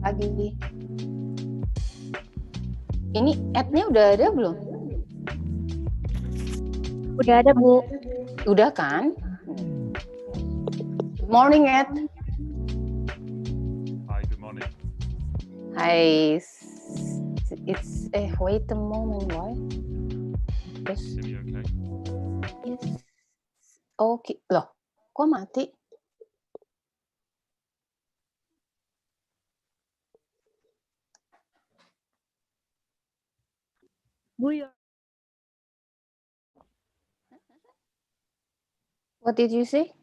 Pagi. Ini ad-nya udah ada belum? Udah ada, Bu. Udah kan? Good morning, Ed. Hi, good morning. Hi. It's wait a moment, why? Yes. Can you hear me okay? Yes. Okay. Loh, kok mati? Bu, ya. What did you say?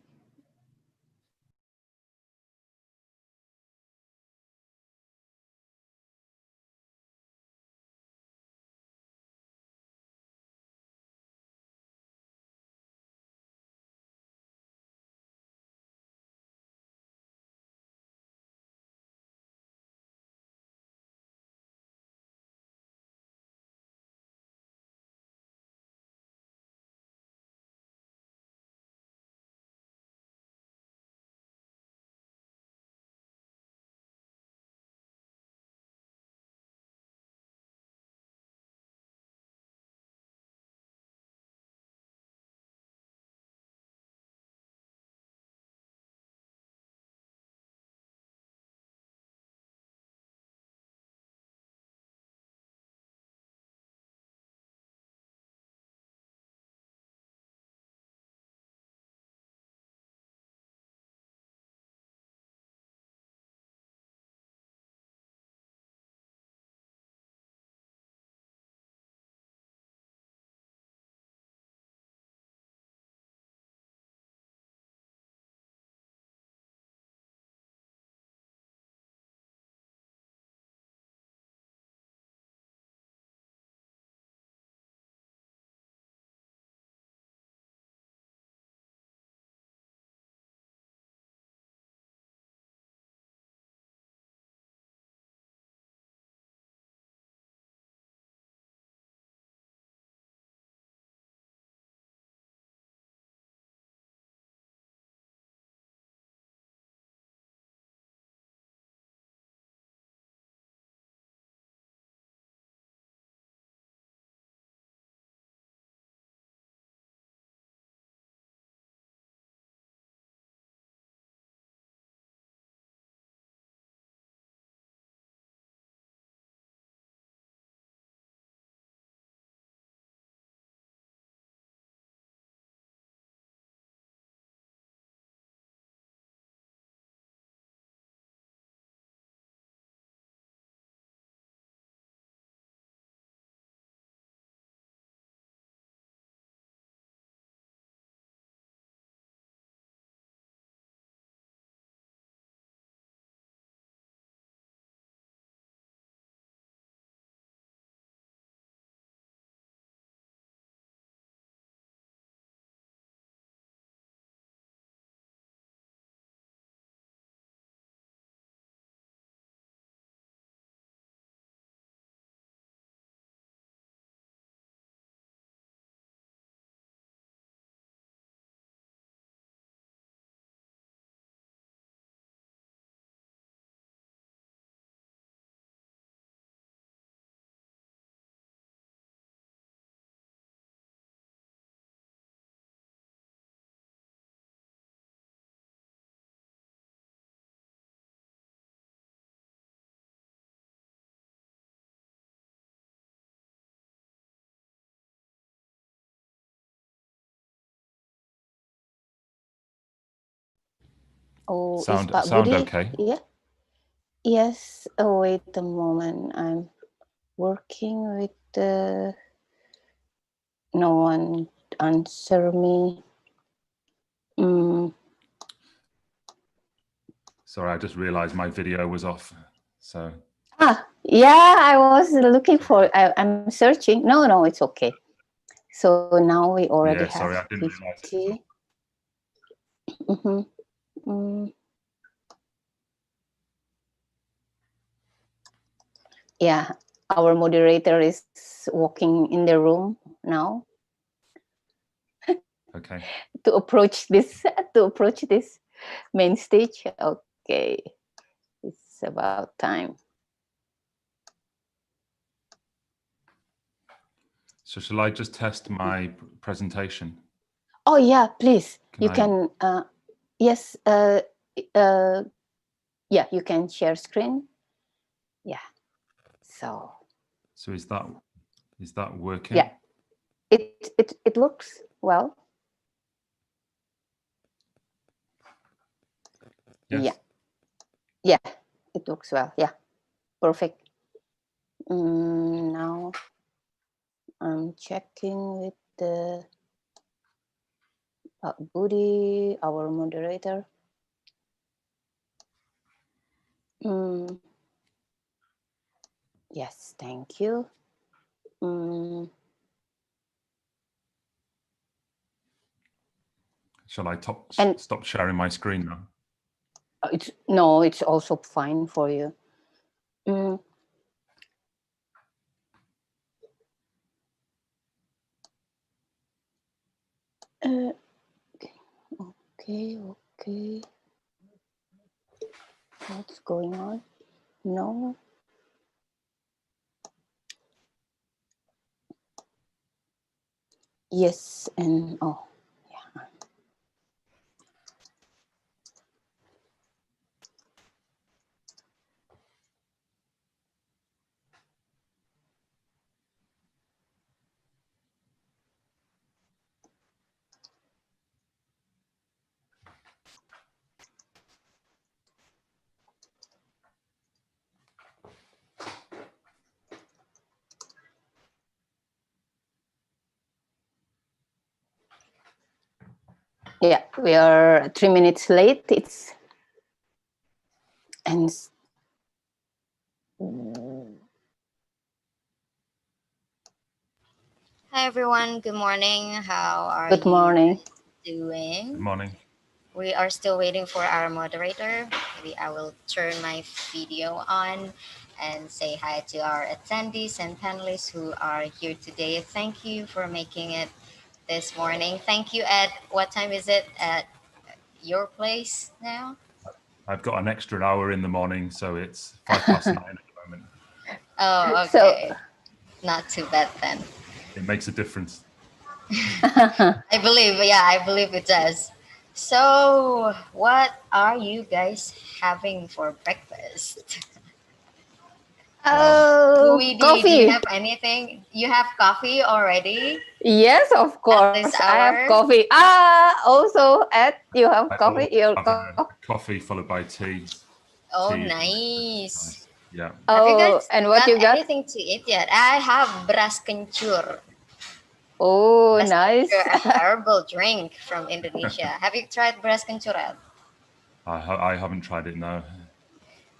Oh, is Sound Pak Budi? okay? Yeah. Yes. Oh, wait a moment. I'm working with the. No one answer me. Sorry, I just realized my video was off. So. Yeah, I was looking for. I'm searching. No, it's okay. So now we already have. Sorry, I didn't realize. Yeah, our moderator is walking in the room now. Okay. to approach this main stage. Okay. It's about time. So shall I just test my presentation? Oh yeah, please. You can. Yes. Yeah, you can share screen. Yeah. So is that working? Yeah, it looks well. Yes. Yeah, it looks well. Yeah, perfect. Now I'm checking with the Budi, our moderator. Yes, thank you. Shall I stop sharing my screen now? It's also fine for you. Okay. What's going on? No. Yes, and oh, yeah. Yeah, we are 3 minutes late. Hi everyone, good morning. How are Good morning. you doing? Good morning. We are still waiting for our moderator. Maybe I will turn my video on and say hi to our attendees and panelists who are here today. Thank you for making it this morning. Thank you, Ed. What time is it at your place now? I've got an extra hour in the morning, so it's 9:05 at the moment. Oh, okay. Not too bad then. It makes a difference. I believe it does. So, what are you guys having for breakfast? Coffee. Do you have anything? You have coffee already? Yes, of course. I have coffee. Also, Ed, you have coffee? Coffee followed by tea. Oh, tea nice. Yeah. Have you guys and what you got? anything to eat yet? I have beras kencur. Oh, Beras nice. kencur, a herbal drink from Indonesia. Have you tried beras kencur, Ed? I haven't tried it, no.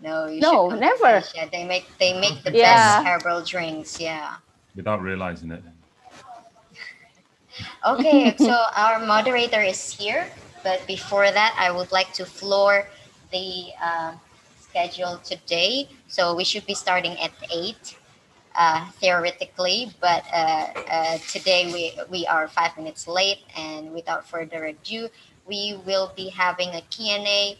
No, you should come never. to Indonesia. They make the best herbal drinks, yeah. Without realizing it. Okay, so our moderator is here, but before that, I would like to floor the schedule today. So we should be starting at 8, theoretically, but today we are 5 minutes late, and without further ado, we will be having a Q&A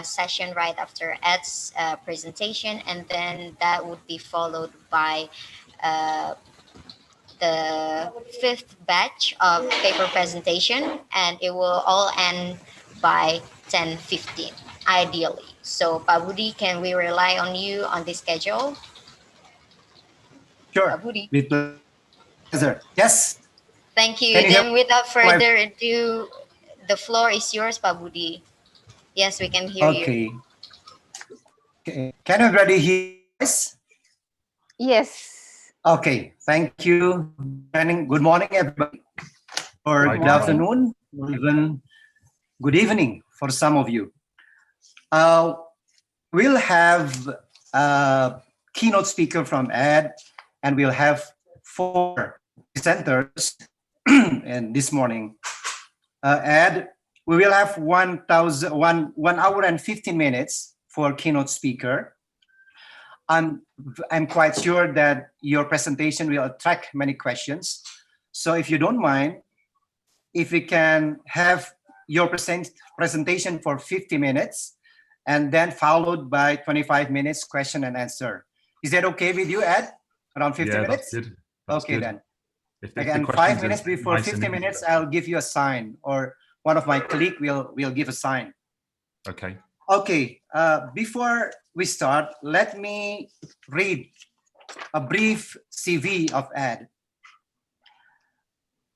session right after Ed's presentation, and then that would be followed by the 5th batch of paper presentation, and it will all end by 10:15 ideally. So Pak Budi, can we rely on you on this schedule? Sure. Pak Budi. With pleasure. Yes. Thank you. Then without further ado, the floor is yours, Pak Budi. Yes, we can hear you. Okay. Can everybody hear us? Yes. Okay. Thank you. Good morning, everybody. Or good afternoon, or even good evening for some of you. We'll have a keynote speaker from Ed, and we'll have 4 presenters and this morning. Ed, we will have 1 hour and 15 minutes for keynote speaker. I'm quite sure that your presentation will attract many questions. So if you don't mind, if we can have your presentation for 50 minutes, and then followed by 25 minutes question and answer. Is that okay with you, Ed? Around 50 Yeah, minutes? that's good. That's Okay, good. then. If Again, the 5 questions minutes are before nice and 50 easy, minutes, that's I'll give you a sign, or one of my colleagues will give a sign. okay. Okay, before we start, let me read a brief CV of Ed.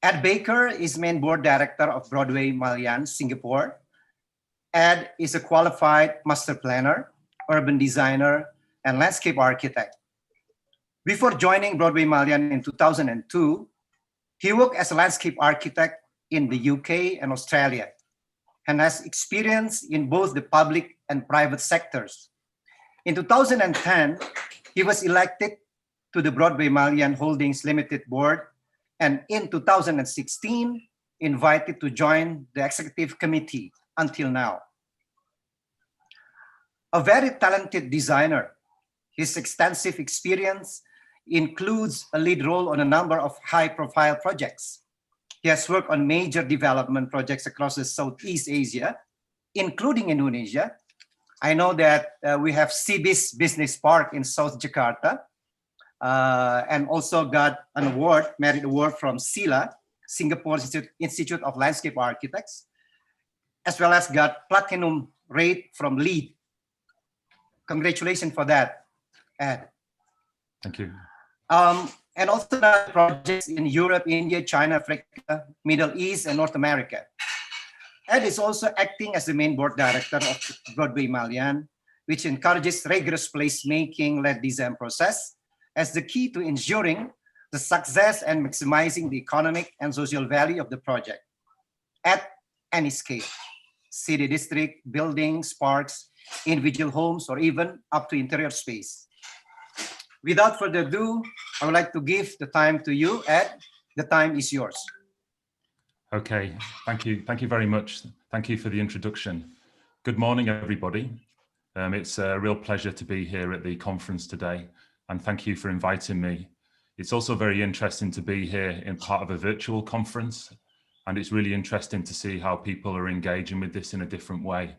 Ed Baker is main board director of Broadway Malayan, Singapore. Ed is a qualified master planner, urban designer, and landscape architect. Before joining Broadway Malayan in 2002, he worked as a landscape architect in the UK and Australia, and has experience in both the public and private sectors. In 2010, he was elected to the Broadway Malayan Holdings Limited Board, and in 2016, invited to join the executive committee until now. A very talented designer, his extensive experience includes a lead role on a number of high-profile projects. He has worked on major development projects across the Southeast Asia, including Indonesia. I know that we have Cibis Business Park in South Jakarta, and also got an award, merit award from SILA, Singapore Institute of Landscape Architects, as well as got platinum rate from LEED. Congratulations for that, Ed. Thank you. And also the projects in Europe, India, China, Africa, Middle East, and North America. Ed is also acting as the main board director of Broadway Malayan, which encourages rigorous placemaking-led design process as the key to ensuring the success and maximizing the economic and social value of the project at any scale: city district, buildings, parks, individual homes, or even up to interior space. Without further ado, I would like to give the time to you, Ed. The time is yours. Okay, thank you. Thank you very much. Thank you for the introduction. Good morning, everybody. It's a real pleasure to be here at the conference today, and thank you for inviting me. It's also very interesting to be here in part of a virtual conference, and it's really interesting to see how people are engaging with this in a different way,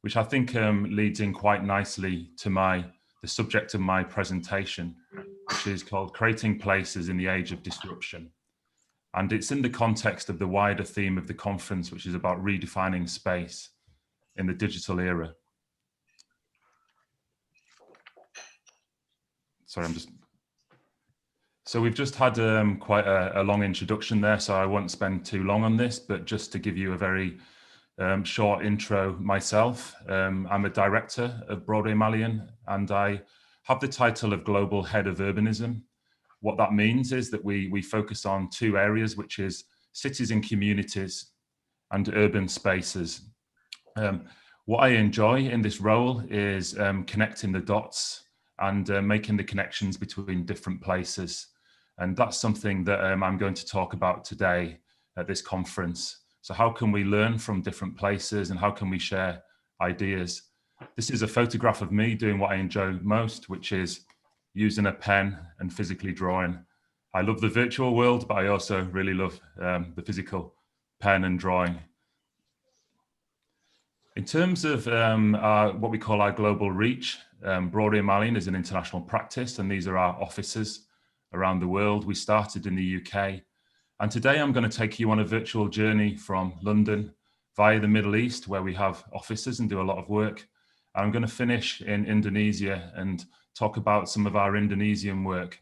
which I think leads in quite nicely to the subject of my presentation, which is called Creating Places in the Age of Disruption. And it's in the context of the wider theme of the conference, which is about redefining space in the digital era. Sorry, So we've just had quite a long introduction there, so I won't spend too long on this, but just to give you a very short intro myself. I'm a director of Broadway Malayan, and I have the title of Global Head of Urbanism. What that means is that we focus on two areas, which is cities and communities and urban spaces. What I enjoy in this role is connecting the dots and making the connections between different places. And that's something that I'm going to talk about today at this conference. So how can we learn from different places, and how can we share ideas? This is a photograph of me doing what I enjoy most, which is using a pen and physically drawing. I love the virtual world, but I also really love the physical pen and drawing. In terms of what we call our global reach, Broadway Malayan is an international practice, and these are our offices around the world. We started in the UK. And today I'm going to take you on a virtual journey from London via the Middle East, where we have offices and do a lot of work. And I'm going to finish in Indonesia and talk about some of our Indonesian work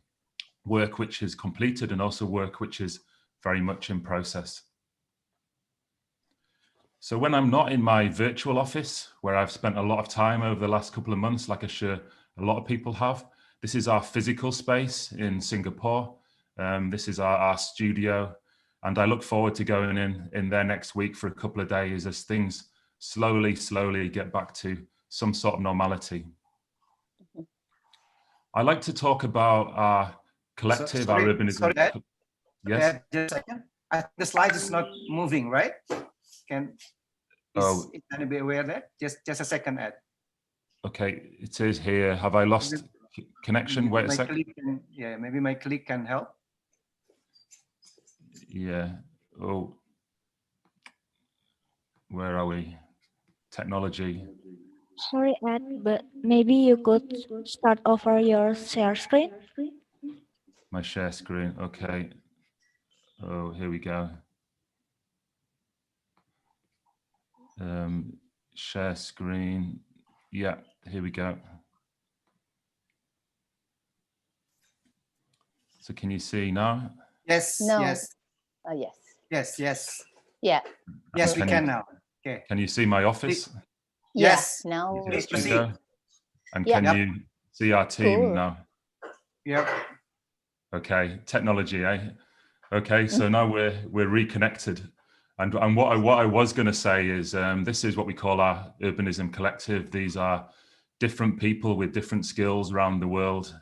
which is completed, and also work which is very much in process. So when I'm not in my virtual office, where I've spent a lot of time over the last couple of months, like I'm sure a lot of people have, this is our physical space in Singapore. This is our studio, and I look forward to going in there next week for a couple of days as things slowly get back to some sort of normality. I like to talk about our collective, our urbanism. Sorry, Ed. Yes. Just a second. The slide is not moving, right? Is anybody aware of that? Just a second, Ed. Okay, it is here. Have I lost connection? Wait a second. Yeah, maybe my colleague can help. Yeah. Oh, where are we? Technology. Sorry, Ed, but maybe you could start over your share screen. My share screen. Okay. Oh, here we go. Share screen. Yeah, here we go. So can you see now? Yes, No. yes, Yes. yes, yes. Yeah. Yes, we Can can you- now. Okay. Can you see my office? Yes. Yeah, now Is it Please we can. proceed. bigger? And Yeah. can Yep. you see our team Cool. now? Yep. Okay, technology, eh? Okay, so now we're reconnected, and what I was going to say is this is what we call our Urbanism Collective. These are different people with different skills around the world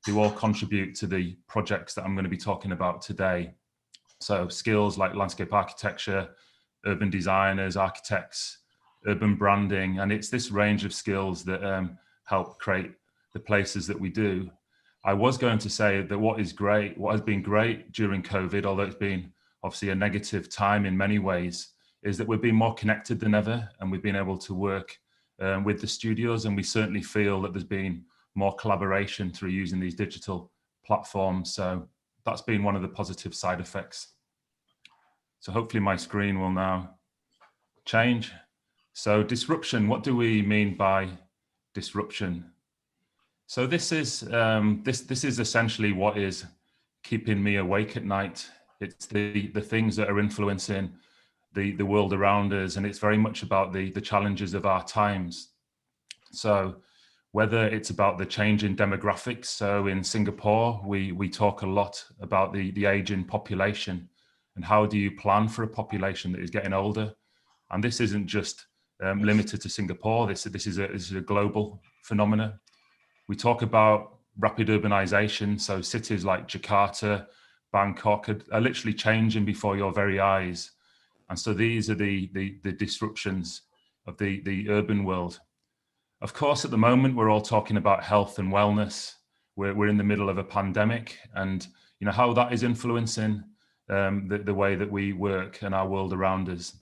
who all contribute to the projects that I'm going to be talking about today. So skills like landscape architecture, urban designers, architects, urban branding, and it's this range of skills that help create the places that we do. I was going to say that what has been great during COVID, although it's been obviously a negative time in many ways, is that we've been more connected than ever, and we've been able to work with the studios, and we certainly feel that there's been more collaboration through using these digital platforms. So that's been one of the positive side effects. So hopefully my screen will now change. So disruption, what do we mean by disruption? So this is essentially what is keeping me awake at night. It's the things that are influencing the world around us, and it's very much about the challenges of our times. So whether it's about the change in demographics, so in Singapore we talk a lot about the aging population, and how do you plan for a population that is getting older? And this isn't just limited to Singapore. This is a global phenomenon. We talk about rapid urbanization. So cities like Jakarta, Bangkok are literally changing before your very eyes. And so these are the disruptions of the urban world. Of course, at the moment, we're all talking about health and wellness. We're in the middle of a pandemic, and you know how that is influencing the way that we work and our world around us.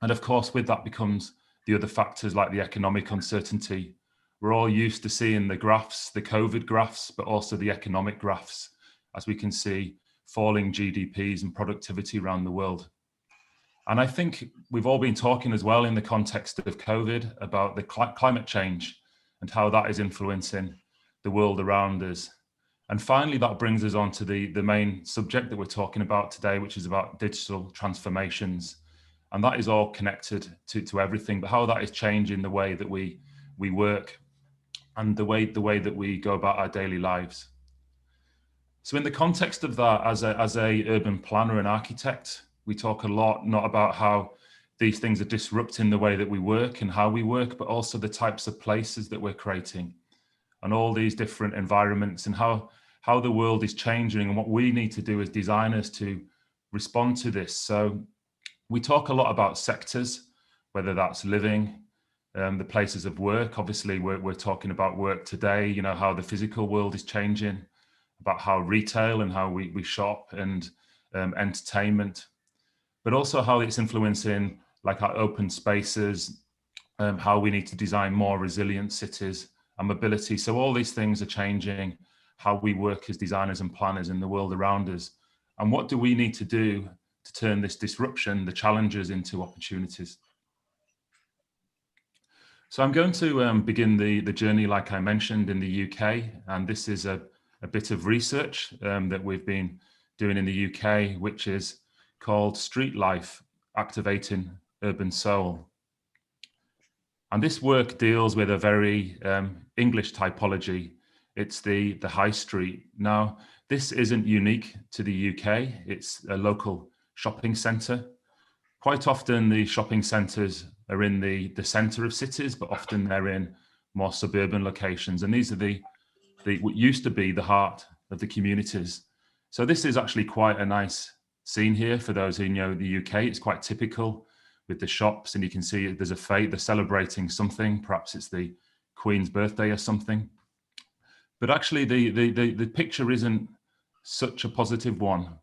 And of course, with that becomes the other factors like the economic uncertainty. We're all used to seeing the graphs, the COVID graphs, but also the economic graphs, as we can see falling GDPs and productivity around the world. And I think we've all been talking as well in the context of COVID about the climate change and how that is influencing the world around us. And finally, that brings us on to the main subject that we're talking about today, which is about digital transformations. And that is all connected to everything, but how that is changing the way that we work and the way that we go about our daily lives. So in the context of that, as a urban planner and architect, we talk a lot not about how these things are disrupting the way that we work and how we work, but also the types of places that we're creating and all these different environments and how the world is changing and what we need to do as designers to respond to this. So we talk a lot about sectors, whether that's living, the places of work. Obviously, we're talking about work today, you know, how the physical world is changing, about how retail and how we shop and entertainment, but also how it's influencing like our open spaces, how we need to design more resilient cities and mobility. So all these things are changing how we work as designers and planners in the world around us. And what do we need to do to turn this disruption, the challenges, into opportunities? So I'm going to begin the journey, like I mentioned, in the UK. And this is a bit of research that we've been doing in the UK, which is called Street Life, Activating Urban Soul. And this work deals with a very English typology. It's the high street. Now, this isn't unique to the UK. It's a local shopping centre. Quite often the shopping centres are in the centre of cities, but often they're in more suburban locations. And these are what used to be the heart of the communities. So this is actually quite a nice scene here for those who know the UK. It's quite typical with the shops, and you can see there's a fete, they're celebrating something. Perhaps it's the Queen's birthday or something. But actually the picture isn't such a positive one.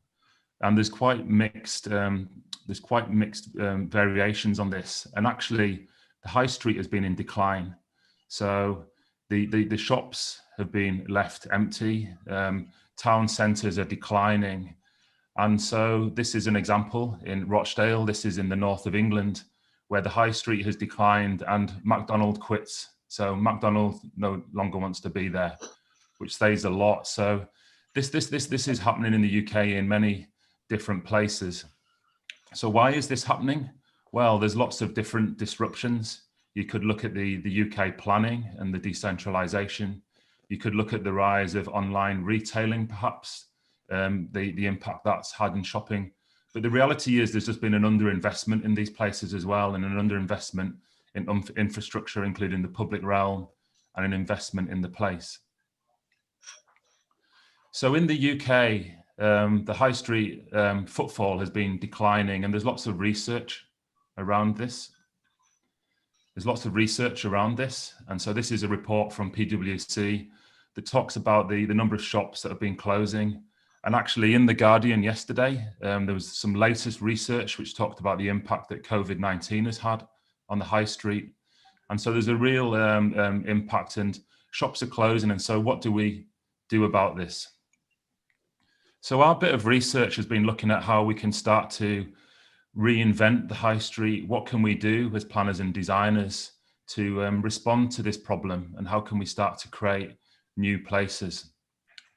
And there's quite mixed variations on this. And actually, the high street has been in decline. So the shops have been left empty, town centres are declining. And so this is an example in Rochdale. This is in the north of England, where the high street has declined and McDonald's quits. So McDonald's no longer wants to be there, which says a lot. So this is happening in the UK in many different places. So why is this happening? Well, there's lots of different disruptions. You could look at the UK planning and the decentralization. You could look at the rise of online retailing, perhaps, the impact that's had in shopping. But the reality is there's just been an underinvestment in these places as well, and an underinvestment in infrastructure, including the public realm, and an investment in the place. So in the UK, the high street footfall has been declining, and there's lots of research around this. There's lots of research around this. And so this is a report from PwC that talks about the number of shops that have been closing. And actually in The Guardian yesterday, there was some latest research which talked about the impact that COVID-19 has had on the high street. And so there's a real impact, and shops are closing. And so what do we do about this? So our bit of research has been looking at how we can start to reinvent the high street. What can we do as planners and designers to respond to this problem, and how can we start to create new places?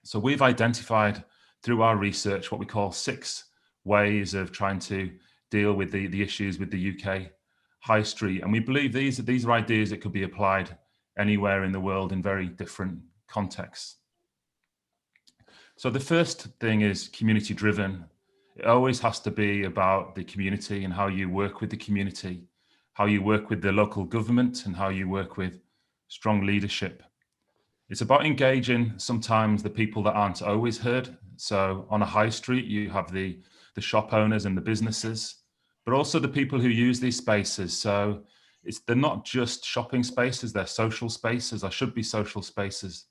So we've identified through our research what we call 6 ways of trying to deal with the issues with the UK high street. And we believe these are ideas that could be applied anywhere in the world in very different contexts. So the first thing is community driven. It always has to be about the community and how you work with the community, how you work with the local government, and how you work with strong leadership. It's about engaging sometimes the people that aren't always heard. So on a high street, you have the shop owners and the businesses, but also the people who use these spaces. So they're not just shopping spaces, they're social spaces, or should be social spaces.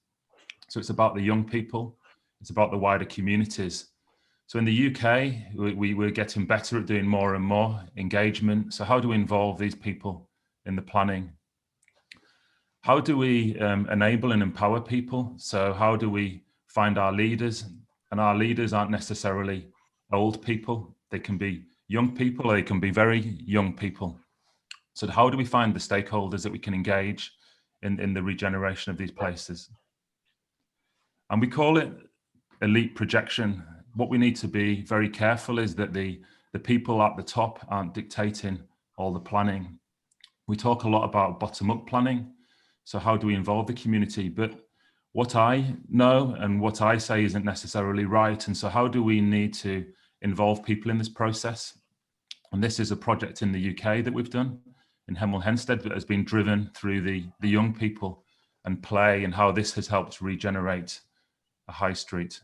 So it's about the young people, it's about the wider communities. So in the UK, we're getting better at doing more and more engagement. So how do we involve these people in the planning? How do we enable and empower people? So how do we find our leaders? And our leaders aren't necessarily old people. They can be young people, or they can be very young people. So how do we find the stakeholders that we can engage in the regeneration of these places? And we call it elite projection. What we need to be very careful is that the people at the top aren't dictating all the planning. We talk a lot about bottom-up planning. So how do we involve the community? But what I know and what I say isn't necessarily right. And so how do we need to involve people in this process? And this is a project in the UK that we've done in Hemel Hempstead that has been driven through the young people and play, and how this has helped regenerate a high street.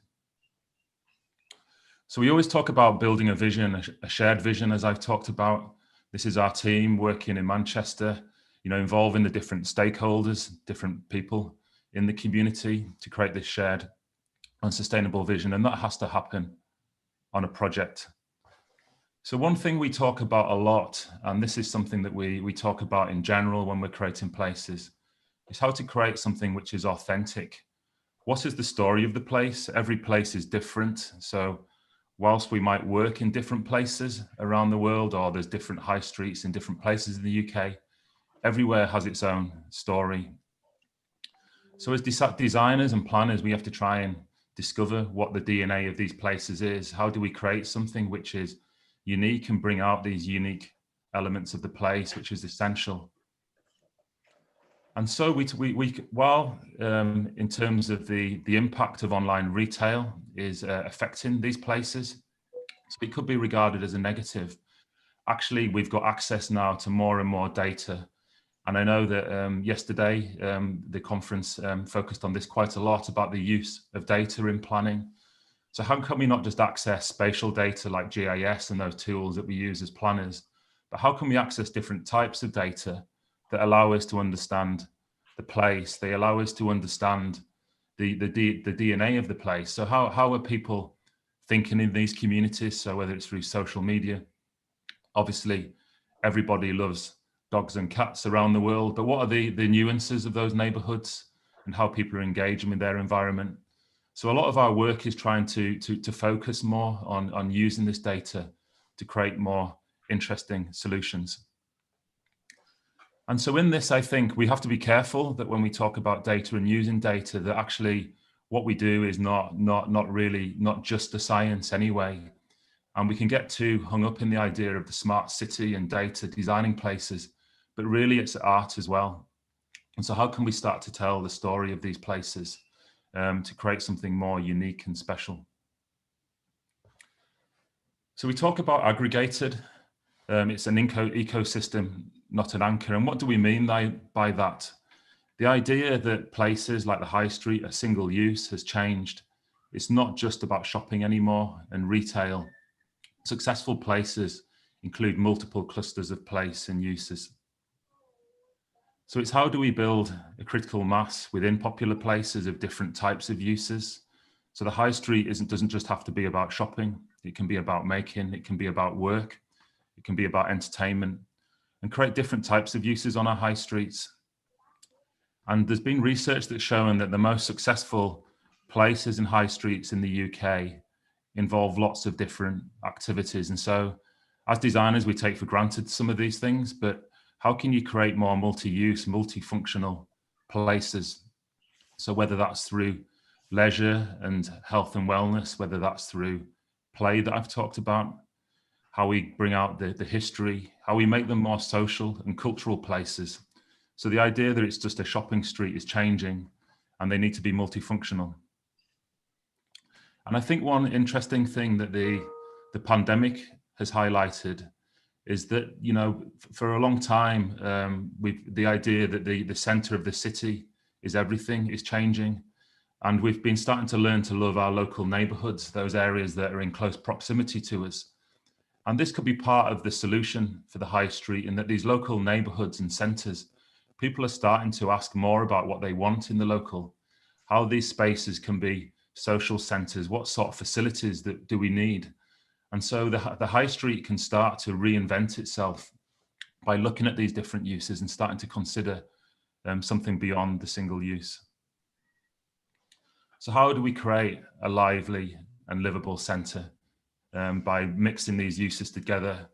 So we always talk about building a vision, a shared vision, as I've talked about. This is our team working in Manchester, involving the different stakeholders, different people in the community to create this shared and sustainable vision. And that has to happen on a project. So one thing we talk about a lot, and this is something that we talk about in general when we're creating places, is how to create something which is authentic. What is the story of the place? Every place is different. So whilst we might work in different places around the world, or there's different high streets in different places in the UK, everywhere has its own story. So as designers and planners, we have to try and discover what the DNA of these places is. How do we create something which is unique and bring out these unique elements of the place, which is essential? And so while in terms of the impact of online retail is affecting these places, so it could be regarded as a negative. Actually, we've got access now to more and more data. And I know that yesterday, the conference focused on this quite a lot, about the use of data in planning. So how can we not just access spatial data like GIS and those tools that we use as planners, but how can we access different types of data that allow us to understand the place? They allow us to understand the DNA of the place. So how are people thinking in these communities? So whether it's through social media, obviously everybody loves dogs and cats around the world, but what are the nuances of those neighborhoods and how people are engaging with their environment? So a lot of our work is trying to focus more on using this data to create more interesting solutions. And so in this, I think we have to be careful that when we talk about data and using data, that actually what we do is not just the science anyway. And we can get too hung up in the idea of the smart city and data designing places, but really it's art as well. And so how can we start to tell the story of these places to create something more unique and special? So we talk about aggregated. It's an ecosystem, not an anchor. And what do we mean by that? The idea that places like the high street are single use has changed. It's not just about shopping anymore and retail. Successful places include multiple clusters of place and uses. So it's how do we build a critical mass within popular places of different types of uses? So the high street doesn't just have to be about shopping. It can be about making, it can be about work, it can be about entertainment, and create different types of uses on our high streets. And there's been research that's shown that the most successful places and high streets in the UK involve lots of different activities. And so as designers, we take for granted some of these things, but how can you create more multi-use, multifunctional places? So whether that's through leisure and health and wellness, whether that's through play that I've talked about, how we bring out the history, how we make them more social and cultural places. So the idea that it's just a shopping street is changing and they need to be multifunctional. And I think one interesting thing that the pandemic has highlighted is that, you know, for a long time, the idea that the center of the city is everything is changing. And we've been starting to learn to love our local neighborhoods, those areas that are in close proximity to us. And this could be part of the solution for the high street, in that these local neighborhoods and centers, people are starting to ask more about what they want in the local, how these spaces can be social centers, what sort of facilities that do we need? And so the high street can start to reinvent itself by looking at these different uses and starting to consider something beyond the single use. So how do we create a lively and livable center? By mixing these uses together,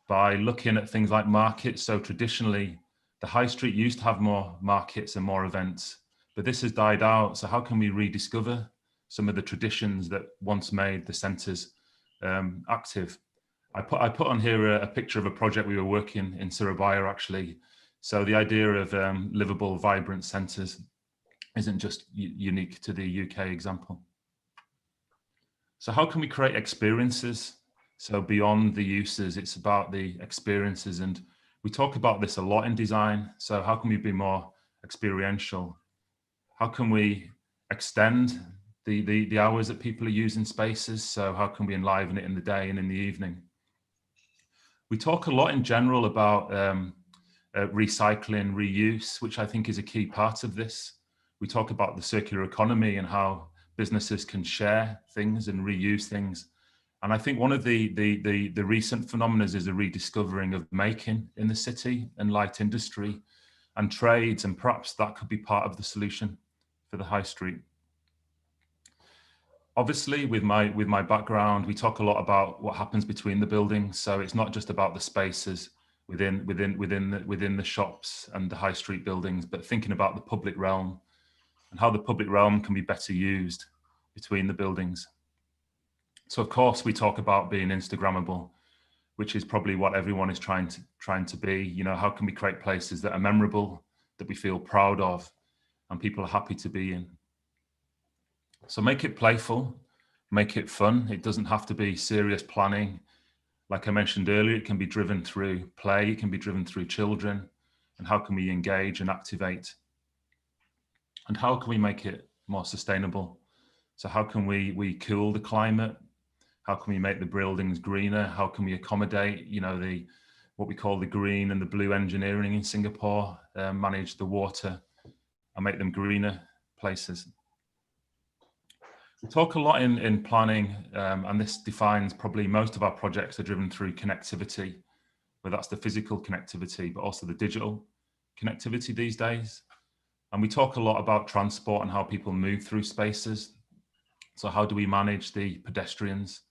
by looking at things like markets. So traditionally, the high street used to have more markets and more events, but this has died out. So how can we rediscover some of the traditions that once made the centers active? I put on here a picture of a project we were working in Surabaya, actually. So the idea of livable, vibrant centers isn't just unique to the UK example. So how can we create experiences? So beyond the uses, it's about the experiences. And we talk about this a lot in design. So how can we be more experiential? How can we extend the hours that people are using spaces? So how can we enliven it in the day and in the evening? We talk a lot in general about recycling, reuse, which I think is a key part of this. We talk about the circular economy and how businesses can share things and reuse things. And I think one of the recent phenomena is a rediscovering of making in the city and light industry and trades, and perhaps that could be part of the solution for the high street. Obviously, with my background, we talk a lot about what happens between the buildings. So it's not just about the spaces within the shops and the high street buildings, but thinking about the public realm and how the public realm can be better used between the buildings. So of course we talk about being Instagrammable, which is probably what everyone is trying to be. You know, how can we create places that are memorable, that we feel proud of, and people are happy to be in? So make it playful, make it fun. It doesn't have to be serious planning. Like I mentioned earlier, it can be driven through play, it can be driven through children, and how can we engage and activate? And how can we make it more sustainable? So how can we cool the climate? How can we make the buildings greener? How can we accommodate, you know, what we call the green and the blue engineering in Singapore, manage the water and make them greener places? We talk a lot in planning, and this defines probably most of our projects are driven through connectivity. whether that's the physical connectivity, but also the digital connectivity these days. And we talk a lot about transport and how people move through spaces. So how do we manage the pedestrians?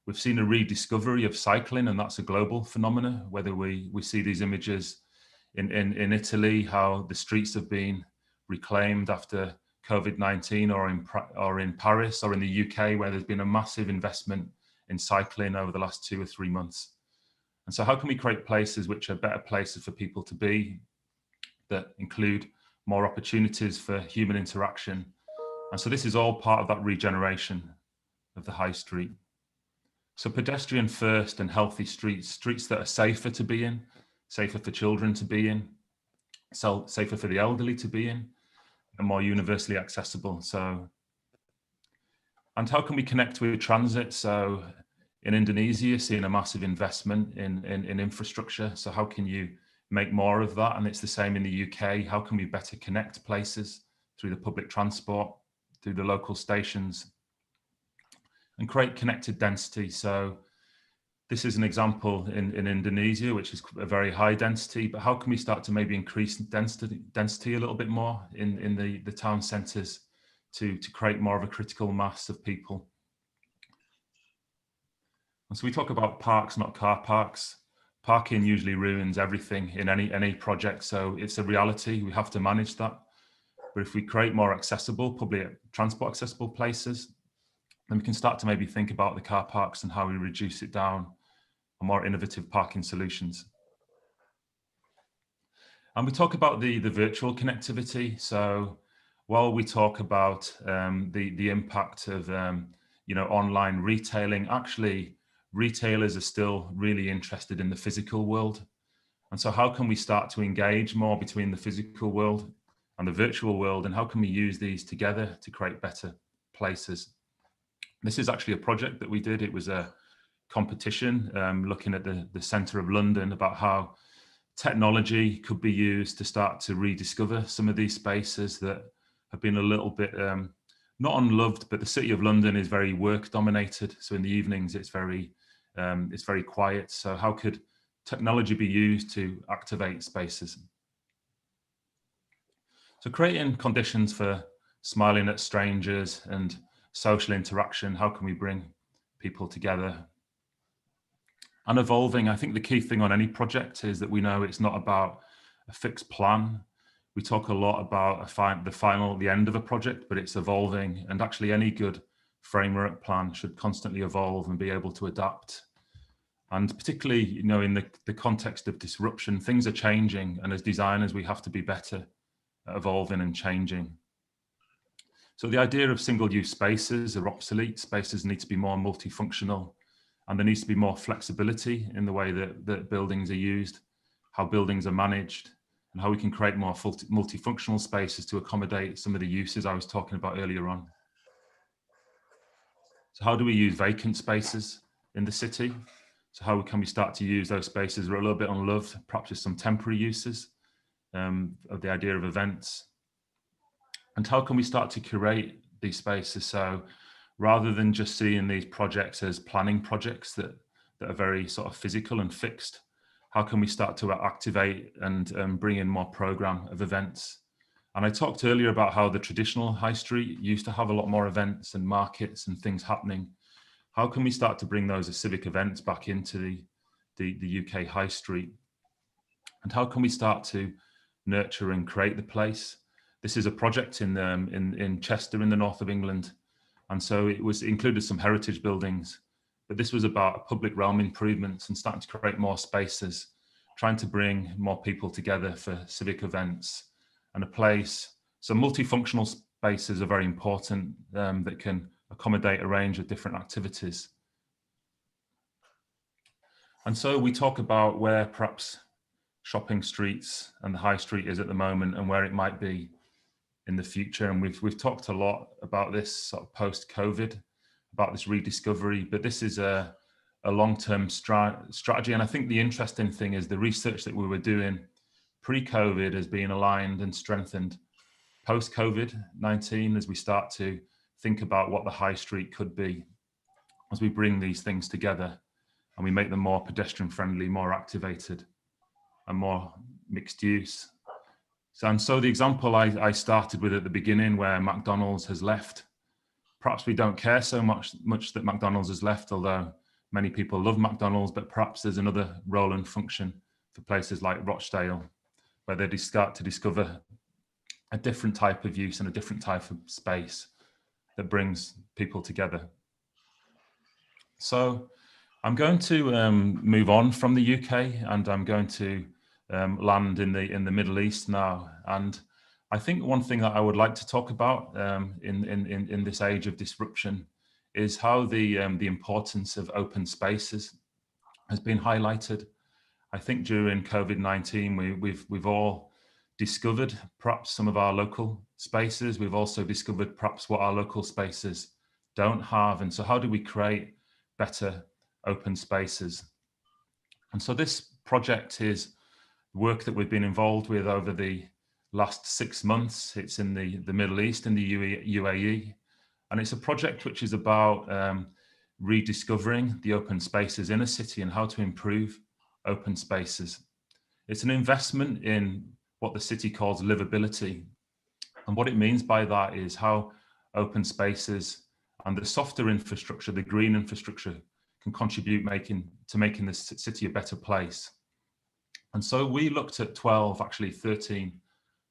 We've seen a rediscovery of cycling, and that's a global phenomenon, whether we see these images in Italy, how the streets have been reclaimed after COVID-19, or in Paris, or in the UK, where there's been a massive investment in cycling over the last 2 or 3 months. And so how can we create places which are better places for people to be, that include more opportunities for human interaction? And so this is all part of that regeneration of the high street. So pedestrian first and healthy streets, streets that are safer to be in, safer for children to be in, so safer for the elderly to be in, and more universally accessible. So, and how can we connect with transit? So in Indonesia, seeing a massive investment in infrastructure. So how can you make more of that? And it's the same in the UK. How can we better connect places through the public transport, through the local stations, and create connected density? So this is an example in Indonesia, which is a very high density, but how can we start to maybe increase density a little bit more in the town centres to create more of a critical mass of people? And so we talk about parks, not car parks. Parking usually ruins everything in any project, so it's a reality. We have to manage that. But if we create more accessible, public transport accessible places, then we can start to maybe think about the car parks and how we reduce it down, and more innovative parking solutions. And we talk about the virtual connectivity. So while we talk about the impact of online retailing, actually retailers are still really interested in the physical world. And so how can we start to engage more between the physical world and the virtual world, and how can we use these together to create better places? This is actually a project that we did. It was a competition looking at the centre of London about how technology could be used to start to rediscover some of these spaces that have been a little bit not unloved, but the City of London is very work dominated. So in the evenings, it's very quiet. So how could technology be used to activate spaces? So creating conditions for smiling at strangers and social interaction. How can we bring people together? And evolving. I think the key thing on any project is that we know it's not about a fixed plan. We talk a lot about the end of a project, but it's evolving. And actually any good framework plan should constantly evolve and be able to adapt. And particularly, in the context of disruption, things are changing. And as designers, we have to be better at evolving and changing. So the idea of single-use spaces are obsolete. Spaces need to be more multifunctional, and there needs to be more flexibility in the way that buildings are used, how buildings are managed, and how we can create more multifunctional spaces to accommodate some of the uses I was talking about earlier on. So how do we use vacant spaces in the city? So how can we start to use those spaces that are a little bit unloved, perhaps with some temporary uses of the idea of events? And how can we start to curate these spaces? So rather than just seeing these projects as planning projects that are very sort of physical and fixed, how can we start to activate and bring in more program of events? And I talked earlier about how the traditional high street used to have a lot more events and markets and things happening. How can we start to bring those as civic events back into the UK high street? And how can we start to nurture and create the place? This is a project in Chester in the north of England. And so it included some heritage buildings, but this was about public realm improvements and starting to create more spaces, trying to bring more people together for civic events and a place. So multifunctional spaces are very important that can accommodate a range of different activities. And so we talk about where perhaps shopping streets and the high street is at the moment and where it might be in the future. And we've talked a lot about this sort of post-COVID, about this rediscovery, but this is a long-term strategy. And I think the interesting thing is the research that we were doing pre-COVID has been aligned and strengthened post-COVID-19 as we start to think about what the high street could be as we bring these things together. and we make them more pedestrian friendly, more activated, and more mixed use. So the example I started with at the beginning, where McDonald's has left, perhaps we don't care so much that McDonald's has left, although many people love McDonald's, but perhaps there's another role and function for places like Rochdale, where they start to discover a different type of use and a different type of space that brings people together. So I'm going to move on from the UK, and I'm going to land in the Middle East now. And I think one thing that I would like to talk about in this age of disruption is how the importance of open spaces has been highlighted. I think during COVID-19, we've all discovered perhaps some of our local spaces. We've also discovered perhaps what our local spaces don't have. And so how do we create better open spaces? And so this project is work that we've been involved with over the last 6 months. It's in the Middle East, in the UAE. And it's a project which is about rediscovering the open spaces in a city and how to improve open spaces. It's an investment in what the city calls livability. And what it means by that is how open spaces and the softer infrastructure, the green infrastructure, can contribute to making this city a better place. And so we looked at 12, actually 13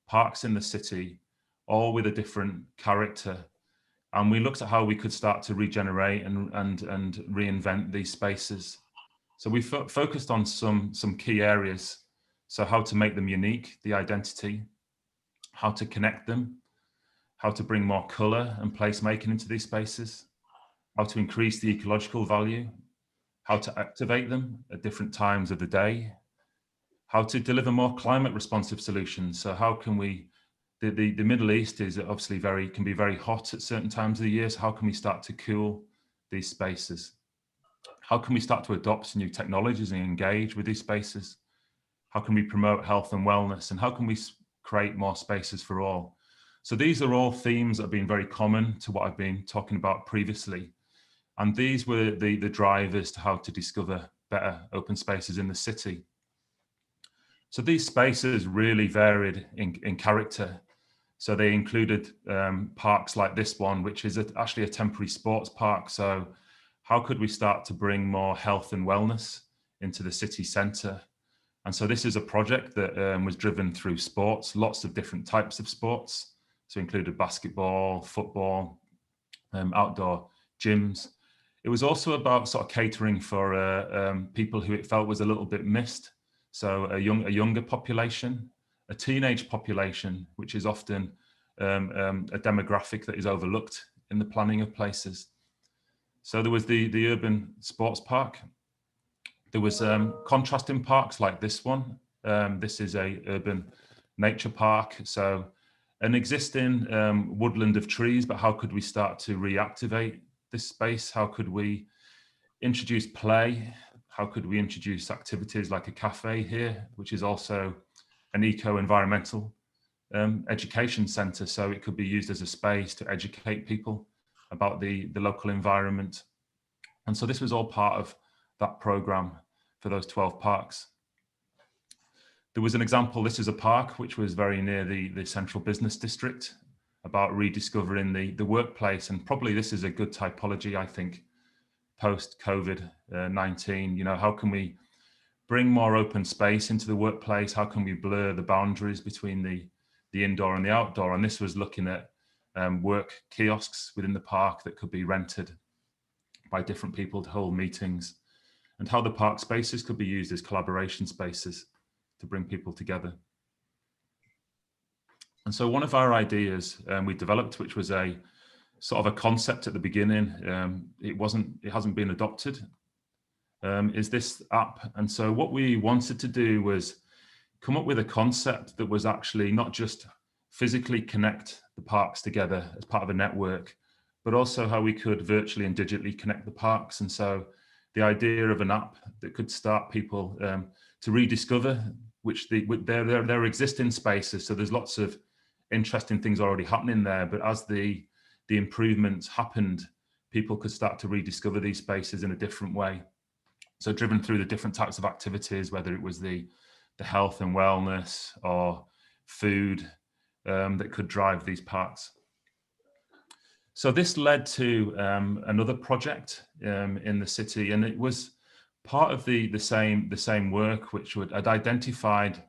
parks in the city, all with a different character. And we looked at how we could start to regenerate and reinvent these spaces. So we focused on some key areas. So how to make them unique, the identity, how to connect them, how to bring more color and placemaking into these spaces, how to increase the ecological value, how to activate them at different times of the day, how to deliver more climate responsive solutions. So how can we, the Middle East is obviously can be very hot at certain times of the year. So how can we start to cool these spaces? How can we start to adopt new technologies and engage with these spaces? How can we promote health and wellness? And how can we create more spaces for all? So these are all themes that have been very common to what I've been talking about previously. And these were the drivers to how to discover better open spaces in the city. So these spaces really varied in character. So they included parks like this one, which is actually a temporary sports park. So how could we start to bring more health and wellness into the city centre? And so this is a project that was driven through sports, lots of different types of sports. So included basketball, football, outdoor gyms. It was also about sort of catering for people who it felt was a little bit missed. So a younger population, a teenage population, which is often a demographic that is overlooked in the planning of places. So there was the urban sports park. There was contrasting parks like this one. This is a urban nature park. So an existing woodland of trees, but how could we start to reactivate this space? How could we introduce play? How could we introduce activities like a cafe here, which is also an eco-environmental education centre. So it could be used as a space to educate people about the local environment. And so this was all part of that programme for those 12 parks. There was an example, this is a park which was very near the central business district, about rediscovering the workplace. And probably this is a good typology, I think, post-COVID-19. You know, how can we bring more open space into the workplace? How can we blur the boundaries between the indoor and the outdoor? And this was looking at work kiosks within the park that could be rented by different people to hold meetings, and how the park spaces could be used as collaboration spaces to bring people together. And so one of our ideas we developed, which was a sort of a concept at the beginning, it hasn't been adopted, is this app. And so what we wanted to do was come up with a concept that was actually not just physically connect the parks together as part of a network, but also how we could virtually and digitally connect the parks. And so the idea of an app that could start people to rediscover their existing spaces. So there's lots of interesting things already happening there, but as the improvements happened, people could start to rediscover these spaces in a different way. So driven through the different types of activities, whether it was the health and wellness or food that could drive these parks. So this led to another project in the city, and it was part of the same work, which had identified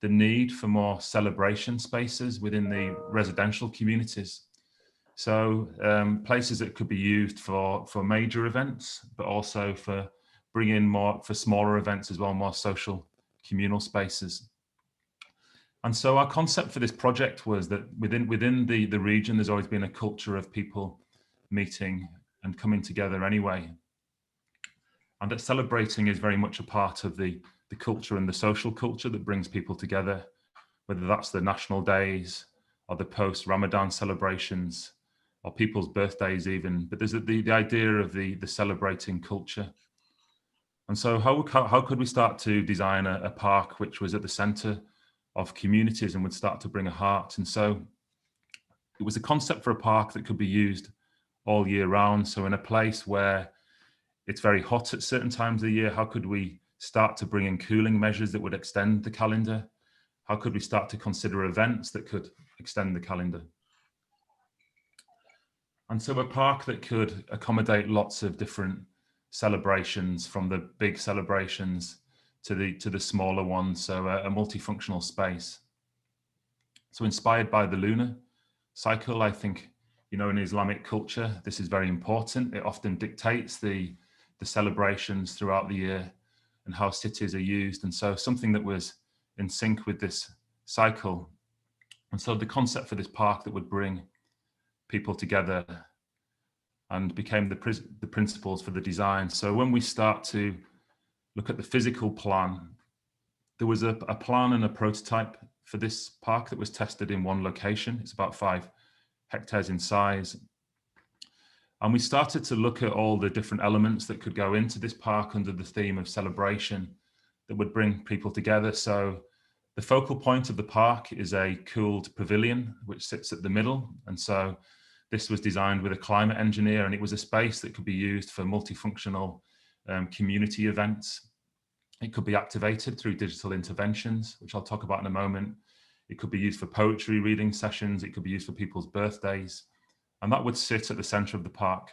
the need for more celebration spaces within the residential communities. So places that could be used for major events, but also for bringing more for smaller events as well, more social communal spaces. And so our concept for this project was that within the region, there's always been a culture of people meeting and coming together anyway. And that celebrating is very much a part of the culture and the social culture that brings people together, whether that's the national days or the post-Ramadan celebrations or people's birthdays even. But there's the idea of the celebrating culture. And so how could we start to design a park which was at the center of communities and would start to bring a heart? And so it was a concept for a park that could be used all year round. So in a place where it's very hot at certain times of the year, how could we start to bring in cooling measures that would extend the calendar? How could we start to consider events that could extend the calendar? And so a park that could accommodate lots of different celebrations, from the big celebrations to the smaller ones, so a multifunctional space. So inspired by the lunar cycle, I think, you know, in Islamic culture, this is very important. It often dictates the celebrations throughout the year and how cities are used. And so something that was in sync with this cycle. And so the concept for this park that would bring people together and became the principles for the design. So when we start to look at the physical plan, there was a plan and a prototype for this park that was tested in one location. It's about 5 hectares in size. And we started to look at all the different elements that could go into this park under the theme of celebration that would bring people together. So the focal point of the park is a cooled pavilion, which sits at the middle. And so this was designed with a climate engineer, and it was a space that could be used for multifunctional community events. It could be activated through digital interventions, which I'll talk about in a moment. It could be used for poetry reading sessions. It could be used for people's birthdays. And that would sit at the center of the park.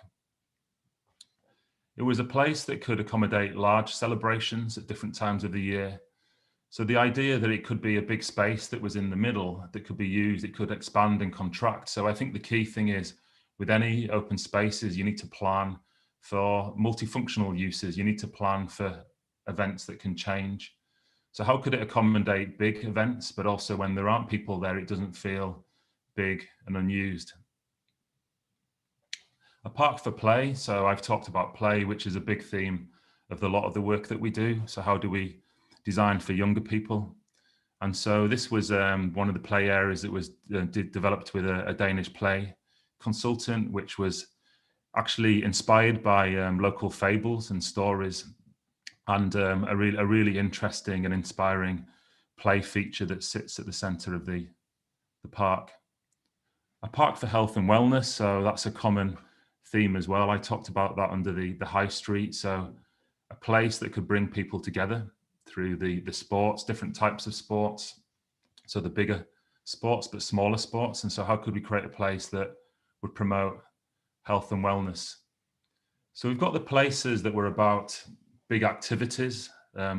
It was a place that could accommodate large celebrations at different times of the year. So the idea that it could be a big space that was in the middle that could be used, it could expand and contract. So I think the key thing is, with any open spaces, you need to plan for multifunctional uses. You need to plan for events that can change. So how could it accommodate big events, but also when there aren't people there, it doesn't feel big and unused? A park for play. So I've talked about play, which is a big theme of a lot of the work that we do. So how do we design for younger people? And so this was one of the play areas that was developed with a Danish play consultant, which was actually inspired by local fables and stories, and a really interesting and inspiring play feature that sits at the center of the park. A park for health and wellness. So that's a common theme as well. I talked about that under the high street. So a place that could bring people together through the sports, different types of sports. So the bigger sports, but smaller sports. And so how could we create a place that would promote health and wellness? So we've got the places that were about big activities,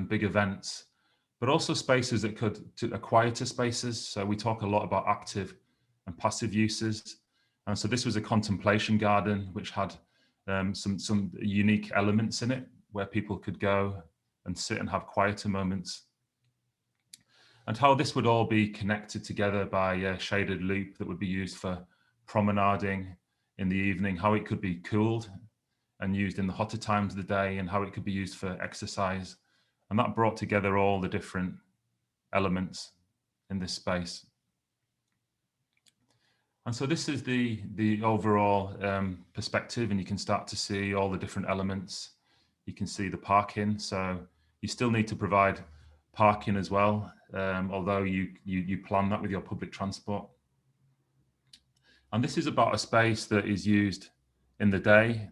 big events, but also spaces that could quieter spaces. So we talk a lot about active and passive uses. And so this was a contemplation garden, which had some unique elements in it where people could go and sit and have quieter moments. And how this would all be connected together by a shaded loop that would be used for promenading in the evening, how it could be cooled and used in the hotter times of the day, and how it could be used for exercise. And that brought together all the different elements in this space. And so this is the overall perspective, and you can start to see all the different elements. You can see the parking. So you still need to provide parking as well, although you plan that with your public transport. And this is about a space that is used in the day,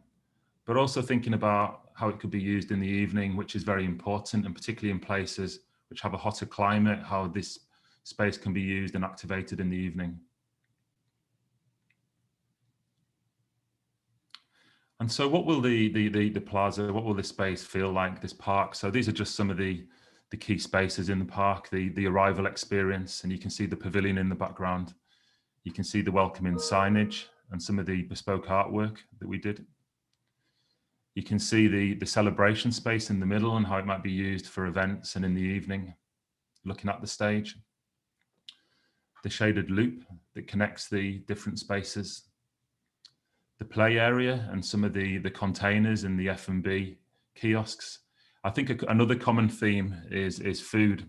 but also thinking about how it could be used in the evening, which is very important, and particularly in places which have a hotter climate, how this space can be used and activated in the evening. And so what will the plaza, what will this space feel like, this park? So these are just some of the key spaces in the park, the arrival experience, and you can see the pavilion in the background. You can see the welcoming signage and some of the bespoke artwork that we did. You can see the celebration space in the middle and how it might be used for events and in the evening, looking at the stage. The shaded loop that connects the different spaces. The play area and some of the containers in the F&B kiosks. I think another common theme is food,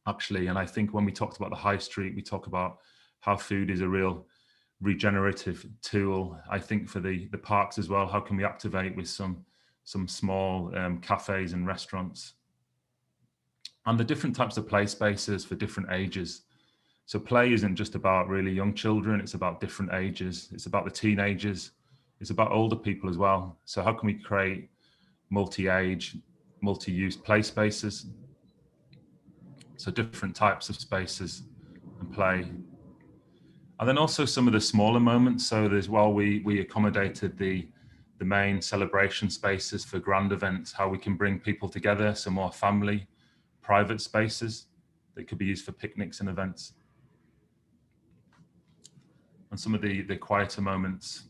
actually. And I think when we talked about the high street, we talk about how food is a real regenerative tool. I think for the parks as well, how can we activate with some small cafes and restaurants? And the different types of play spaces for different ages. So play isn't just about really young children, it's about different ages. It's about the teenagers, it's about older people as well. So how can we create multi-age, multi-use play spaces? So different types of spaces and play. And then also some of the smaller moments. So there's, while we accommodated the main celebration spaces for grand events, how we can bring people together, some more family, private spaces that could be used for picnics and events. And some of the quieter moments.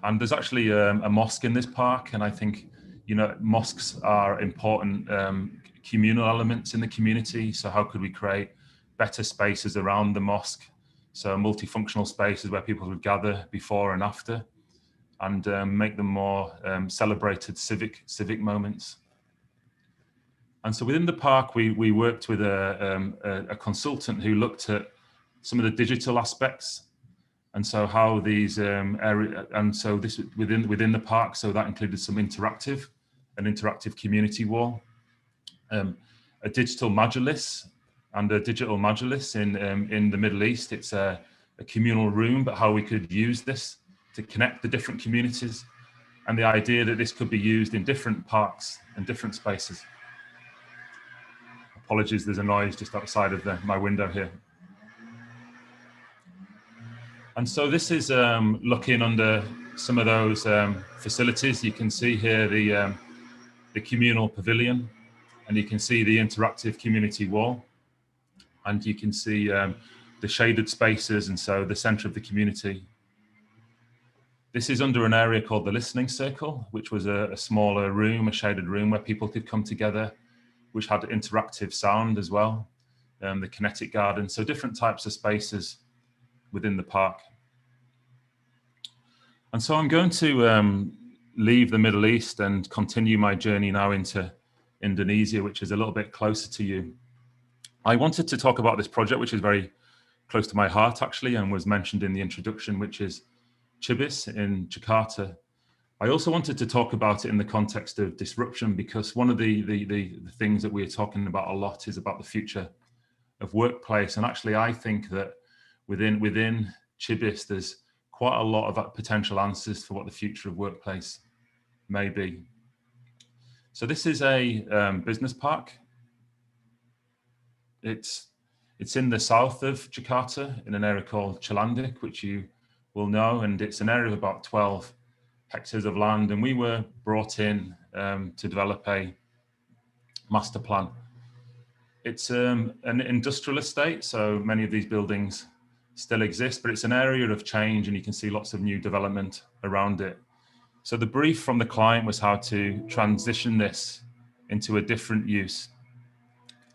And there's actually a mosque in this park, and I think, you know, mosques are important communal elements in the community. So how could we create better spaces around the mosque? So multifunctional spaces where people would gather before and after, and make them more celebrated civic moments. And so within the park, we worked with a consultant who looked at some of the digital aspects. And so how these and so this within the park, so that included some an interactive community wall, a digital majalis, and a digital majalis in the Middle East. It's a communal room, but how we could use this to connect the different communities, and the idea that this could be used in different parks and different spaces. Apologies, there's a noise just outside of my window here. And so this is looking under some of those facilities. You can see here the communal pavilion, and you can see the interactive community wall, and you can see the shaded spaces, and so the center of the community. This is under an area called the Listening Circle, which was a smaller room, a shaded room where people could come together, which had interactive sound as well, the kinetic garden, so different types of spaces within the park. And so I'm going to leave the Middle East and continue my journey now into Indonesia, which is a little bit closer to you. I wanted to talk about this project, which is very close to my heart actually, and was mentioned in the introduction, which is Cibis in Jakarta. I also wanted to talk about it in the context of disruption, because one of the things that we're talking about a lot is about the future of workplace. And actually, I think that within Cibis, there's quite a lot of potential answers for what the future of workplace may be. So this is a business park. It's in the south of Jakarta, in an area called Cilandak, which you will know, and it's an area of about 12 hectares of land, and we were brought in to develop a master plan. It's an industrial estate, so many of these buildings still exist, but it's an area of change, and you can see lots of new development around it. So the brief from the client was how to transition this into a different use.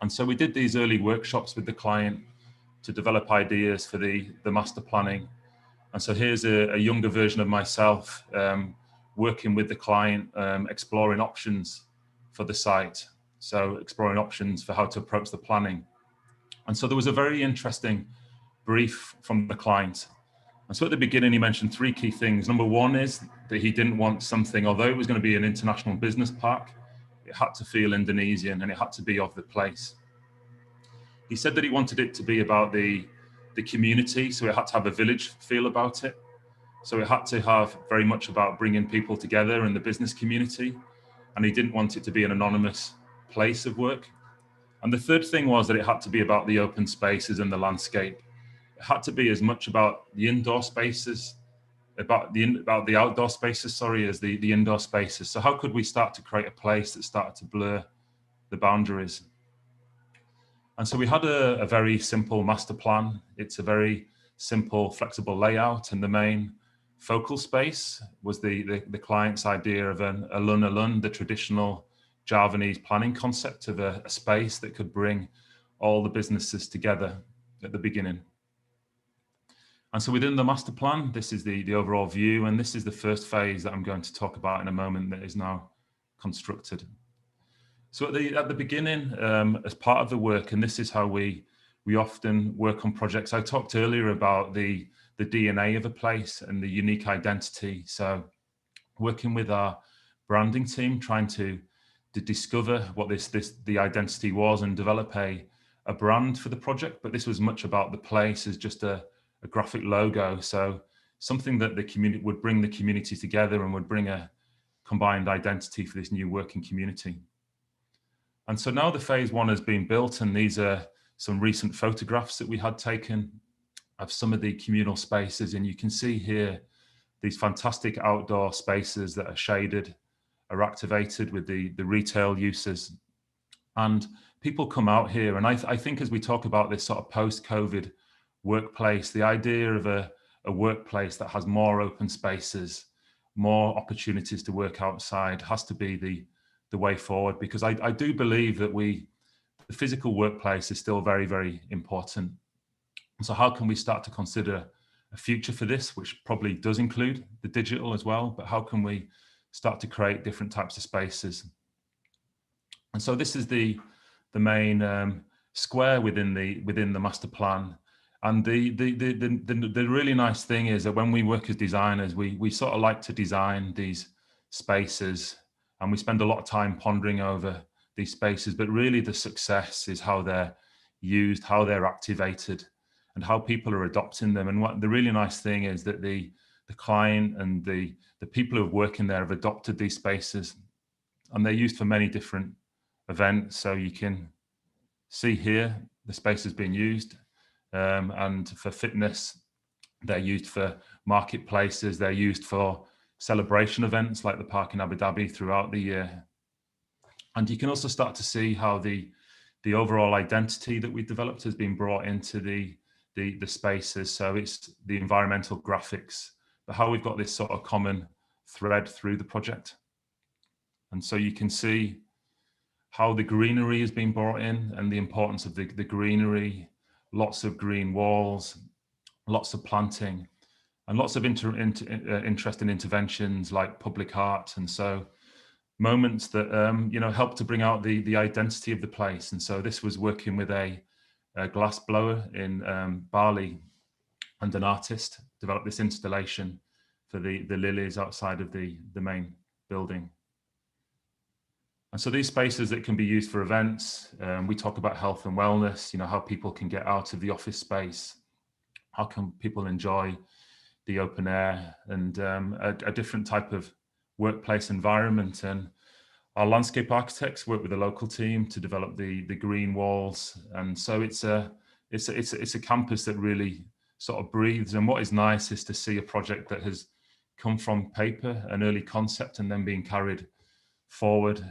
And so we did these early workshops with the client to develop ideas for the master planning. And so here's a younger version of myself working with the client, exploring options for the site. So exploring options for how to approach the planning. And so there was a very interesting brief from the client. And so at the beginning, he mentioned three key things. Number one is that he didn't want something, although it was going to be an international business park, it had to feel Indonesian and it had to be of the place. He said that he wanted it to be about the community, so it had to have a village feel about it. So it had to have very much about bringing people together in the business community. and he didn't want it to be an anonymous place of work. And the third thing was that it had to be about the open spaces and the landscape. It had to be as much about the indoor spaces, about the outdoor spaces, sorry, as the indoor spaces. So how could we start to create a place that started to blur the boundaries? And so we had a very simple master plan. It's a very simple, flexible layout, and the main focal space was the client's idea of an alun-alun, the traditional Javanese planning concept of a space that could bring all the businesses together at the beginning. And so within the master plan, this is the overall view, and this is the first phase that I'm going to talk about in a moment that is now constructed. So at the beginning, as part of the work, and this is how we often work on projects, I talked earlier about the DNA of a place and the unique identity. So working with our branding team, trying to discover what the identity was and develop a brand for the project. But this was much about the place as just a graphic logo. So something that the community would bring the community together and would bring a combined identity for this new working community. And so now the phase one has been built, and these are some recent photographs that we had taken of some of the communal spaces. And you can see here these fantastic outdoor spaces that are shaded, are activated with the retail uses. And people come out here. And I think as we talk about this sort of post-COVID workplace, the idea of a workplace that has more open spaces, more opportunities to work outside has to be the way forward, because I do believe that the physical workplace is still very, very important. So how can we start to consider a future for this, which probably does include the digital as well, but how can we start to create different types of spaces? And so this is the main square within the master plan. And the really nice thing is that when we work as designers, we sort of like to design these spaces, and we spend a lot of time pondering over these spaces, but really the success is how they're used, how they're activated, and how people are adopting them. And what the really nice thing is that the client and the people who are working there have adopted these spaces, and they're used for many different events. So you can see here the space has been used, and for fitness, they're used for marketplaces, they're used for celebration events like the park in Abu Dhabi throughout the year. And you can also start to see how the overall identity that we developed has been brought into the spaces. So it's the environmental graphics, but how we've got this sort of common thread through the project. And so you can see how the greenery has been brought in and the importance of the greenery, lots of green walls, lots of planting, and lots of interesting interventions like public art. And so moments that help to bring out the identity of the place. And so this was working with a glass blower in Bali, and an artist developed this installation for the lilies outside of the main building. And so these spaces that can be used for events, we talk about health and wellness, how people can get out of the office space, how can people enjoy the open air, and a different type of workplace environment. And our landscape architects work with the local team to develop the green walls. And so it's a campus that really sort of breathes. And what is nice is to see a project that has come from paper, an early concept, and then being carried forward,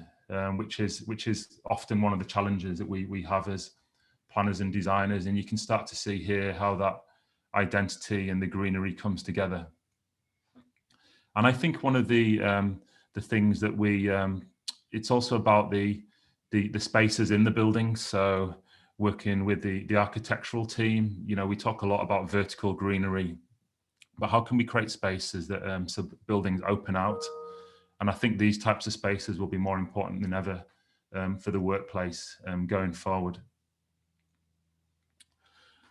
which is often one of the challenges that we have as planners and designers. And you can start to see here how that identity and the greenery comes together. And I think one of the things that it's also about the spaces in the building. So working with the architectural team, we talk a lot about vertical greenery, but how can we create spaces that so buildings open out? And I think these types of spaces will be more important than ever for the workplace going forward.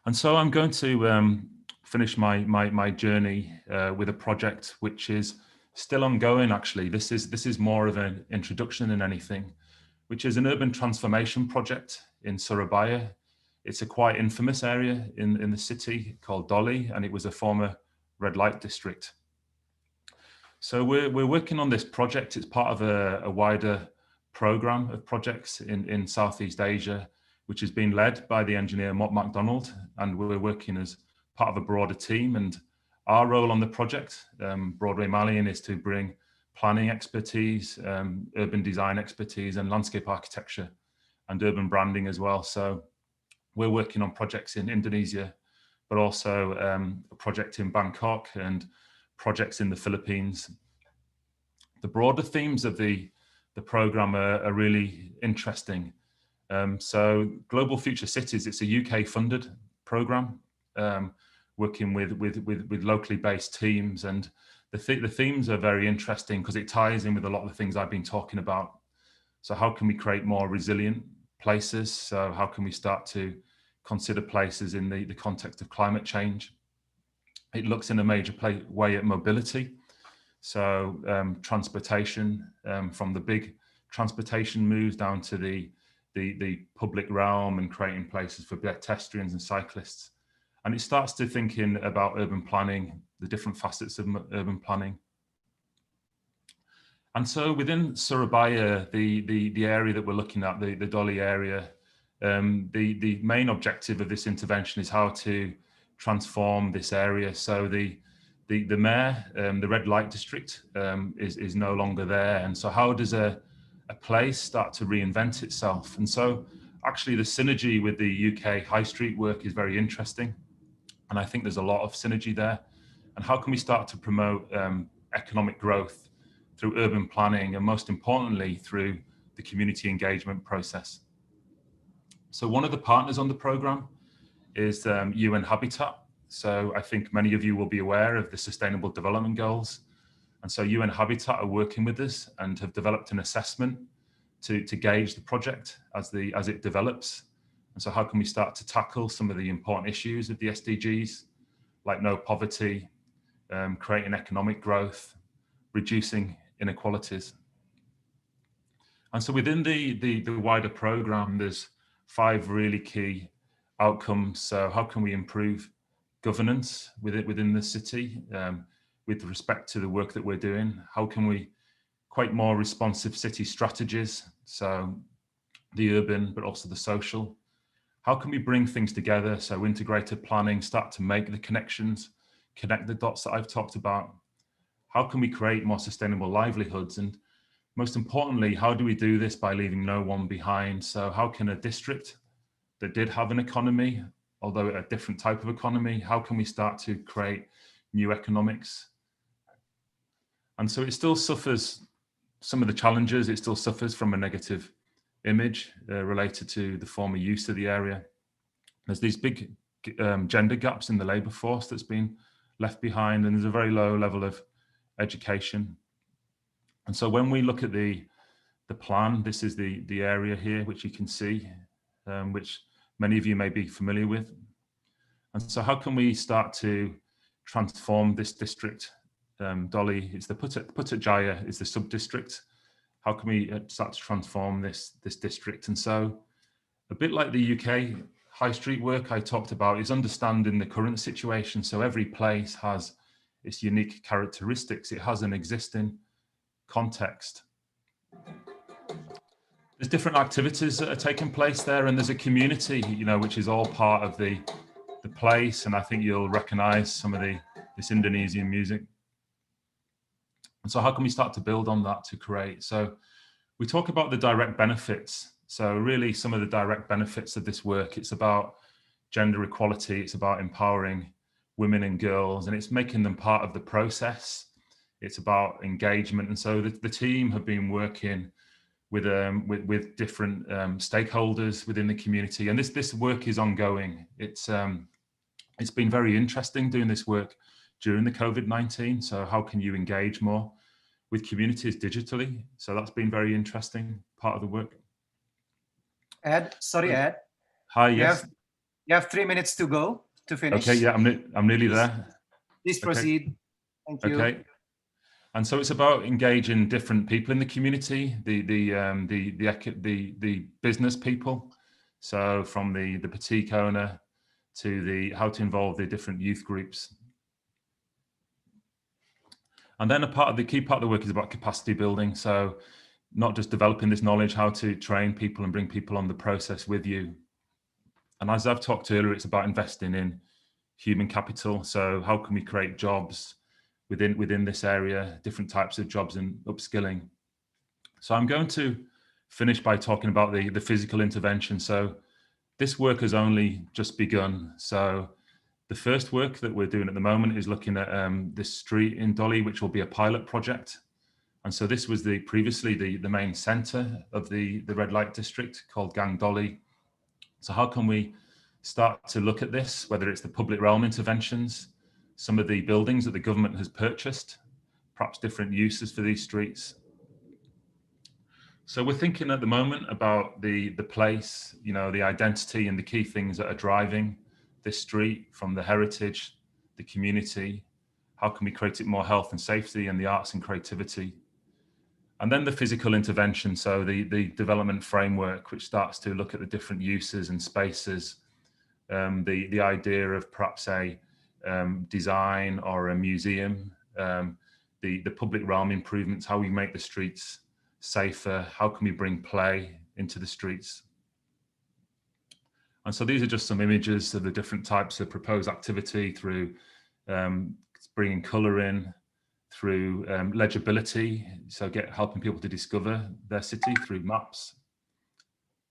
And so I'm going to finish my journey with a project which is still ongoing. Actually, this is more of an introduction than anything, which is an urban transformation project in Surabaya. It's a quite infamous area in the city called Doli, and it was a former red light district. So we're working on this project. It's part of a wider program of projects in Southeast Asia, which has been led by the engineer Mott MacDonald, and we're working as part of a broader team. And our role on the project, Broadway Malian, is to bring planning expertise, urban design expertise, and landscape architecture and urban branding as well. So we're working on projects in Indonesia, but also a project in Bangkok and projects in the Philippines. The broader themes of the program are really interesting. So Global Future Cities, it's a UK funded program, working with locally based teams, and the themes are very interesting because it ties in with a lot of the things I've been talking about. So how can we create more resilient places? So how can we start to consider places in the context of climate change? It looks in a major way at mobility. So transportation, from the big transportation moves down to the public realm and creating places for pedestrians and cyclists. And it starts to thinking about urban planning, the different facets of urban planning. And so within Surabaya, the area that we're looking at, the Doli area, the main objective of this intervention is how to transform this area. So the mayor, the red light district is no longer there. And so how does a place start to reinvent itself? And so actually the synergy with the UK high street work is very interesting. And I think there's a lot of synergy there. And how can we start to promote economic growth through urban planning, and most importantly, through the community engagement process? So one of the partners on the program is UN Habitat. So I think many of you will be aware of the Sustainable Development Goals. And so UN Habitat are working with us and have developed an assessment to gauge the project as it develops. And so how can we start to tackle some of the important issues of the SDGs, like no poverty, creating economic growth, reducing inequalities. And so within the wider program, there's 5 really key outcomes. So how can we improve governance within the city with respect to the work that we're doing? How can we create more responsive city strategies? So the urban, but also the social. How can we bring things together? So integrated planning, start to make the connections, connect the dots that I've talked about. How can we create more sustainable livelihoods? And most importantly, how do we do this by leaving no one behind? So how can a district that did have an economy, although a different type of economy, how can we start to create new economics? And so it still suffers some of the challenges. It still suffers from a negative image related to the former use of the area. There's these big gender gaps in the labour force that's been left behind, and there's a very low level of education. And so when we look at the plan, this is the area here, which you can see, which many of you may be familiar with. And so how can we start to transform this district? Doli, it's the Putrajaya is the sub-district. How can we start to transform this district? And so a bit like the UK high street work I talked about is understanding the current situation. So every place has its unique characteristics. It has an existing context. There's different activities that are taking place there, and there's a community, which is all part of the place. And I think you'll recognize some of this Indonesian music. And so how can we start to build on that to create? So we talk about the direct benefits. So really some of the direct benefits of this work, it's about gender equality, it's about empowering women and girls, and it's making them part of the process. It's about engagement. And so the team have been working with different stakeholders within the community. And this work is ongoing. It's been very interesting doing this work during the COVID-19. So how can you engage more with communities digitally? So that's been very interesting part of the work. Ed, sorry, Ed. Hi, yes. You have 3 minutes to go to finish. Okay, yeah, I'm nearly there. Please proceed. Thank you. Okay. And so it's about engaging different people in the community, the business people. So from the boutique owner to how to involve the different youth groups. And then the key part of the work is about capacity building. So not just developing this knowledge, how to train people and bring people on the process with you. And as I've talked earlier, it's about investing in human capital. So how can we create jobs within this area, different types of jobs and upskilling. So I'm going to finish by talking about the physical intervention. So this work has only just begun. So the first work that we're doing at the moment is looking at this street in Doli, which will be a pilot project. And so this was previously the main center of the red light district called Gang Doli. So how can we start to look at this, whether it's the public realm interventions, some of the buildings that the government has purchased, perhaps different uses for these streets. So we're thinking at the moment about the place, you know, the identity and the key things that are driving this street, from the heritage, the community, how can we create it more health and safety, and the arts and creativity. And then the physical intervention, so the development framework, which starts to look at the different uses and spaces, the idea of perhaps a design or a museum, the public realm improvements, how we make the streets safer, how can we bring play into the streets. And so these are just some images of the different types of proposed activity through bringing colour in, through legibility, so helping people to discover their city through maps,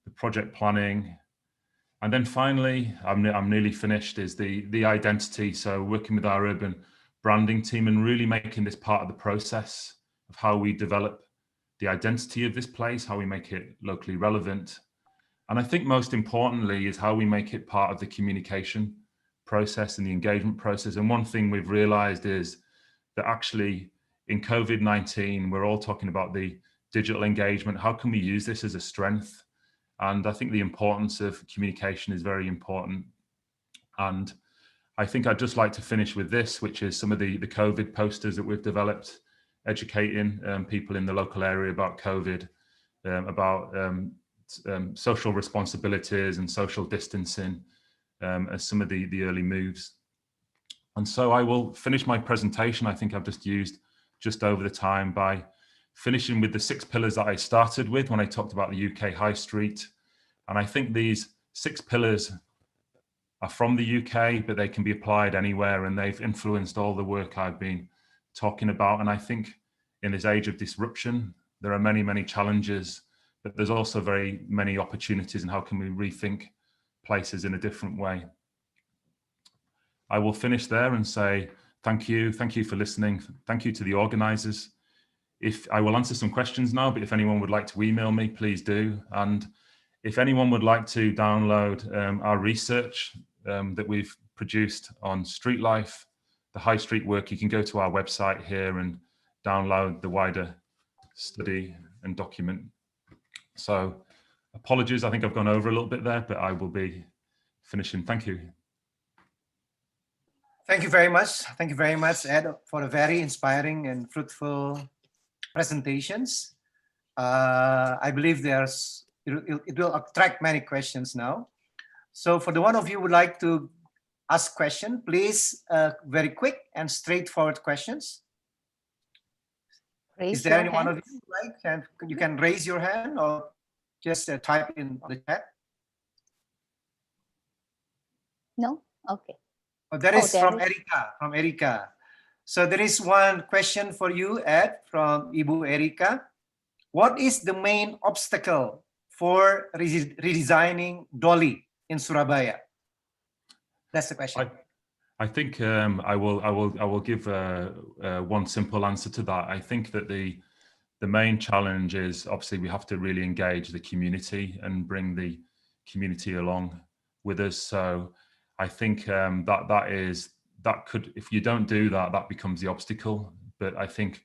the project planning, and then finally, I'm nearly finished, is the identity. So working with our urban branding team and really making this part of the process of how we develop the identity of this place, how we make it locally relevant. And I think most importantly is how we make it part of the communication process and the engagement process. And one thing we've realized is that actually in COVID-19, we're all talking about the digital engagement. How can we use this as a strength? And I think the importance of communication is very important. And I think I'd just like to finish with this, which is some of the COVID posters that we've developed, educating people in the local area about COVID, about social responsibilities and social distancing as some of the early moves. And so I will finish my presentation. I think I've just used just over the time by finishing with the 6 pillars that I started with when I talked about the UK High Street. And I think these 6 pillars are from the UK, but they can be applied anywhere, and they've influenced all the work I've been talking about. And I think in this age of disruption, there are many, many challenges, but there's also very many opportunities, and how can we rethink places in a different way. I will finish there and say thank you for listening. Thank you to the organisers. I will answer some questions now, but if anyone would like to email me, please do. And if anyone would like to download our research that we've produced on street life, the high street work, you can go to our website here and download the wider study and document. So apologies, I think I've gone over a little bit there, but I will be finishing. Thank you. Thank you very much. Thank you very much, Ed, for a very inspiring and fruitful presentations. I believe it will attract many questions now. So for the one of you who would like to ask question, please very quick and straightforward questions. Is there any one of you who like, and you can raise your hand or just type in the chat? No? Okay. Oh, that is from Erika. So there is one question for you, Ed, from Ibu Erika. What is the main obstacle for redesigning Doli in Surabaya? That's the question. I think I will give one simple answer to that. I think that the main challenge is obviously we have to really engage the community and bring the community along with us. So I think that could, if you don't do that, that becomes the obstacle. But I think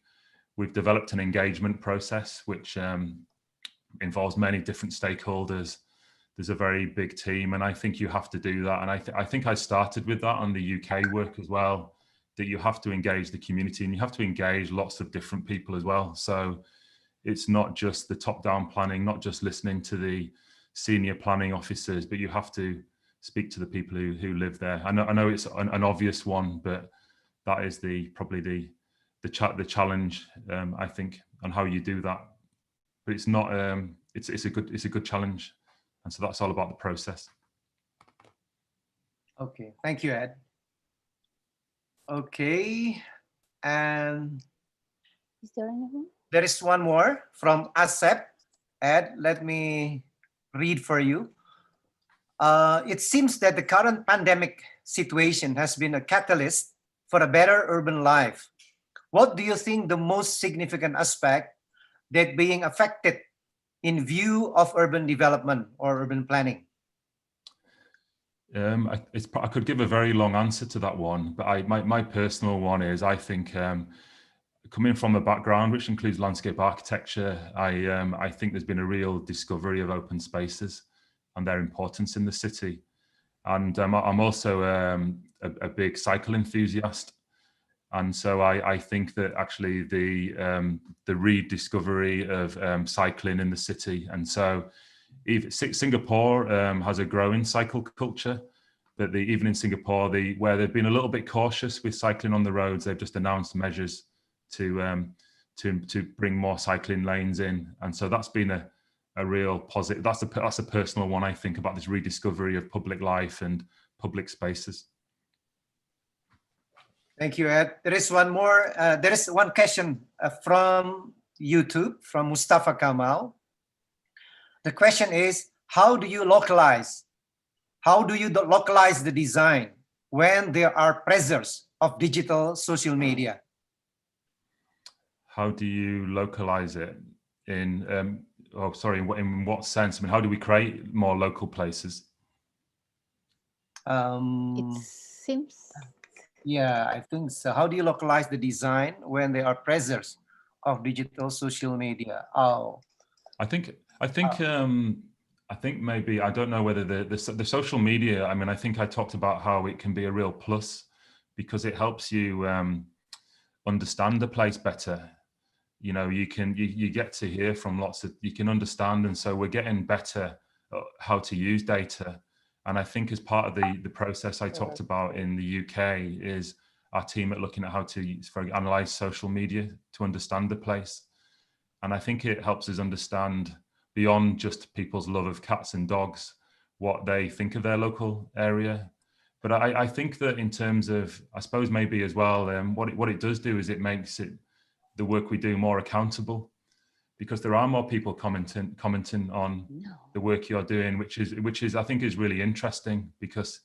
we've developed an engagement process which involves many different stakeholders. There's a very big team, and I think you have to do that. And I think I started with that on the UK work as well, that you have to engage the community and you have to engage lots of different people as well. So it's not just the top-down planning, not just listening to the senior planning officers, but you have to speak to the people who live there. I know it's an obvious one, but that is probably the the challenge, I think, on how you do that. But it's not, it's a good challenge. And so that's all about the process. Okay, thank you, Ed. Okay, and Is there anyone? there is one more from Asep. Ed, let me read for you. It seems that the current pandemic situation has been a catalyst for a better urban life. What do you think the most significant aspect that being affected in view of urban development or urban planning? I could give a very long answer to that one, but my personal one is, I think, coming from a background which includes landscape architecture, I think there's been a real discovery of open spaces and their importance in the city. And I'm also a big cycle enthusiast. And so I think that actually the rediscovery of cycling in the city, and so even Singapore has a growing cycle culture, but even in Singapore, where they've been a little bit cautious with cycling on the roads, they've just announced measures to bring more cycling lanes in, and so that's been a real positive. That's a personal one, I think, about this rediscovery of public life and public spaces. Thank you, Ed. There is one more. There is one question from YouTube, from Mustafa Kamal. The question is, how do you localize the design when there are pressures of digital social media? How do you localize it in, in what sense? I mean, how do we create more local places? It seems. Yeah, I think so. How do you localize the design when there are pressures of digital social media? Oh, I think maybe, I don't know whether the social media, I mean, I think I talked about how it can be a real plus because it helps you understand the place better. You know, you get to hear from you can understand, and so we're getting better at how to use data. And I think as part of the process I talked about in the UK is our team at looking at how to analyze social media to understand the place. And I think it helps us understand beyond just people's love of cats and dogs, what they think of their local area. But I think that in terms of, I suppose maybe as well, what it does do is it makes the work we do more accountable, because there are more people commenting on the work you're doing, which is I think is really interesting, because,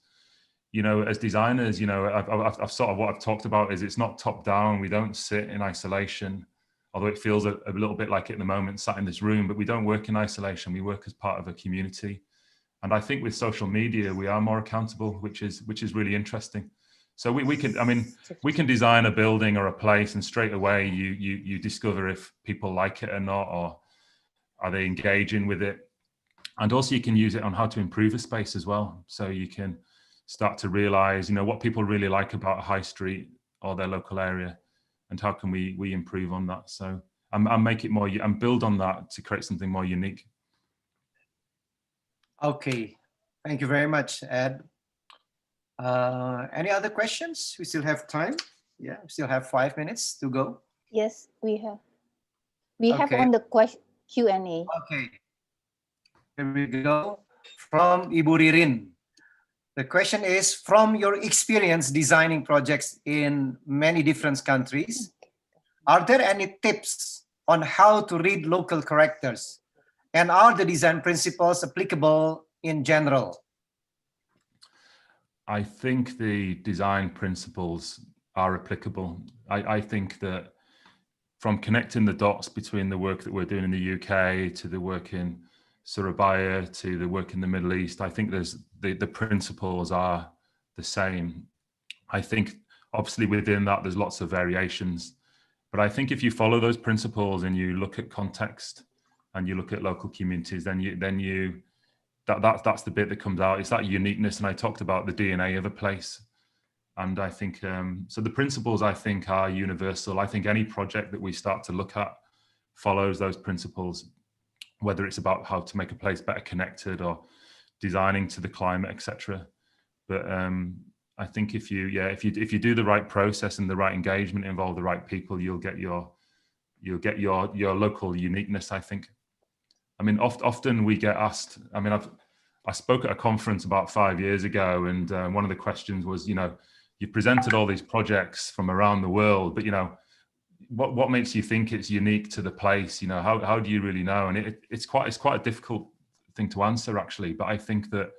you know, as designers, you know, I've sort of, what I've talked about is it's not top down. We don't sit in isolation, although it feels a little bit like it at the moment, sat in this room, but we don't work in isolation. We work as part of a community. And I think with social media, we are more accountable, which is really interesting. So we can design a building or a place, and straight away you discover if people like it or not, or are they engaging with it. And also you can use it on how to improve a space as well. So you can start to realize, you know, what people really like about a high street or their local area, and how can we improve on that. So and make it more, and build on that to create something more unique. Okay, thank you very much, Ed. Any other questions? We still have time. Yeah, we still have 5 minutes to go. Yes, we have. We have on the Q&A. Okay, here we go. From Ibu Ririn. The question is, from your experience designing projects in many different countries, are there any tips on how to read local characters? And are the design principles applicable in general? I think the design principles are applicable. I think that from connecting the dots between the work that we're doing in the UK to the work in Surabaya to the work in the Middle East, I think the principles are the same. I think obviously within that there's lots of variations, but I think if you follow those principles and you look at context and you look at local communities, that's the bit that comes out. It's that uniqueness. And I talked about the DNA of a place. And I think, so the principles I think are universal. I think any project that we start to look at follows those principles, whether it's about how to make a place better connected or designing to the climate, etc. But I think if you do the right process and the right engagement, involve the right people, you'll get your local uniqueness, I think. I mean, often we get asked, I mean, I spoke at a conference about 5 years ago, and one of the questions was, you know, you presented all these projects from around the world, but, you know, what makes you think it's unique to the place? You know, how do you really know? And it's quite a difficult thing to answer, actually. But I think that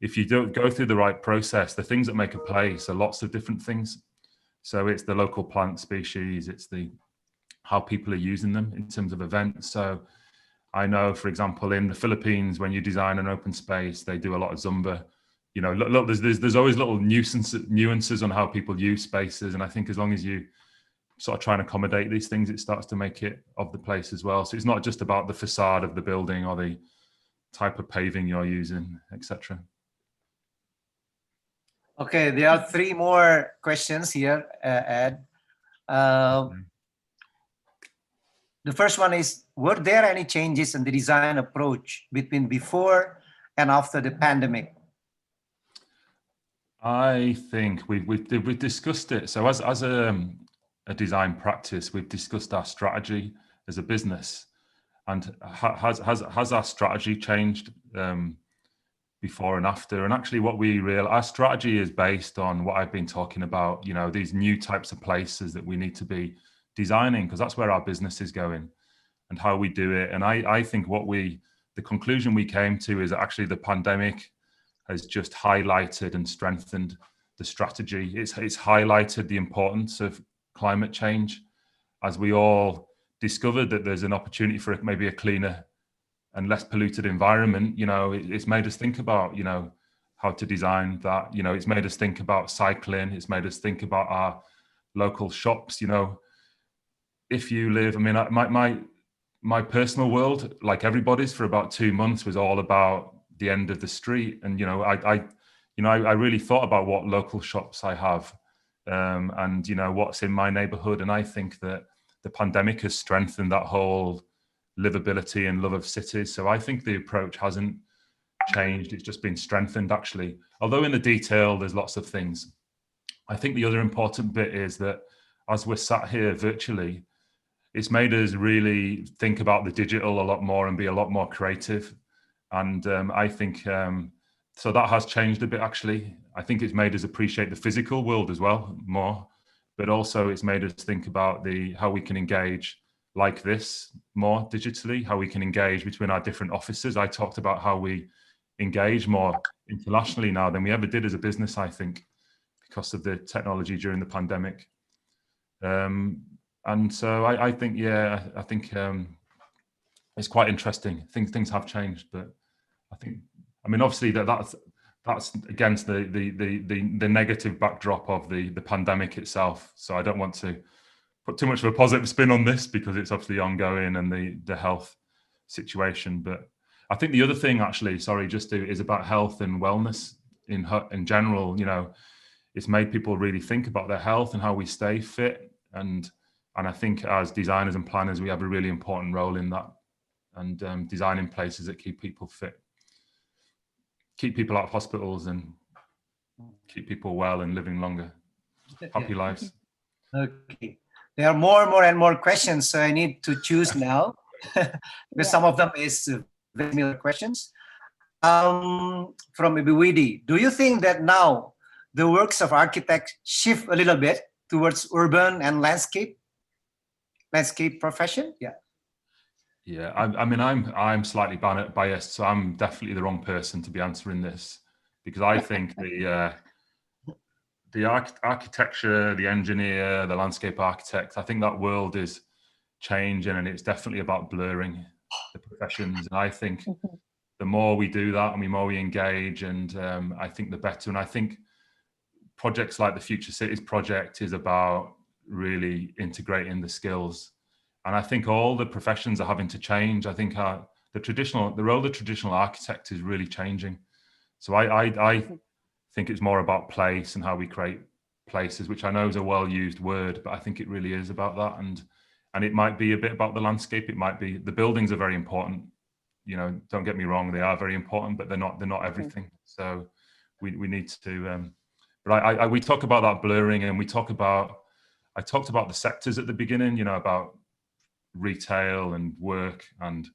if you don't go through the right process, the things that make a place are lots of different things. So it's the local plant species, it's how people are using them in terms of events. So I know, for example, in the Philippines, when you design an open space, they do a lot of Zumba. You know, look, there's always little nuances on how people use spaces. And I think as long as you sort of try and accommodate these things, it starts to make it of the place as well. So it's not just about the facade of the building or the type of paving you're using, etc. Okay, there are 3 more questions here, Ed. The first one is, were there any changes in the design approach between before and after the pandemic? I think we've discussed it. So as a design practice, we've discussed our strategy as a business, and has our strategy changed before and after? And actually, what we realize, our strategy is based on what I've been talking about. You know, these new types of places that we need to be designing, because that's where our business is going and how we do it. And I think the conclusion we came to is that actually the pandemic has just highlighted and strengthened the strategy. It's highlighted the importance of climate change, as we all discovered that there's an opportunity for maybe a cleaner and less polluted environment. You know, it's made us think about, you know, how to design that. You know, it's made us think about cycling. It's made us think about our local shops. You know, if you live, I mean, my personal world, like everybody's, for about 2 months was all about the end of the street. And, you know, I really thought about what local shops I have, and, you know, what's in my neighborhood. And I think that the pandemic has strengthened that whole livability and love of cities. So I think the approach hasn't changed. It's just been strengthened, actually. Although in the detail, there's lots of things. I think the other important bit is that as we're sat here virtually, it's made us really think about the digital a lot more and be a lot more creative. And I think, so that has changed a bit, actually. I think it's made us appreciate the physical world as well more, but also it's made us think about how we can engage like this more digitally, how we can engage between our different offices. I talked about how we engage more internationally now than we ever did as a business, I think, because of the technology during the pandemic. And so I think, yeah, I think it's quite interesting. Things have changed, but I mean, obviously that's against the negative backdrop of the pandemic itself. So I don't want to put too much of a positive spin on this, because it's obviously ongoing and the health situation. But I think the other thing, actually, is about health and wellness in general. You know, it's made people really think about their health and how we stay fit. And I think as designers and planners, we have a really important role in that, and designing places that keep people fit, keep people out of hospitals, and keep people well and living longer, happy lives. Okay. There are more and more questions, so I need to choose now, because some of them is very similar questions. From Ibiwidi, do you think that now the works of architects shift a little bit towards urban and landscape profession? Yeah. Yeah, I mean, I'm slightly biased, so I'm definitely the wrong person to be answering this, because I think the architecture, the engineer, the landscape architect, I think that world is changing, and it's definitely about blurring the professions. And I think the more we do that and the more we engage, and I think the better. And I think projects like the Future Cities project is about really integrating the skills. And I think all the professions are having to change. I think the role of the traditional architect is really changing. So I think it's more about place and how we create places, which I know is a well-used word, but I think it really is about that. And it might be a bit about the landscape. It might be the buildings are very important. You know, don't get me wrong, they are very important, but they're not everything. So we need to we talk about that blurring, and I talked about the sectors at the beginning, you know, about retail and work and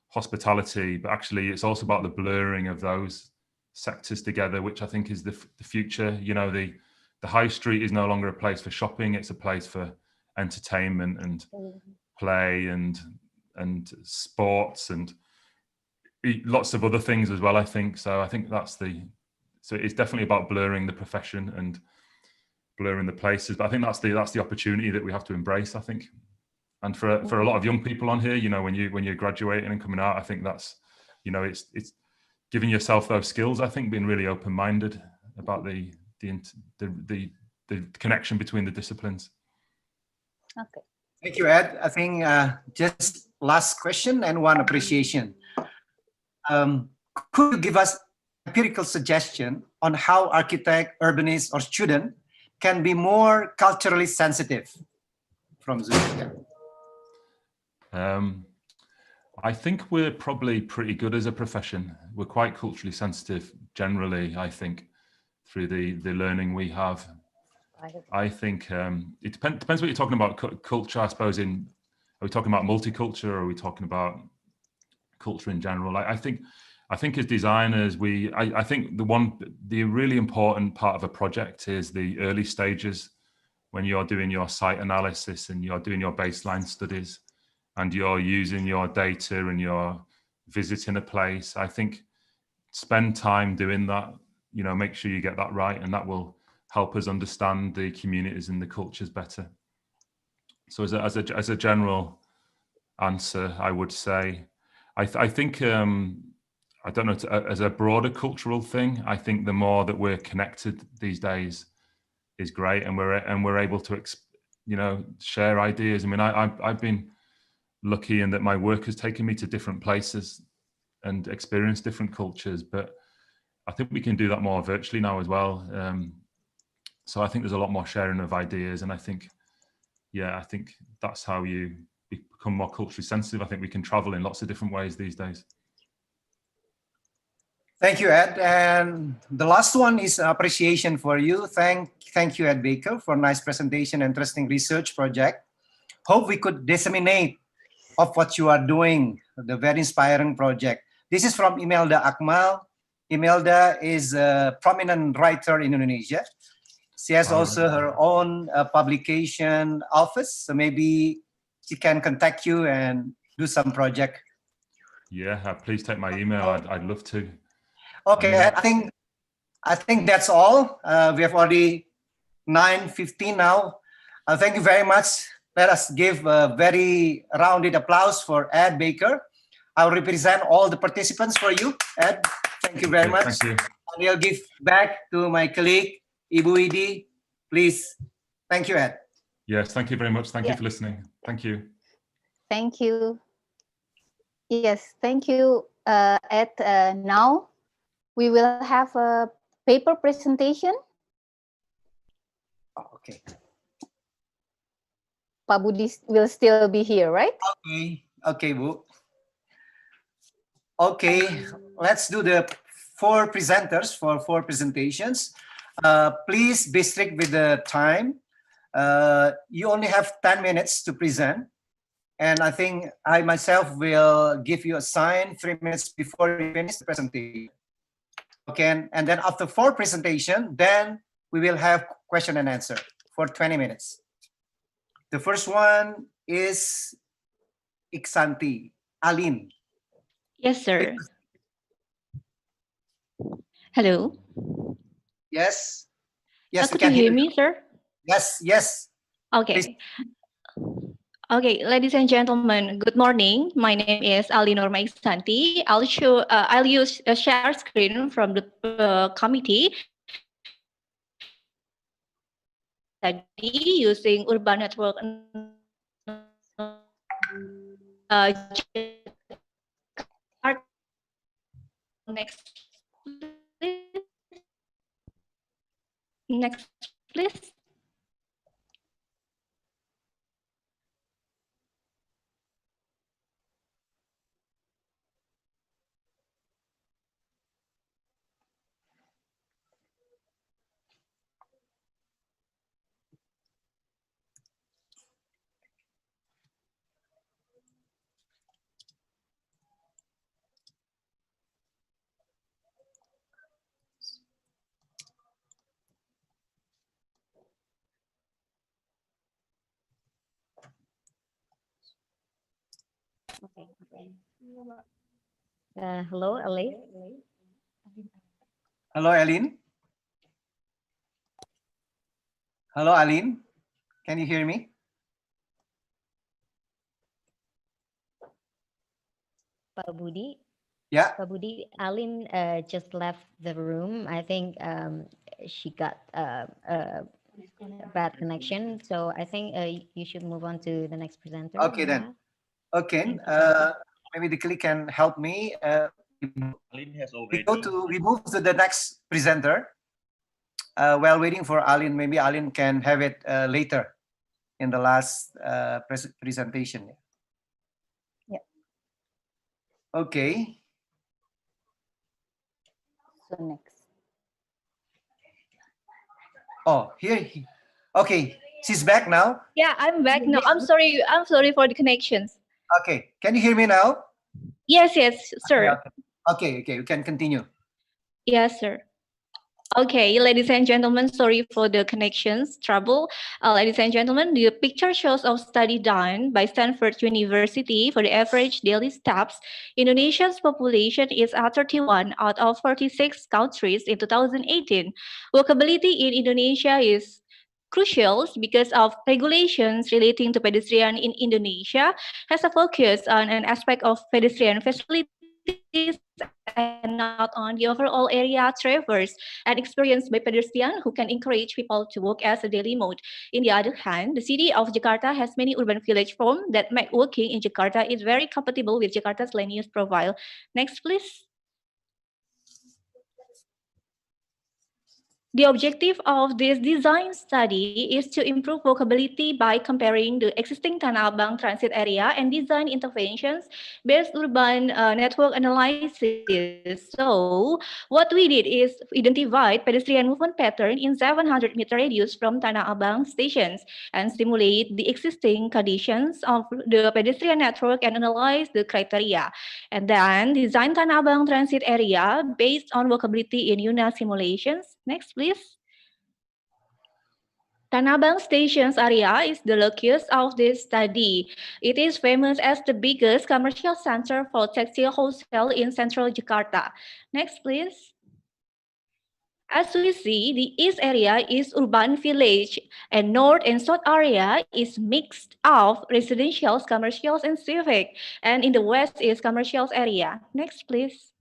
hospitality, but actually it's also about the blurring of those sectors together, which I think is the future. You know, the high street is no longer a place for shopping, it's a place for entertainment and play and sports and lots of other things as well, I think. So I think so it's definitely about blurring the profession and blurring the places, but I think that's the opportunity that we have to embrace, I think. And for a lot of young people on here, you know, when you're graduating and coming out, I think that's, you know, it's giving yourself those skills. I think being really open-minded about the connection between the disciplines. Okay. Thank you, Ed. I think just last question and one appreciation. Could you give us empirical suggestion on how architect, urbanist, or student can be more culturally sensitive from Zoom? I think we're probably pretty good as a profession. We're quite culturally sensitive generally, I think, through the learning we have. I think it depends what you're talking about. Culture, I suppose, are we talking about multicultural, or are we talking about culture in general? I think as designers, I think the really important part of a project is the early stages, when you're doing your site analysis and you're doing your baseline studies and you're using your data and you're visiting a place. I think spend time doing that, you know, make sure you get that right, and that will help us understand the communities and the cultures better. So as a general answer, I would say, I think, I don't know, as a broader cultural thing, I think the more that we're connected these days is great, and we're able to, you know, share ideas. I mean, I've been lucky in that my work has taken me to different places and experience different cultures, but I think we can do that more virtually now as well. So I think there's a lot more sharing of ideas, and I think, yeah, I think that's how you become more culturally sensitive. I think we can travel in lots of different ways these days. Thank you, Ed. And the last one is appreciation for you. Thank you, Ed Baker, for a nice presentation, interesting research project. Hope we could disseminate of what you are doing, the very inspiring project. This is from Imelda Akmal. Imelda is a prominent writer in Indonesia. She has also her own publication office, so maybe she can contact you and do some project. Yeah, please take my email. I'd love to. Okay, I think that's all. We have already 9:15 now. Thank you very much. Let us give a very rounded applause for Ed Baker. I'll represent all the participants for you, Ed. Thank you very much. Thank you. And I'll give back to my colleague, Ibu Idi. Please. Thank you, Ed. Yes, thank you very much. Thank you for listening. Thank you. Thank you. Yes, thank you, Ed. Now we will have a paper presentation. Oh, okay. Pak Budi will still be here, right? Okay. Okay, Bu. Okay, let's do the 4 presenters for 4 presentations. Please be strict with the time. You only have 10 minutes to present. And I think I myself will give you a sign 3 minutes before you finish the presentation. Okay, and then after 4 presentation, then we will have question and answer for 20 minutes. The first one is Iksanti, Aline. Yes, sir. Hello. Yes. Yes, we Could can you hear hear you. me, sir? Yes, yes. Okay. Please. Okay, ladies and gentlemen, good morning. My name is Alinor Maisanti. I'll use a share screen from the committee study using urban network. Next, please. Next, please. Hello, Ali. Hello, Aline. Hello, Aline. Can you hear me? Pak Budi. Yeah. Pak Budi, Aline just left the room. I think she got a bad connection. So I think you should move on to the next presenter. Okay, then. Okay. Maybe the colleague can help me. Aline has We already. move to the next presenter. While waiting for Aline, maybe Aline can have it later in the last presentation. Yeah. Okay. So next. Oh, here. Okay, she's back now. Yeah, I'm back now. I'm sorry for the connections. Okay, can you hear me now? Yes, sir. Okay, you can continue. Yes, sir. Okay, ladies and gentlemen, sorry for the connections trouble. Ladies and gentlemen, the picture shows a study done by Stanford University for the average daily steps. Indonesia's population is at 31 out of 46 countries in 2018. Walkability in Indonesia is crucial because of regulations relating to pedestrian in Indonesia has a focus on an aspect of pedestrian facilities and not on the overall area traversed and experienced by pedestrians who can encourage people to walk as a daily mode. In the other hand, the city of Jakarta has many urban village forms that make walking in Jakarta is very compatible with Jakarta's land use profile. Next, please. The objective of this design study is to improve walkability by comparing the existing Tanah Abang transit area and design interventions based urban network analysis. So what we did is identify pedestrian movement pattern in 700-meter radius from Tanah Abang stations and simulate the existing conditions of the pedestrian network and analyze the criteria. And then design Tanah Abang transit area based on walkability in UNA simulations. Next, please. Tanah Abang Stations area is the locus of this study. It is famous as the biggest commercial center for textile wholesale in central Jakarta. Next, please. As we see, the east area is urban village and north and south area is mixed of residentials, commercials, and civic. And in the west is commercials area. Next, please.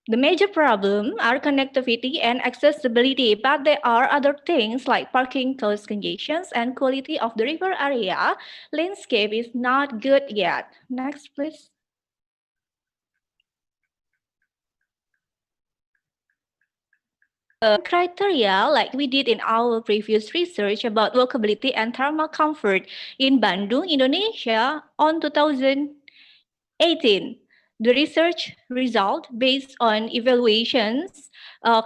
The major problem are connectivity and accessibility, but there are other things like parking cause congestions and quality of the river area. Landscape is not good yet. Next, please. Criteria like we did in our previous research about walkability and thermal comfort in Bandung, Indonesia on 2018. The research result based on evaluations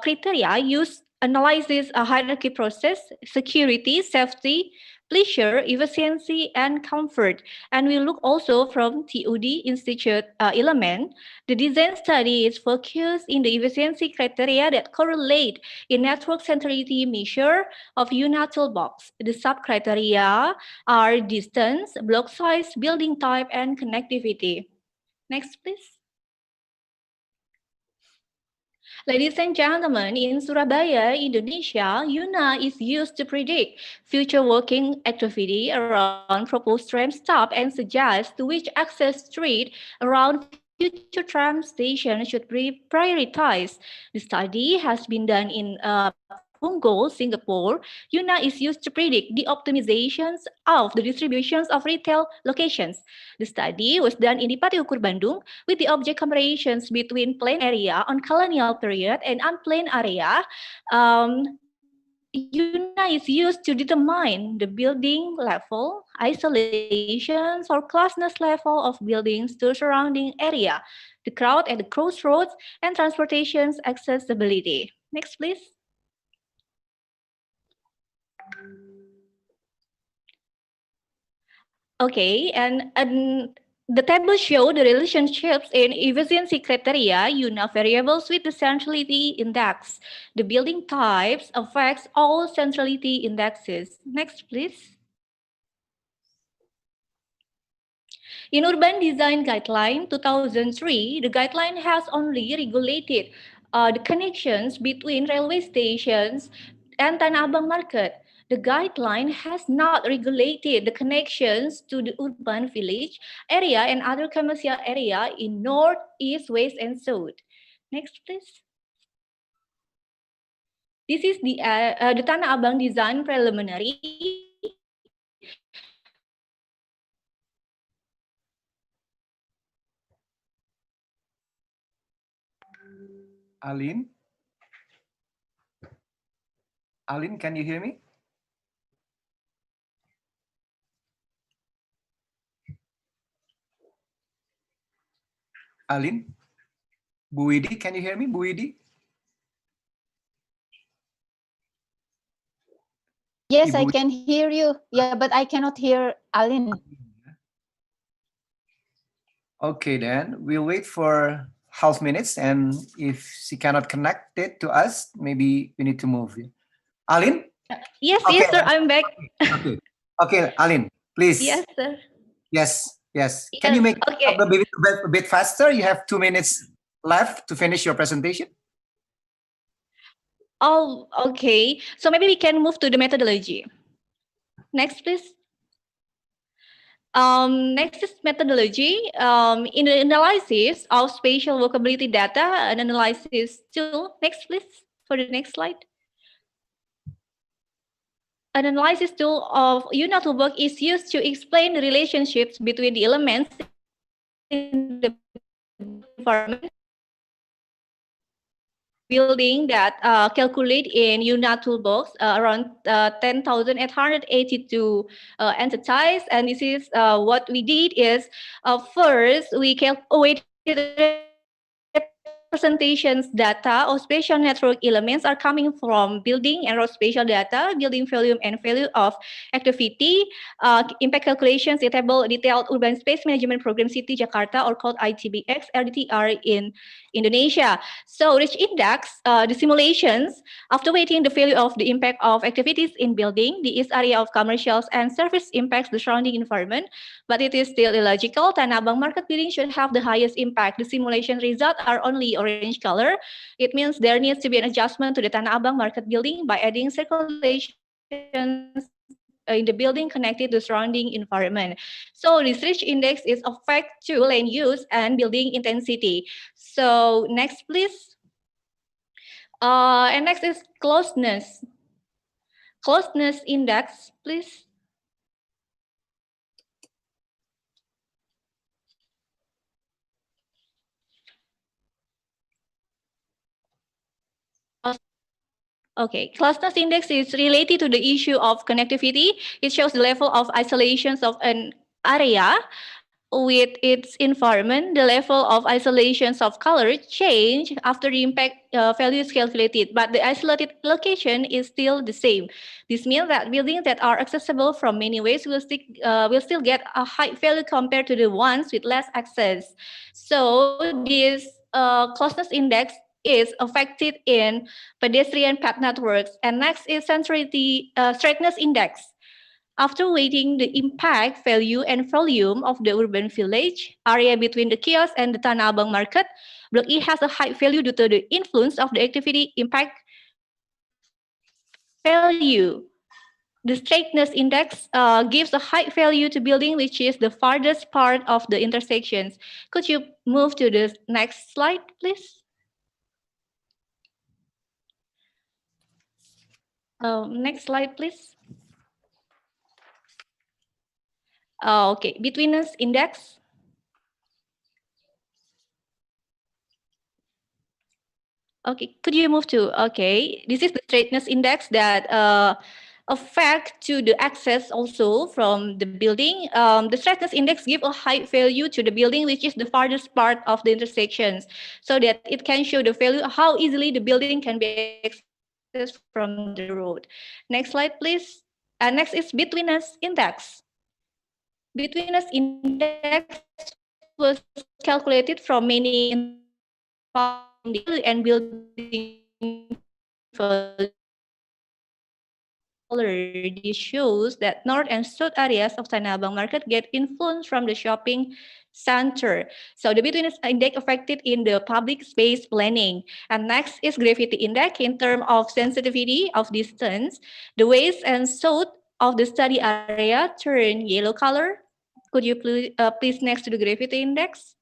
criteria use analyzes a hierarchy process, security, safety, pleasure, efficiency, and comfort. And we look also from TUD Institute element. The design study is focused in the efficiency criteria that correlate in network centrality measure of UNA toolbox. The sub-criteria are distance, block size, building type, and connectivity. Next, please. Ladies and gentlemen, in Surabaya, Indonesia, UNA is used to predict future working activity around proposed tram stop and suggest to which access street around future tram station should be prioritized. The study has been done in Punggol, Singapore. UNA is used to predict the optimizations of the distributions of retail locations. The study was done in Dipati Ukur, Bandung, with the object comparisons between plain area on colonial period and unplain area. UNA is used to determine the building level, isolations, or closeness level of buildings to surrounding area, the crowd at the crossroads, and transportation's accessibility. Next, please. Okay, and the table show the relationships in efficiency criteria, UNA variables with the centrality index. The building types affects all centrality indexes. Next, please. In Urban Design Guideline 2003, the guideline has only regulated the connections between railway stations and Tanah Abang Market. The guideline has not regulated the connections to the urban village area and other commercial area in north, east, west, and south. Next, please. This is the Tanah Abang Design Preliminary. Aline? Aline, can you hear me? Aline? Bu Widi, can you hear me? Bu Widi? Yes, I can hear you. Yeah, but I cannot hear Aline. Okay, then we'll wait for half minutes, and if she cannot connect it to us, maybe we need to move. Aline? Yes, Okay. yes, sir, I'm back. Okay, okay, Aline, please. Yes, sir. Yes. Yes, Can you make okay. a bit faster? You have 2 minutes left to finish your presentation. Oh, okay. So maybe we can move to the methodology. Next, please. Next is methodology. In the analysis of spatial workability data, an analysis tool. Next, please, for the next slide. An analysis tool of UNA toolbox is used to explain the relationships between the elements in the environment building that calculate in UNA toolbox around 10,882 entities. And this is what we did is first we calculated representations data of spatial network elements are coming from building and road spatial data, building volume and value of activity, impact calculations, a table detailed urban space management program city Jakarta, or called ITBX RDTR in Indonesia. So rich index, the simulations, after weighting the value of the impact of activities in building, the east area of commercials and service impacts the surrounding environment, but it is still illogical. Tanah Abang Market building should have the highest impact. The simulation results are only orange color. It means there needs to be an adjustment to the Tanah Abang Market building by adding circulations in the building connected to surrounding environment. So this rich index is affect to land use and building intensity. So next, please. And next is closeness. Closeness index, please. Okay, closeness index is related to the issue of connectivity. It shows the level of isolations of an area with its environment. The level of isolations of color change after the impact value is calculated, but the isolated location is still the same. This means that buildings that are accessible from many ways will still get a high value compared to the ones with less access. So this closeness index is affected in pedestrian path networks. And next is centrality straightness index. After weighting the impact, value, and volume of the urban village, area between the kiosk and the Tanah Abang Market, Block E has a high value due to the influence of the activity impact value. The straightness index gives a high value to building, which is the farthest part of the intersections. Could you move to the next slide, please? Next slide, please. Okay, betweenness index. Okay, could you move to, okay, this is the straightness index that affect to the access also from the building. The straightness index give a high value to the building, which is the farthest part of the intersections, so that it can show the value, how easily the building can be accessed from the road. Next slide, please. And next is betweenness index. Betweenness index was calculated from many and building This shows that north and south areas of Tanah Abang market get influence from the shopping center. So the between index affected in the public space planning. And next is gravity index in terms of sensitivity of distance. The west and south of the study area turn yellow color. Could you please next to the gravity index?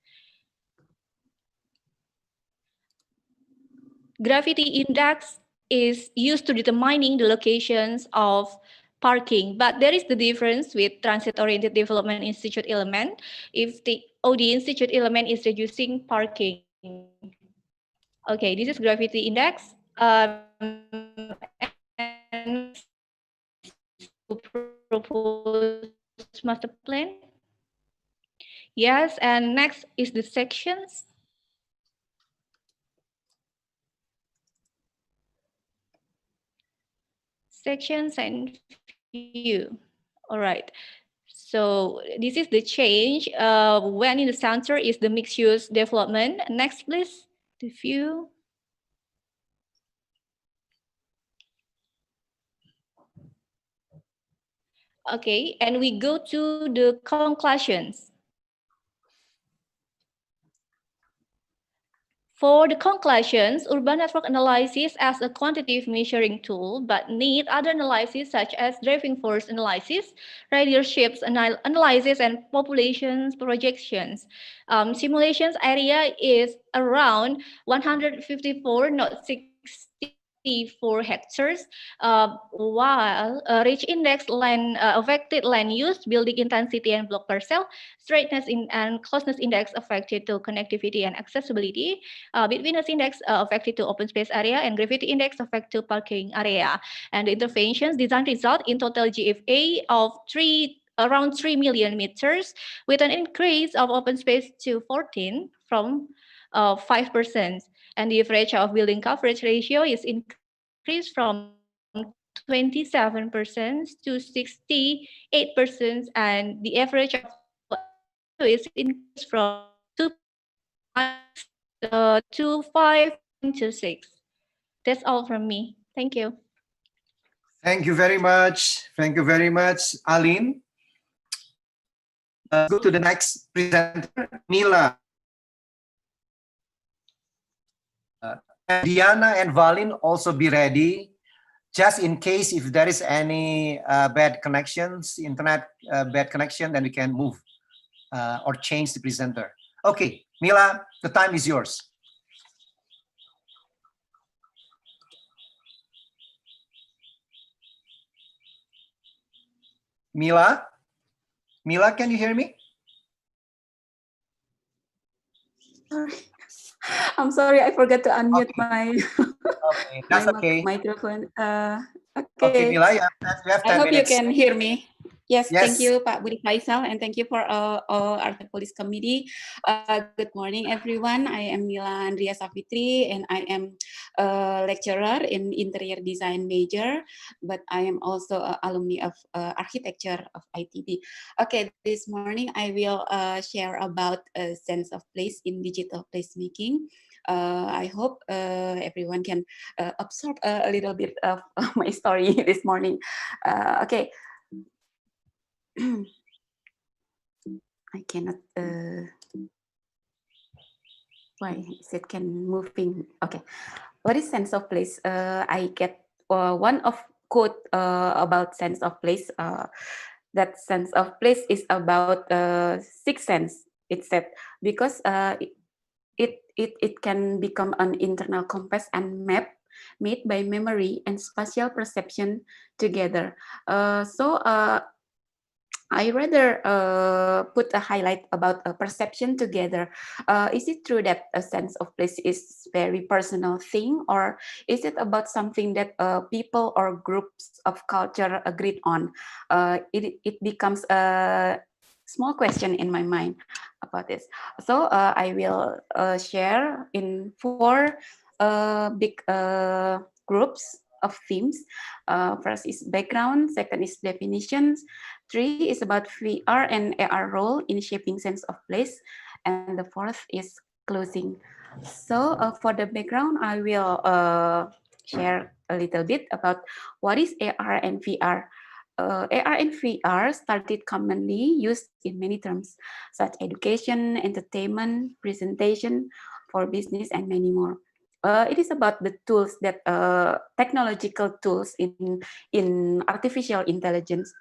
Gravity index is used to determining the locations of parking, but there is the difference with transit-oriented development institute element. If the OD institute element is reducing parking. Okay, this is gravity index. And propose master plan. Yes, and next is the sections. Sections and view. All right. So this is the change when in the center is the mixed use development. Next, please, the view. Okay, and we go to the conclusions. For the conclusions, urban network analysis as a quantitative measuring tool, but need other analysis such as driving force analysis, riderships analysis, and populations projections. Simulations area is around 154, not 64 hectares, while reach index land affected land use, building intensity and block parcel, straightness and closeness index affected to connectivity and accessibility, betweenness index affected to open space area, and gravity index affected to parking area. And the interventions design result in total GFA of around 3 million meters, with an increase of open space to 14 from 5%. And the average of building coverage ratio is increased from 27% to 68%, and the average of is increased from 2.5 to 5.26. That's all from me. Thank you. Thank you very much. Thank you very much, Aline. Go to the next presenter, Mila. Diana and Valin also be ready, just in case if there is any bad connections, internet bad connection, then we can move or change the presenter. Okay, Mila, the time is yours. Mila? Mila, can you hear me? I'm sorry, I forgot to unmute my, Okay, that's okay. microphone. Okay, Mila, you have 10 I hope minutes. you can hear me. Yes, Yes. thank you, Pak Budi Faisal, and thank you for Arte-Polis committee. Good morning, everyone. I am Mila Andrea Safitri, and I am a lecturer in interior design major, but I am also an alumni of architecture of ITB. Okay, this morning I will share about a sense of place in digital placemaking. I hope everyone can absorb a little bit of my story this morning. Okay. I cannot. Why is it can moving? Okay. What is sense of place? I get one of quote about sense of place. That sense of place is about sixth sense. It said because it can become an internal compass and map made by memory and spatial perception together. I rather put a highlight about a perception together. Is it true that a sense of place is very personal thing, or is it about something that people or groups of culture agreed on? It becomes a small question in my mind about this. So I will share in 4 big groups of themes. First is background, second is definitions, 3 is about VR and AR role in shaping sense of place, and the 4th is closing. So for the background, I will share a little bit about what is AR and VR. AR and VR started commonly used in many terms, such education, entertainment, presentation for business, and many more. It is about the tools that technological tools in artificial intelligence,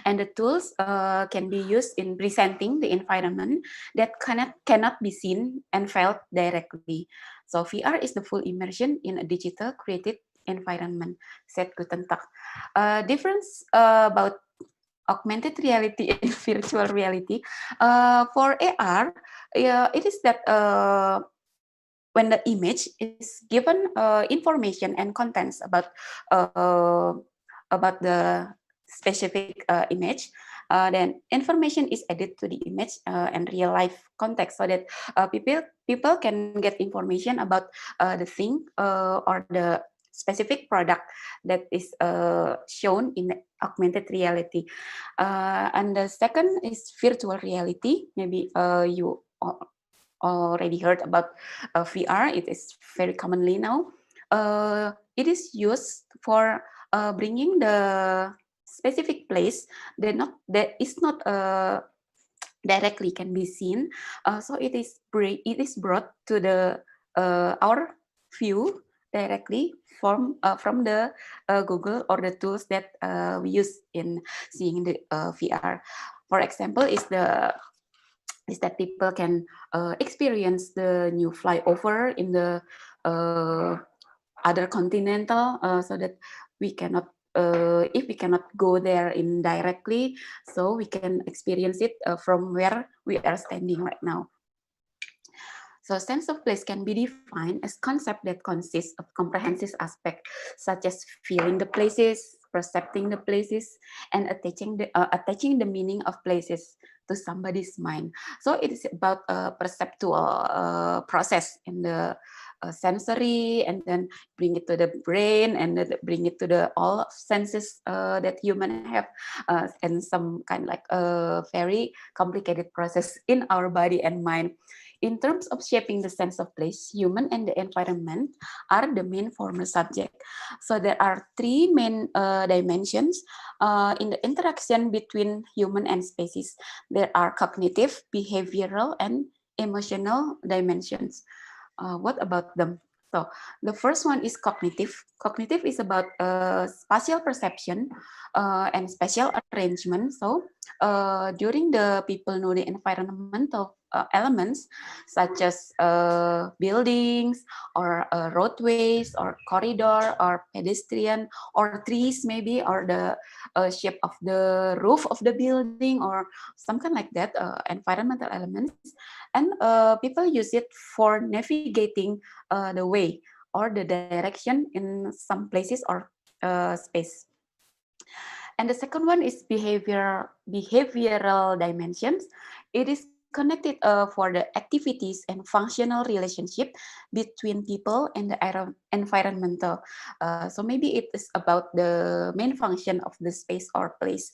and the tools can be used in presenting the environment that cannot be seen and felt directly. So VR is the full immersion in a digital created environment, said Guten Tag. Difference about augmented reality and virtual reality. For AR, it is that when the image is given information and contents about the specific image, then information is added to the image and real life context, so that people can get information about the thing or the specific product that is shown in augmented reality. And the second is virtual reality. Maybe you already heard about VR. It is very commonly now. It is used for bringing the specific place that is not directly can be seen. So it is brought to the our view directly from the Google or the tools that we use in seeing the VR. For example, is that people can experience the new flyover in the other continental, so that we cannot, if we cannot go there indirectly, so we can experience it from where we are standing right now. So sense of place can be defined as concept that consists of comprehensive aspects, such as feeling the places, percepting the places, and attaching the meaning of places to somebody's mind. So it is about a perceptual process in the sensory, and then bring it to the brain, and then bring it to the all senses that human have, and some kind like a very complicated process in our body and mind. In terms of shaping the sense of place, human and the environment are the main former subject. So there are three main dimensions in the interaction between human and species. There are cognitive, behavioral, and emotional dimensions. What about them? So the first one is cognitive. Cognitive is about spatial perception and spatial arrangement. So during the people know the environmental elements, such as buildings or roadways or corridor or pedestrian or trees maybe, or the shape of the roof of the building or some kind like that, environmental elements. And people use it for navigating the way or the direction in some places or space. And the second one is behavioral dimensions. It is connected for the activities and functional relationship between people and the environmental. So maybe it is about the main function of the space or place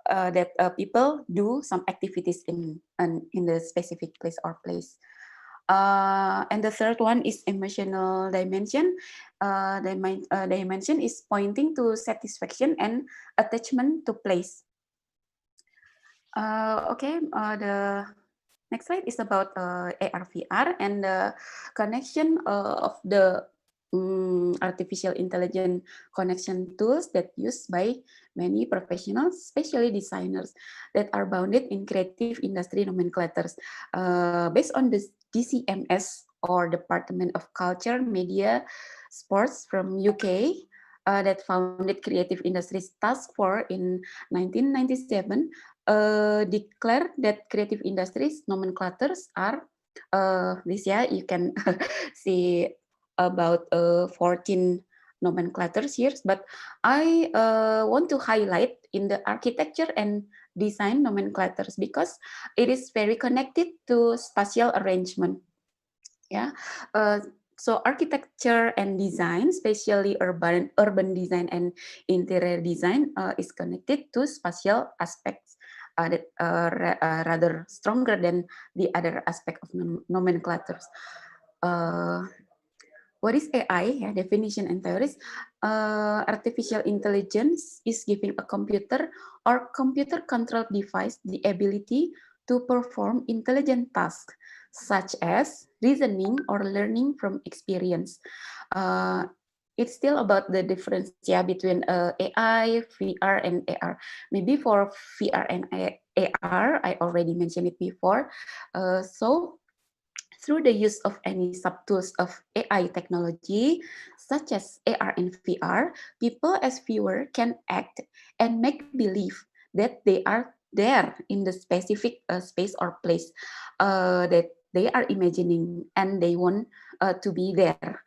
that people do some activities in the specific place or place. And the third one is emotional dimension. Dimension is pointing to satisfaction and attachment to place. The next slide is about AR/VR and the connection of the artificial intelligence connection tools that used by many professionals, especially designers, that are bounded in creative industry nomenclatures. Based on the DCMS, or Department of Culture, Media, Sports from UK, that founded Creative Industries Task Force in 1997, declared that creative industries nomenclatures are this year you can see about 14 nomenclatures here, but I want to highlight in the architecture and design nomenclatures because it is very connected to spatial arrangement. Yeah. So architecture and design, especially urban design and interior design, is connected to spatial aspects that are rather stronger than the other aspect of nomenclatures. what is AI? Yeah, definition and theories. Artificial intelligence is giving a computer or computer-controlled device the ability to perform intelligent tasks, such as reasoning or learning from experience. It's still about the difference, yeah, between AI, VR, and AR. Maybe for VR and AR, I already mentioned it before. So through the use of any subtools of AI technology, such as AR and VR, people as viewer can act and make believe that they are there in the specific space or place that they are imagining, and they want to be there.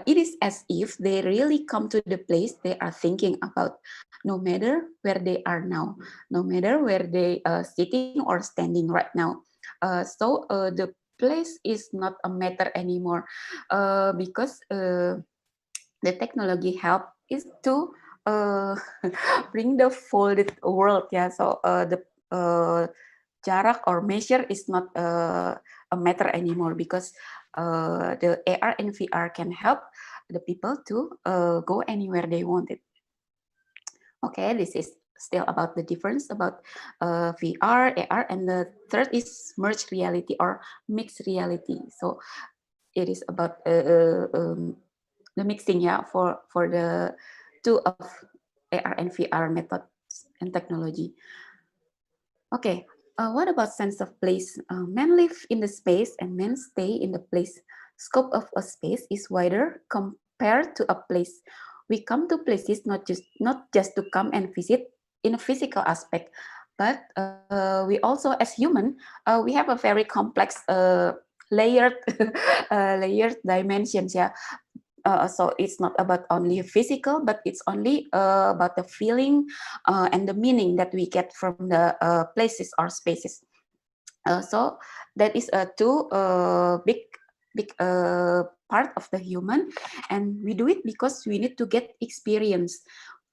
It is as if they really come to the place they are thinking about, no matter where they are now, no matter where they are sitting or standing right now. So the place is not a matter anymore, because the technology help is to bring the folded world. Yeah, so the jarak or measure is not a matter anymore, because the AR and VR can help the people to go anywhere they wanted. Okay, this is still about the difference about VR, AR, and the third is merged reality or mixed reality. So it is about the mixing, yeah, for the two of AR and VR methods and technology. Okay, what about sense of place? Men live in the space and men stay in the place. Scope of a space is wider compared to a place. We come to places not just to come and visit in a physical aspect, but we also, as human, we have a very complex layered layered dimensions. Yeah, so it's not about only physical, but it's only about the feeling and the meaning that we get from the places or spaces. So that is a two big part of the human, and we do it because we need to get experience,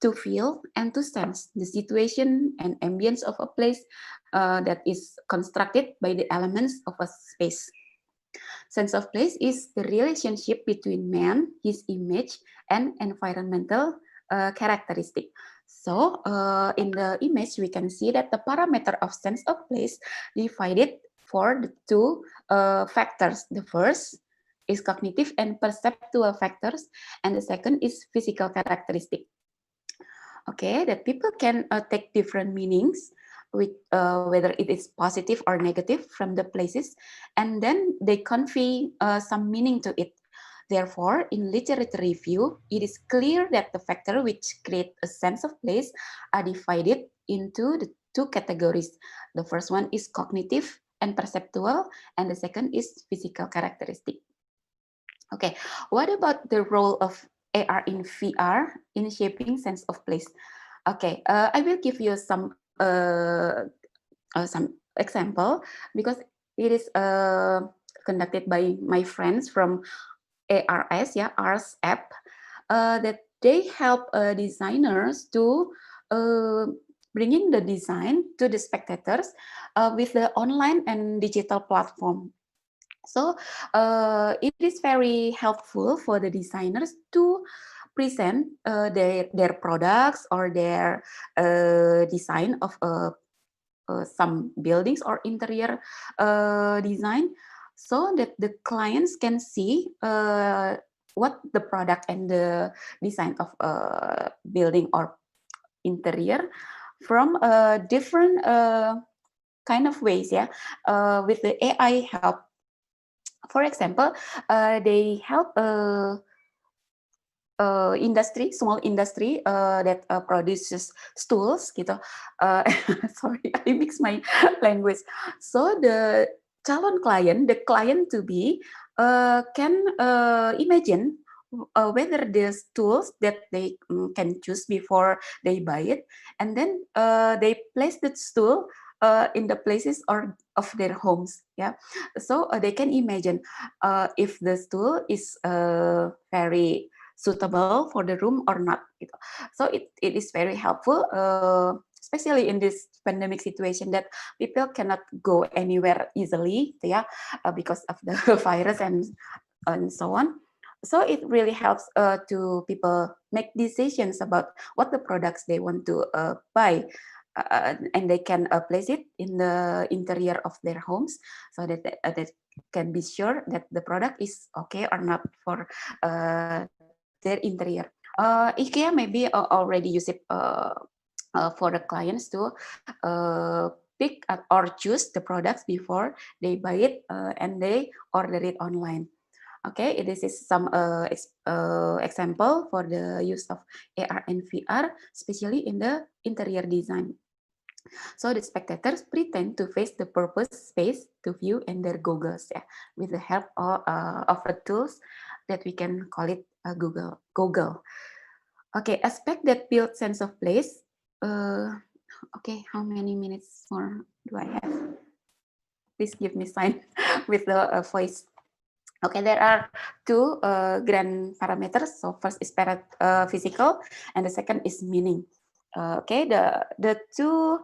to feel and to sense the situation and ambience of a place that is constructed by the elements of a space. Sense of place is the relationship between man, his image, and environmental characteristic. So in the image, we can see that the parameter of sense of place divided for the two factors. The first is cognitive and perceptual factors, and the second is physical characteristic. Okay, that people can take different meanings with whether it is positive or negative from the places, and then they convey some meaning to it. Therefore, in literature review, it is clear that the factors which create a sense of place are divided into the two categories. The first one is cognitive and perceptual, and the second is physical characteristic. Okay, what about the role of AR in VR in shaping sense of place? Okay, I will give you some example, because it is conducted by my friends from ARS, yeah, ARS app, that they help designers to bringing the design to the spectators with the online and digital platform. So it is very helpful for the designers to present their products or their design of some buildings or interior design, so that the clients can see what the product and the design of building or interior from different kind of ways, yeah, with the AI help. For example, they help industry, small industry that produces stools, gitu. Sorry, I mix my language. So the calon client, the client to be, can imagine whether the tools that they can choose before they buy it, and then they place the stool in the places or of their homes. Yeah, so they can imagine if the stool is very suitable for the room or not. So it is very helpful, especially in this pandemic situation that people cannot go anywhere easily, yeah, because of the virus and so on. So it really helps to people make decisions about what the products they want to buy. And they can place it in the interior of their homes, so that they can be sure that the product is okay or not for their interior. IKEA maybe already use it for the clients to pick or choose the products before they buy it and they order it online. Okay, this is some example for the use of AR and VR, especially in the interior design. So the spectators pretend to face the purpose space to view in their goggles, yeah, with the help of the tools that we can call it Google. Okay, aspect that build sense of place. Okay, how many minutes more do I have? Please give me sign with the voice. Okay, there are two grand parameters. So first is physical, and the second is meaning. Okay, the two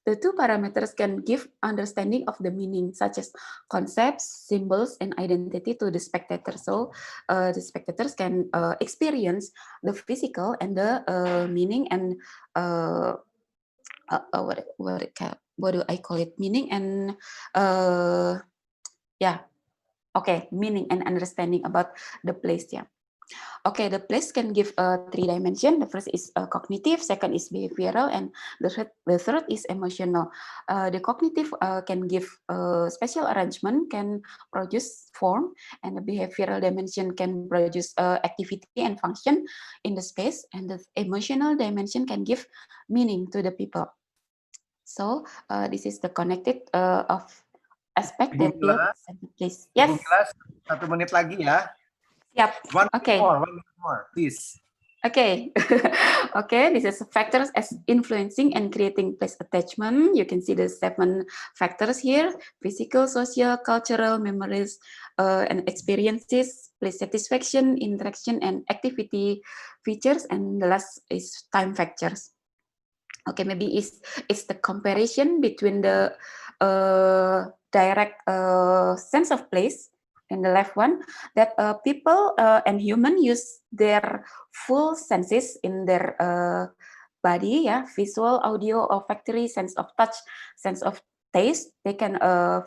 the two parameters can give understanding of the meaning, such as concepts, symbols, and identity to the spectator. So the spectators can experience the physical and the meaning and what do I call it? Meaning and yeah, okay, meaning and understanding about the place. Yeah. Okay, the place can give three dimension. The first is cognitive, second is behavioral, and the third is emotional. The cognitive can give spatial arrangement, can produce form, and the behavioral dimension can produce activity and function in the space, and the emotional dimension can give meaning to the people. So this is the connected of aspect that build the place. Yes. 1 menit lagi ya. Yep. One Okay. minute more, please. Okay. Okay, this is factors as influencing and creating place attachment. You can see the 7 factors here: physical, social, cultural, memories, and experiences, place satisfaction, interaction, and activity features. And the last is time factors. Okay, maybe it's the comparison between the direct sense of place in the left one, that people and human use their full senses in their body, yeah, visual, audio, olfactory, sense of touch, sense of taste. They can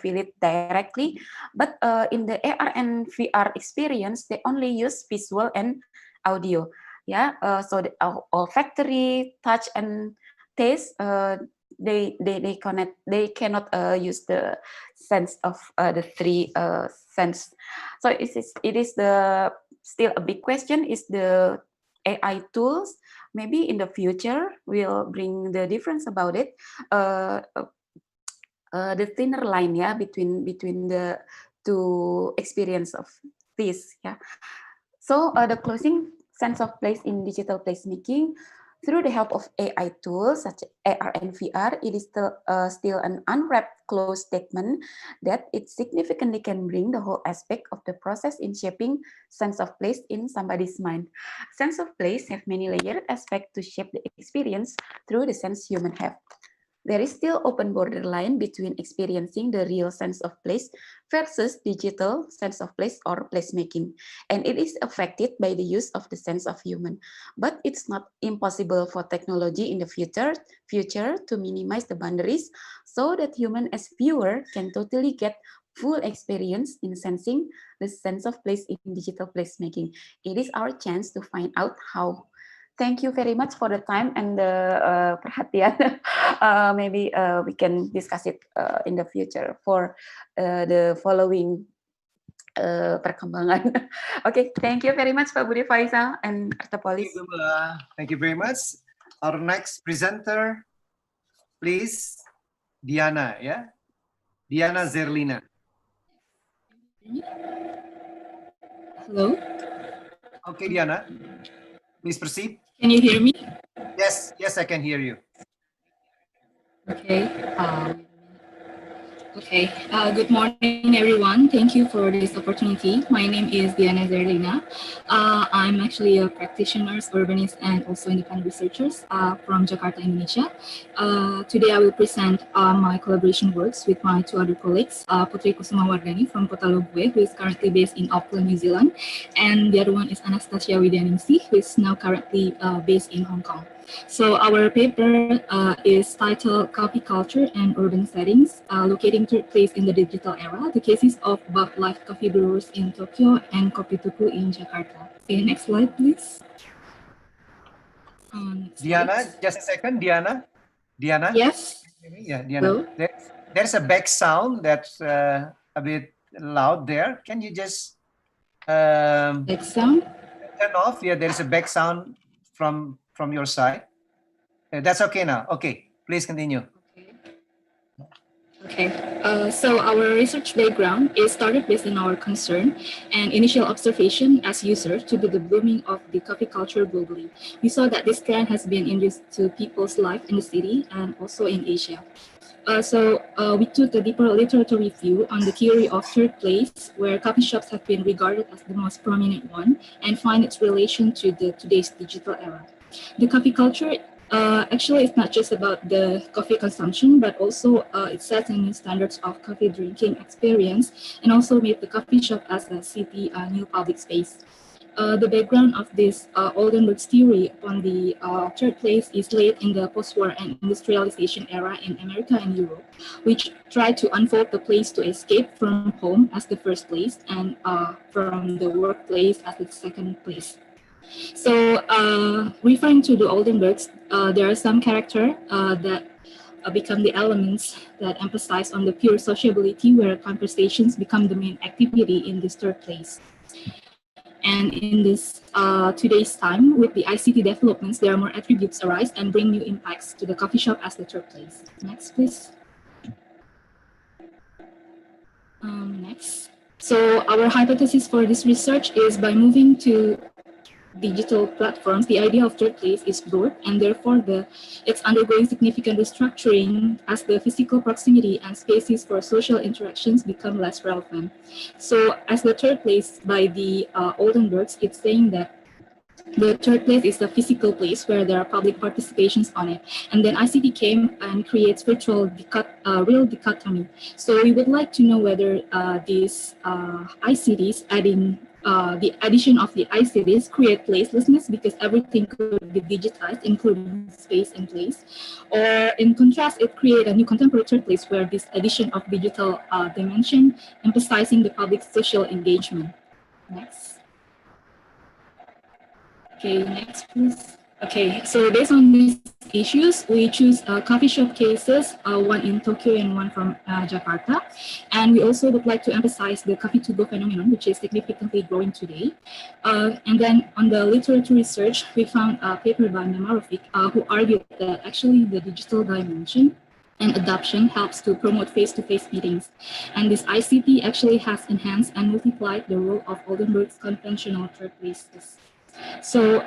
feel it directly, but in the AR and VR experience, they only use visual and audio. Yeah, so the olfactory, touch, and taste, they cannot use the sense of the 3 sense. So it is the still a big question, is the AI tools maybe in the future will bring the difference about it, the thinner line, yeah, between the two experience of this, yeah. So the closing sense of place in digital placemaking through the help of AI tools such as AR and VR, it is still an unwrapped closed statement that it significantly can bring the whole aspect of the process in shaping sense of place in somebody's mind. Sense of place have many layered aspects to shape the experience through the sense humans have. There is still open borderline between experiencing the real sense of place versus digital sense of place or placemaking, and it is affected by the use of the sense of human. But it's not impossible for technology in the future to minimize the boundaries so that human as viewer can totally get full experience in sensing the sense of place in digital placemaking. It is our chance to find out how. Thank you very much for the time and the perhatian. Maybe we can discuss it in the future for the following perkembangan. Okay, thank you very much Pak Budi Faisal and Arte-Polis. Thank you very much. Our next presenter, please, Diana, yeah? Diana Zerlina. Hello. Okay, Diana, please proceed. Can you hear me? Yes, I can hear you. Okay. Okay, good morning, everyone. Thank you for this opportunity. My name is Diana Zerlina. I'm actually a practitioner, urbanist, and also independent researcher from Jakarta, Indonesia. Today, I will present my collaboration works with my two other colleagues, Putri Kusuma Wardani from Kota Lobue, who is currently based in Auckland, New Zealand, and the other one is Anastasia Widyaningsih, who is now currently based in Hong Kong. So our paper is titled Coffee Culture and Urban Settings, Locating Third Place in the Digital Era, the cases of Bug Life coffee brewers in Tokyo and Kopi Tuku in Jakarta. Okay, next slide, please. Diana, just a second, Diana. Diana? Yes. Yeah, Diana. There's a back sound that's a bit loud there. Can you just back sound? Turn off? Yeah, there's a back sound from your side. That's okay now. Okay, please continue. Okay, so our research background is started based on our concern and initial observation as users to the blooming of the coffee culture globally. We saw that this trend has been induced to people's life in the city and also in Asia. We took a deeper literature review on the theory of third place, where coffee shops have been regarded as the most prominent one, and find its relation to today's digital era. The coffee culture actually it's not just about the coffee consumption, but also it sets new standards of coffee drinking experience, and also made the coffee shop as a city new public space. The background of this Oldenburg's theory upon the third place is laid in the post-war and industrialization era in America and Europe, which tried to unfold the place to escape from home as the first place and from the workplace as the second place. So referring to the Oldenburgs, there are some characters that become the elements that emphasize on the pure sociability, where conversations become the main activity in this third place. And in this today's time, with the ICT developments, there are more attributes arise and bring new impacts to the coffee shop as the third place. Next, please. Next. So our hypothesis for this research is by moving to digital platforms, the idea of third place is blurred, and therefore it's undergoing significant restructuring as the physical proximity and spaces for social interactions become less relevant. So as the third place by the Oldenburgs, it's saying that the third place is the physical place where there are public participations on it. And then ICT came and creates virtual real dichotomy. So we would like to know whether these ICTs adding the addition of the ICTs create placelessness because everything could be digitized, including space and place. Or in contrast, it creates a new contemporary third place where this addition of digital dimension emphasizing the public social engagement. Next. Okay, next please. Okay, so based on these issues, we choose coffee shop cases, one in Tokyo and one from Jakarta. And we also would like to emphasize the coffee to go phenomenon, which is significantly growing today. And then on the literature research, we found a paper by Nemarovic, who argued that actually the digital dimension and adoption helps to promote face-to-face meetings. And this ICT actually has enhanced and multiplied the role of Oldenburg's conventional third places. So,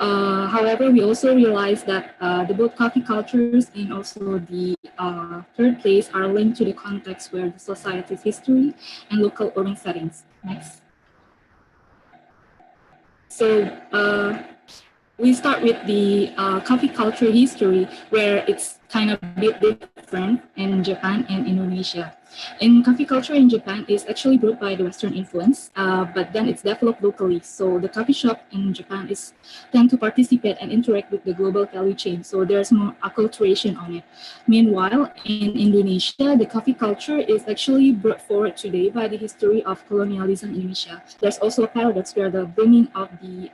however, we also realize that the both coffee cultures and also the third place are linked to the context where the society's history and local urban settings. Next. So, we start with the coffee culture history, where it's kind of a bit different in Japan and Indonesia. In coffee culture in Japan is actually brought by the Western influence, but then it's developed locally. So the coffee shop in Japan tend to participate and interact with the global value chain. So there's more acculturation on it. Meanwhile, in Indonesia, the coffee culture is actually brought forward today by the history of colonialism in Indonesia. There's also a paradox where the bringing of the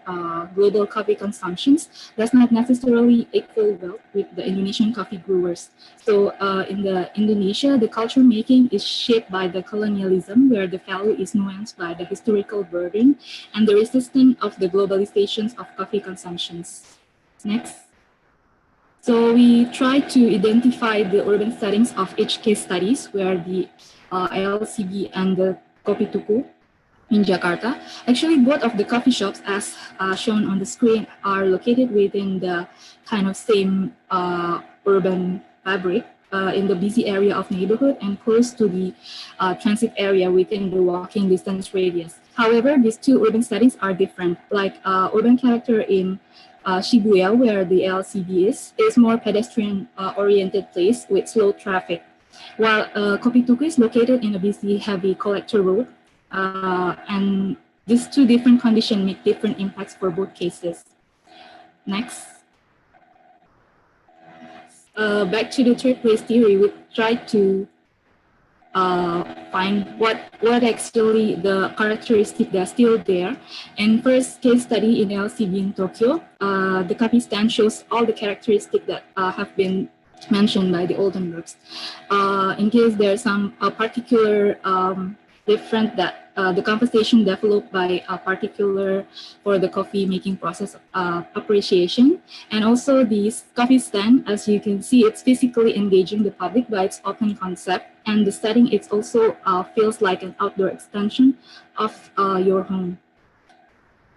global coffee consumptions does not necessarily equal well with the Indonesian coffee brewers. So in Indonesia, the culture making is shaped by the colonialism, where the value is nuanced by the historical burden and the resistance of the globalizations of coffee consumptions. Next. So we try to identify the urban settings of each case studies, where the LCB and the Kopi Tuku in Jakarta. Actually, both of the coffee shops, as shown on the screen, are located within the kind of same urban fabric. in the busy area of neighborhood and close to the transit area within the walking distance radius. However, these two urban settings are different. Like urban character in Shibuya, where the LCB is more pedestrian-oriented place with slow traffic, while Kopituku is located in a busy, heavy collector road, and these two different conditions make different impacts for both cases. Next. Back to the third place theory, we tried to find what actually the characteristics that are still there. And first case study in LCB in Tokyo, the copy stand shows all the characteristics that have been mentioned by the Oldenburgs. In case there's some particular different that the conversation developed by a particular for the coffee making process appreciation. And also this coffee stand, as you can see, it's physically engaging the public by its open concept. And the setting, it also feels like an outdoor extension of your home.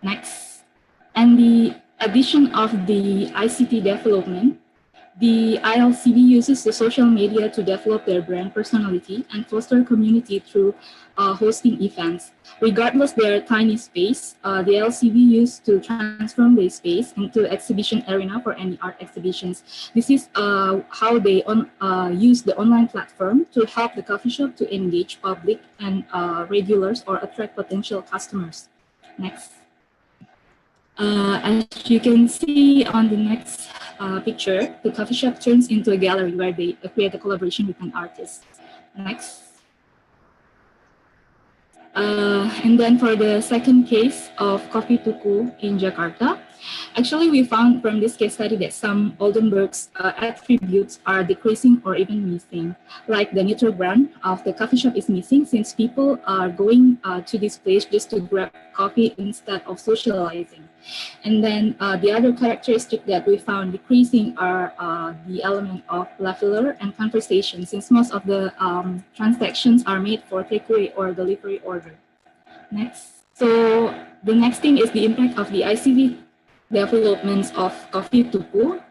Next. And the addition of the ICT development, the ILCB uses the social media to develop their brand personality and foster community through hosting events. Regardless their tiny space, the LCB used to transform the space into exhibition arena for any art exhibitions. This is how they use the online platform to help the coffee shop to engage public and regulars or attract potential customers. Next. As you can see on the next picture, the coffee shop turns into a gallery where they create a collaboration with an artist. Next. And then for the second case of Kopituku in Jakarta, actually we found from this case study that some Oldenburg's attributes are decreasing or even missing. Like the neutral brand of the coffee shop is missing since people are going to this place just to grab coffee instead of socializing. And then the other characteristic that we found decreasing are the element of leveler and conversation, since most of the transactions are made for takeaway or delivery order. Next. So the next thing is the impact of the ICT developments of Kopituku,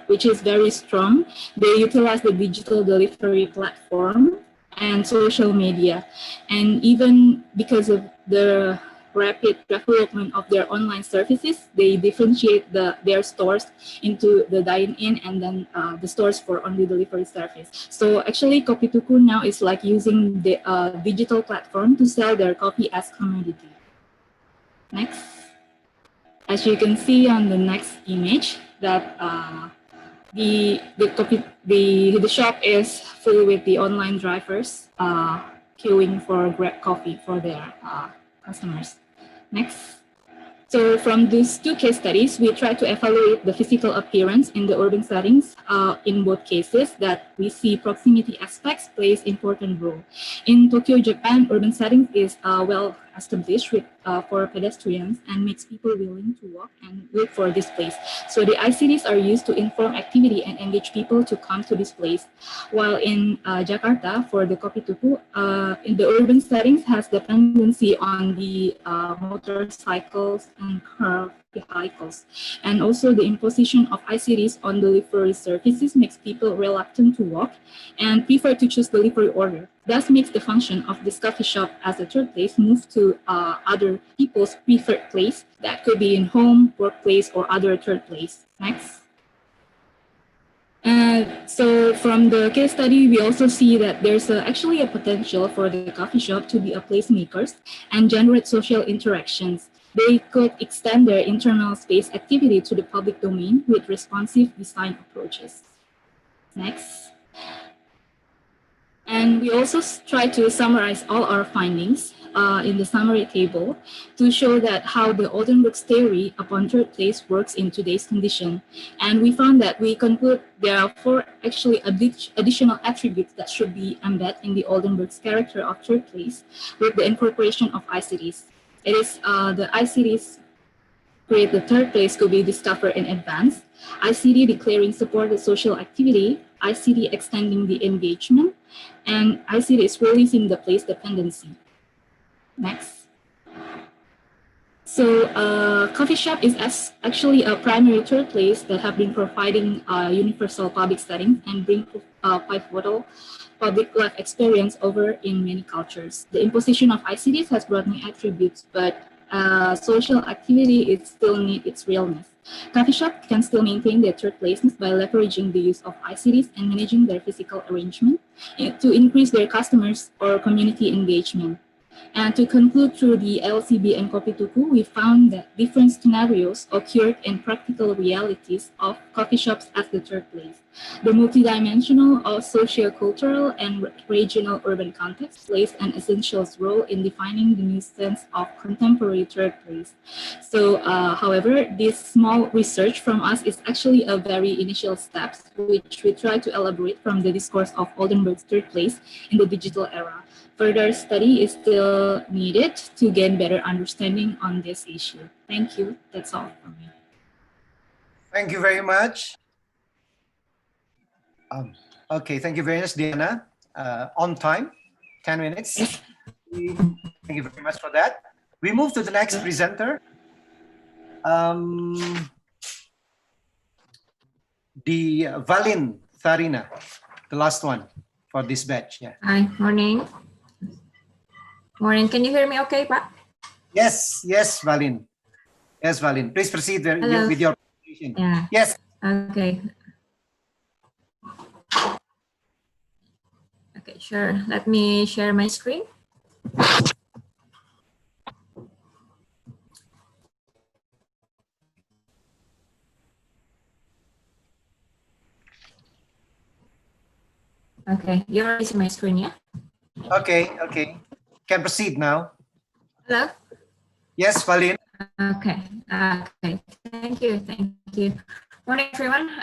which is very strong. They utilize the digital delivery platform and social media. And even because of the rapid development of their online services, they differentiate their stores into the dine-in and then the stores for only delivery service. So actually Kopituku now is like using the digital platform to sell their coffee as commodity. Next. As you can see on the next image, that the shop is full with the online drivers queuing for Grab coffee for their customers. Next. So from these two case studies, we try to evaluate the physical appearance in the urban settings in both cases that we see proximity aspects plays important role. In Tokyo, Japan, urban settings is well established with, for pedestrians and makes people willing to walk and look for this place. So the ICTs are used to inform activity and engage people to come to this place. While in Jakarta, for the Kopituku, in the urban settings has dependency on the motorcycles and car vehicles. And also the imposition of ICTs on delivery services makes people reluctant to walk and prefer to choose delivery order. Thus makes the function of this coffee shop as a third place move to other people's preferred place that could be in home, workplace, or other third place. Next. So from the case study, we also see that there's actually a potential for the coffee shop to be a placemakers and generate social interactions. They could extend their internal space activity to the public domain with responsive design approaches. Next. And we also try to summarize all our findings in the summary table to show that how the Oldenburg's theory upon third place works in today's condition. And we found that we conclude there are 4 actually additional attributes that should be embedded in the Oldenburg's character of third place with the incorporation of ICTs. It is the ICTs create the third place could be discovered in advance, ICT declaring support the social activity, ICT extending the engagement, and ICT is releasing the place dependency. Next. So coffee shop is actually a primary third place that have been providing universal public settings and bring pivotal public life experience over in many cultures. The imposition of ICTs has brought new attributes, but social activity it still needs its realness. Coffee shop can still maintain their third placeness by leveraging the use of ICTs and managing their physical arrangement to increase their customers or community engagement. And to conclude through the LCB and Kopi Tuku, we found that different scenarios occurred in practical realities of coffee shops as the third place. The multidimensional or socio-cultural and regional urban context plays an essential role in defining the new sense of contemporary third place. So, however, this small research from us is actually a very initial steps, which we try to elaborate from the discourse of Oldenburg's third place in the digital era. Further study is still needed to gain better understanding on this issue. Thank you. That's all from me. Thank you very much. Okay, thank you very much, Diana. On time, 10 minutes. Thank you very much for that. We move to the next presenter. The Valin Tharina, the last one for this batch. Yeah. Hi, morning. Morning, can you hear me okay, Pak? Yes, yes, Valin. Yes, Valin. Please proceed with your presentation. Yeah. Yes. Okay. Okay, sure. Let me share my screen. Okay, you already see my screen, yeah? Okay, okay. Can proceed now. Hello? Yes, Valin. Okay, okay. Thank you, thank you. Morning, everyone.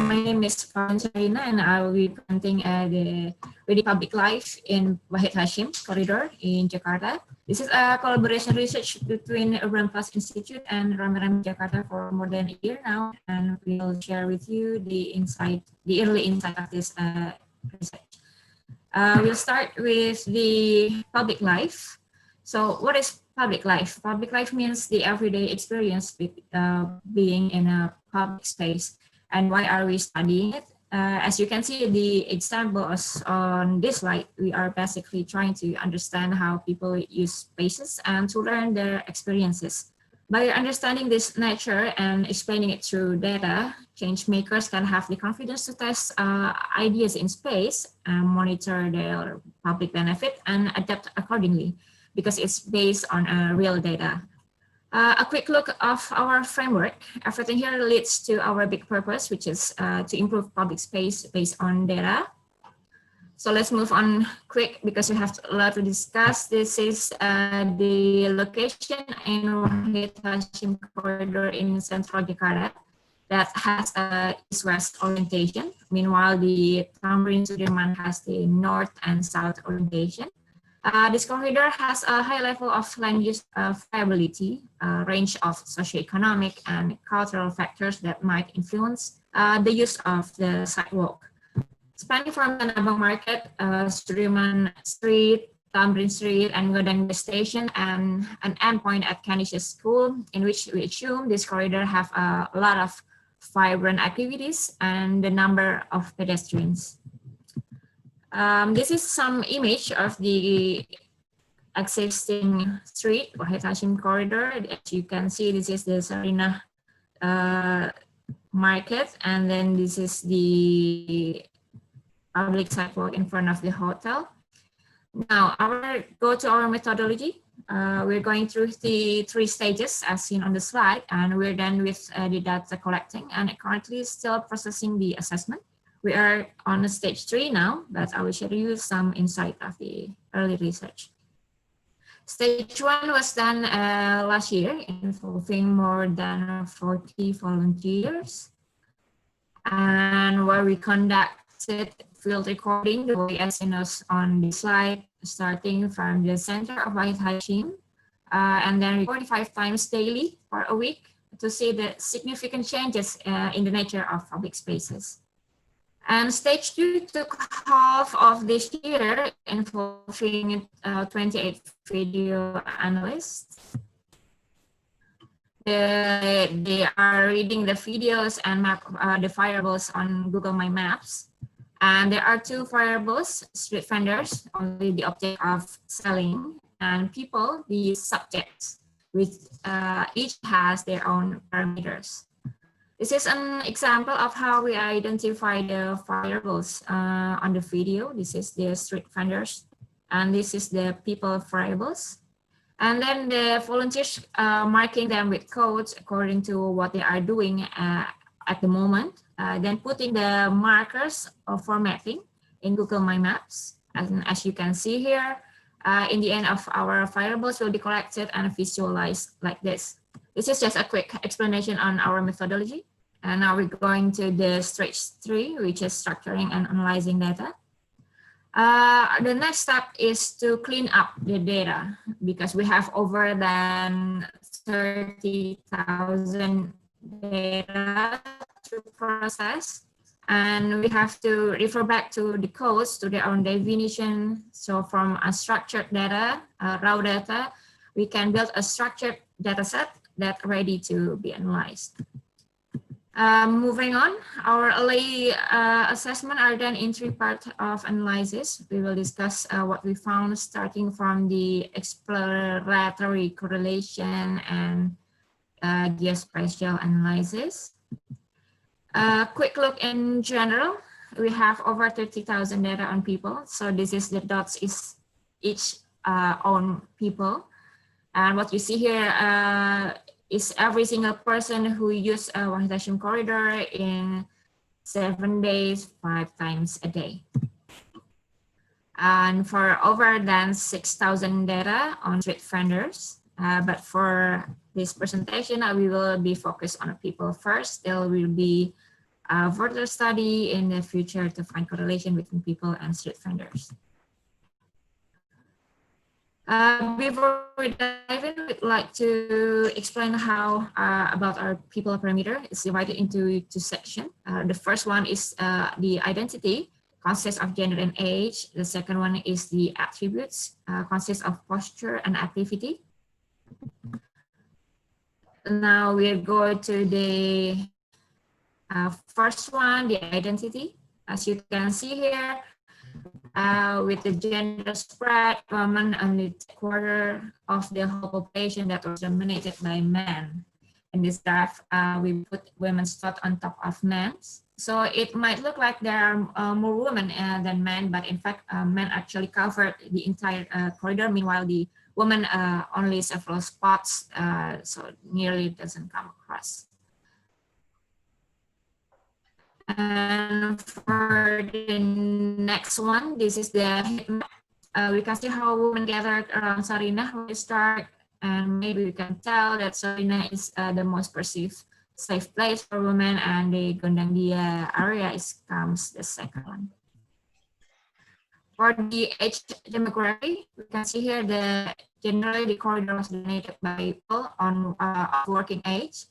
My name is Valin Sarina, and I will be presenting the Ready Public Life in Wahid Hashim Corridor in Jakarta. This is a collaboration research between Urban Plus Institute and Rame Jakarta for more than a year now, and we'll share with you the early insight of this research. We'll start with the public life. So what is public life? Public life means the everyday experience with being in a public space. And why are we studying it? As you can see, the examples on this slide, we are basically trying to understand how people use spaces and to learn their experiences. By understanding this nature and explaining it through data, change makers can have the confidence to test ideas in space, monitor their public benefit, and adapt accordingly because it's based on real data. A quick look of our framework. Everything here leads to our big purpose, which is to improve public space based on data. So let's move on quick because we have a lot to discuss. This is the location in Wahid Hashim Corridor in Central Jakarta that has a east-west orientation. Meanwhile, the Tamrin Sudirman has the north and south orientation. This corridor has a high level of land use viability, a range of socioeconomic and cultural factors that might influence the use of the sidewalk. Spanning from Tanah Abang Market, Sudirman Street, Tamrin Street, and Godang Station, and an endpoint at Canisius School, in which we assume this corridor have a lot of vibrant activities and the number of pedestrians. This is some image of the existing street, Wahid Hashim Corridor. As you can see, this is the Sarina Market, and then this is the public sidewalk in front of the hotel. Now, go to our methodology. We're going through the 3 stages as seen on the slide, and we're done with the data collecting and currently still processing the assessment. We are on stage 3 now, but I will share you some insight of the early research. Stage 1 was done last year, involving more than 40 volunteers, and where we conducted field recording, the way as seen on the slide, starting from the center of Wahid Hashim, and then 45 times daily for a week to see the significant changes in the nature of public spaces. And stage 2 took half of this year, involving 28 video analysts. they are reading the videos and map the variables on Google My Maps. And there are two variables: street vendors, only the object of selling, and people, the subjects, which each has their own parameters. This is an example of how we identify the variables on the video. This is the street vendors, and this is the people variables. And then the volunteers marking them with codes according to what they are doing at the moment. Then putting the markers of formatting in Google My Maps. And as you can see here, in the end of our variables will be collected and visualized like this. This is just a quick explanation on our methodology. And now we're going to the stage 3, which is structuring and analyzing data. The next step is to clean up the data because we have over than 30,000 data to process, and we have to refer back to the codes to their own definition. So from unstructured data, raw data, we can build a structured data set that's ready to be analyzed. Moving on, our early assessment are done in 3 parts of analysis. We will discuss what we found starting from the exploratory correlation and geospatial analysis. Quick look in general, we have over 30,000 data on people. So this is the dots is each on people. And what you see here is every single person who used a Wahid Hashim corridor in 7 days, 5 times a day. And for over than 6,000 data on street vendors. But for this presentation, we will be focused on people first. There will be a further study in the future to find correlation between people and street vendors. Before we dive in, we'd like to explain how about our people parameter. It's divided into 2 sections. The first one is the identity, consists of gender and age. The second one is the attributes, consists of posture and activity. Now we'll go to the first one, the identity. As you can see here, with the gender spread, women only 1/4 of the whole population that was dominated by men. In this graph, we put women's thought on top of men's. So it might look like there are more women than men, but in fact, men actually covered the entire corridor. Meanwhile, the women only several spots, so nearly doesn't come across. And for the next one, this is the heat map. We can see how women gathered around Sarinah when we start, and maybe we can tell that Sarinah is the most perceived safe place for women, and the Gondang Dia area comes the second one. For the age demography, we can see here generally the corridor was dominated by people on working age,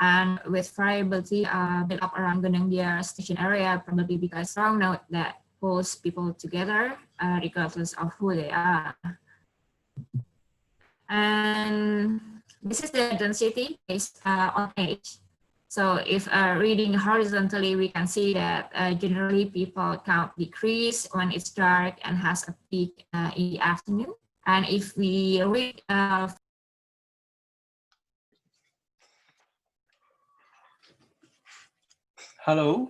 and with variability built up around Gondang Dia station area, probably because strong note that pulls people together regardless of who they are. And this is the density based on age. So if reading horizontally, we can see that generally people count decrease when it's dark and has a peak in the afternoon. And if we read Hello.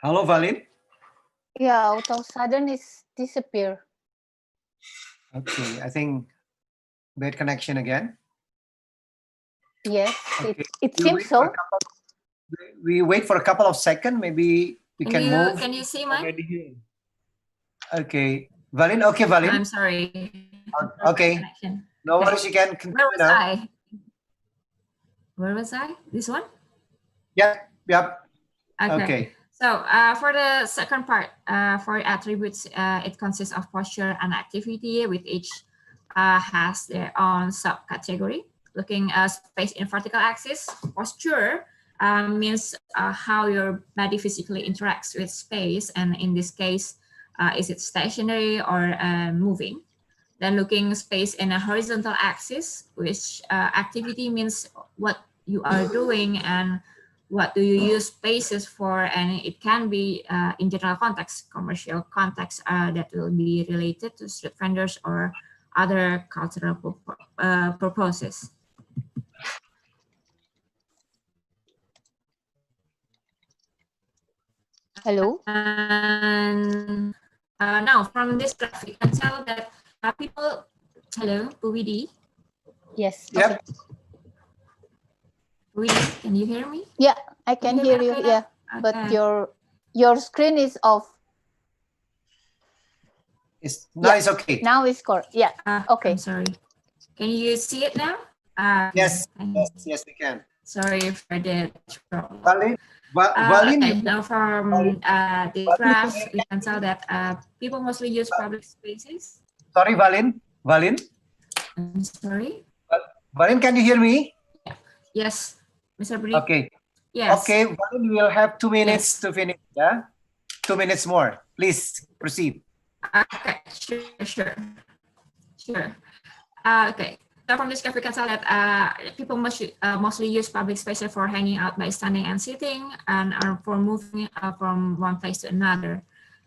Hello, Valin. Yeah, out of sudden it's disappear. Okay, I think bad connection again. Yes, Okay. it seems so. We wait for a couple of seconds. Maybe we can move. Can you see mine? Okay, Valin. Okay, Valin. I'm sorry. Okay. No worries. You can continue now. Where was I? This one? Yep. Yep. Okay. So for the second part, for attributes, it consists of posture and activity, with each has their own subcategory. Looking at space in vertical axis, posture means how your body physically interacts with space, and in this case, is it stationary or moving? Then looking space in a horizontal axis, which activity means what you are doing and what do you use spaces for, and it can be in general context, commercial context that will be related to street vendors or other cultural purposes. Hello? And now from this graph, you can tell that people, hello, Puwidi? Yes. Yep. Okay. Puwidi, can you hear me? Yeah, I can hear you. Yeah, but your screen is off. Now it's okay. Now it's correct. Yeah. Okay. I'm sorry. Can you see it now? Yes, yes, we can. Sorry for the trouble. Valin, now from the graph, we can tell that people mostly use public spaces. Sorry, Valin. I'm sorry. Valin, can you hear me? Yes, Mr. Bri. Okay. Yes. Okay, Valin, we'll have 2 minutes to finish. Yeah, 2 minutes more. Please proceed. Okay, sure. Okay. So from this graph, we can tell that people mostly use public spaces for hanging out by standing and sitting, and for moving from one place to another.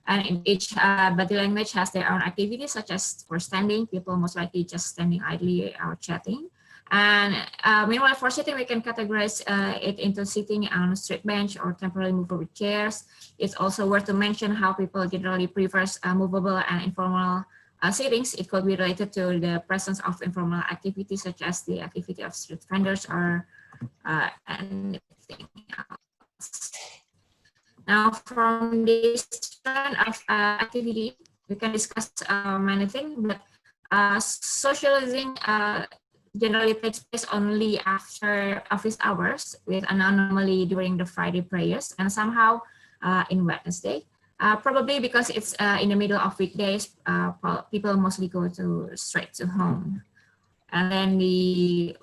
And in each body language has their own activities, such as for standing, people most likely just standing idly or chatting. And meanwhile, for sitting, we can categorize it into sitting on a street bench or temporarily movable chairs. It's also worth to mention how people generally prefer movable and informal settings. It could be related to the presence of informal activities, such as the activity of street vendors or anything else. Now, from this trend of activity, we can discuss many things, but socializing generally takes place only after office hours, with an anomaly during the Friday prayers, and somehow in Wednesday. Probably because it's in the middle of weekdays, people mostly go straight to home. And then the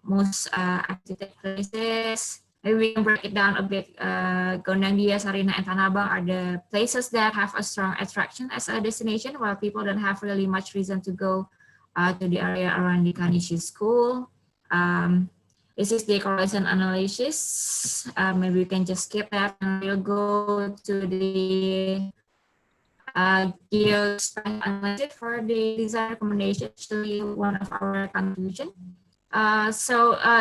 most active places, maybe we can break it down a bit. Gondang Dia, Sarina, and Tanah Abang are the places that have a strong attraction as a destination, while people don't have really much reason to go to the area around the Kanishi school. This is the correlation analysis. Maybe we can just skip that and we'll go to the geospatial analysis for the design recommendation, actually one of our conclusion.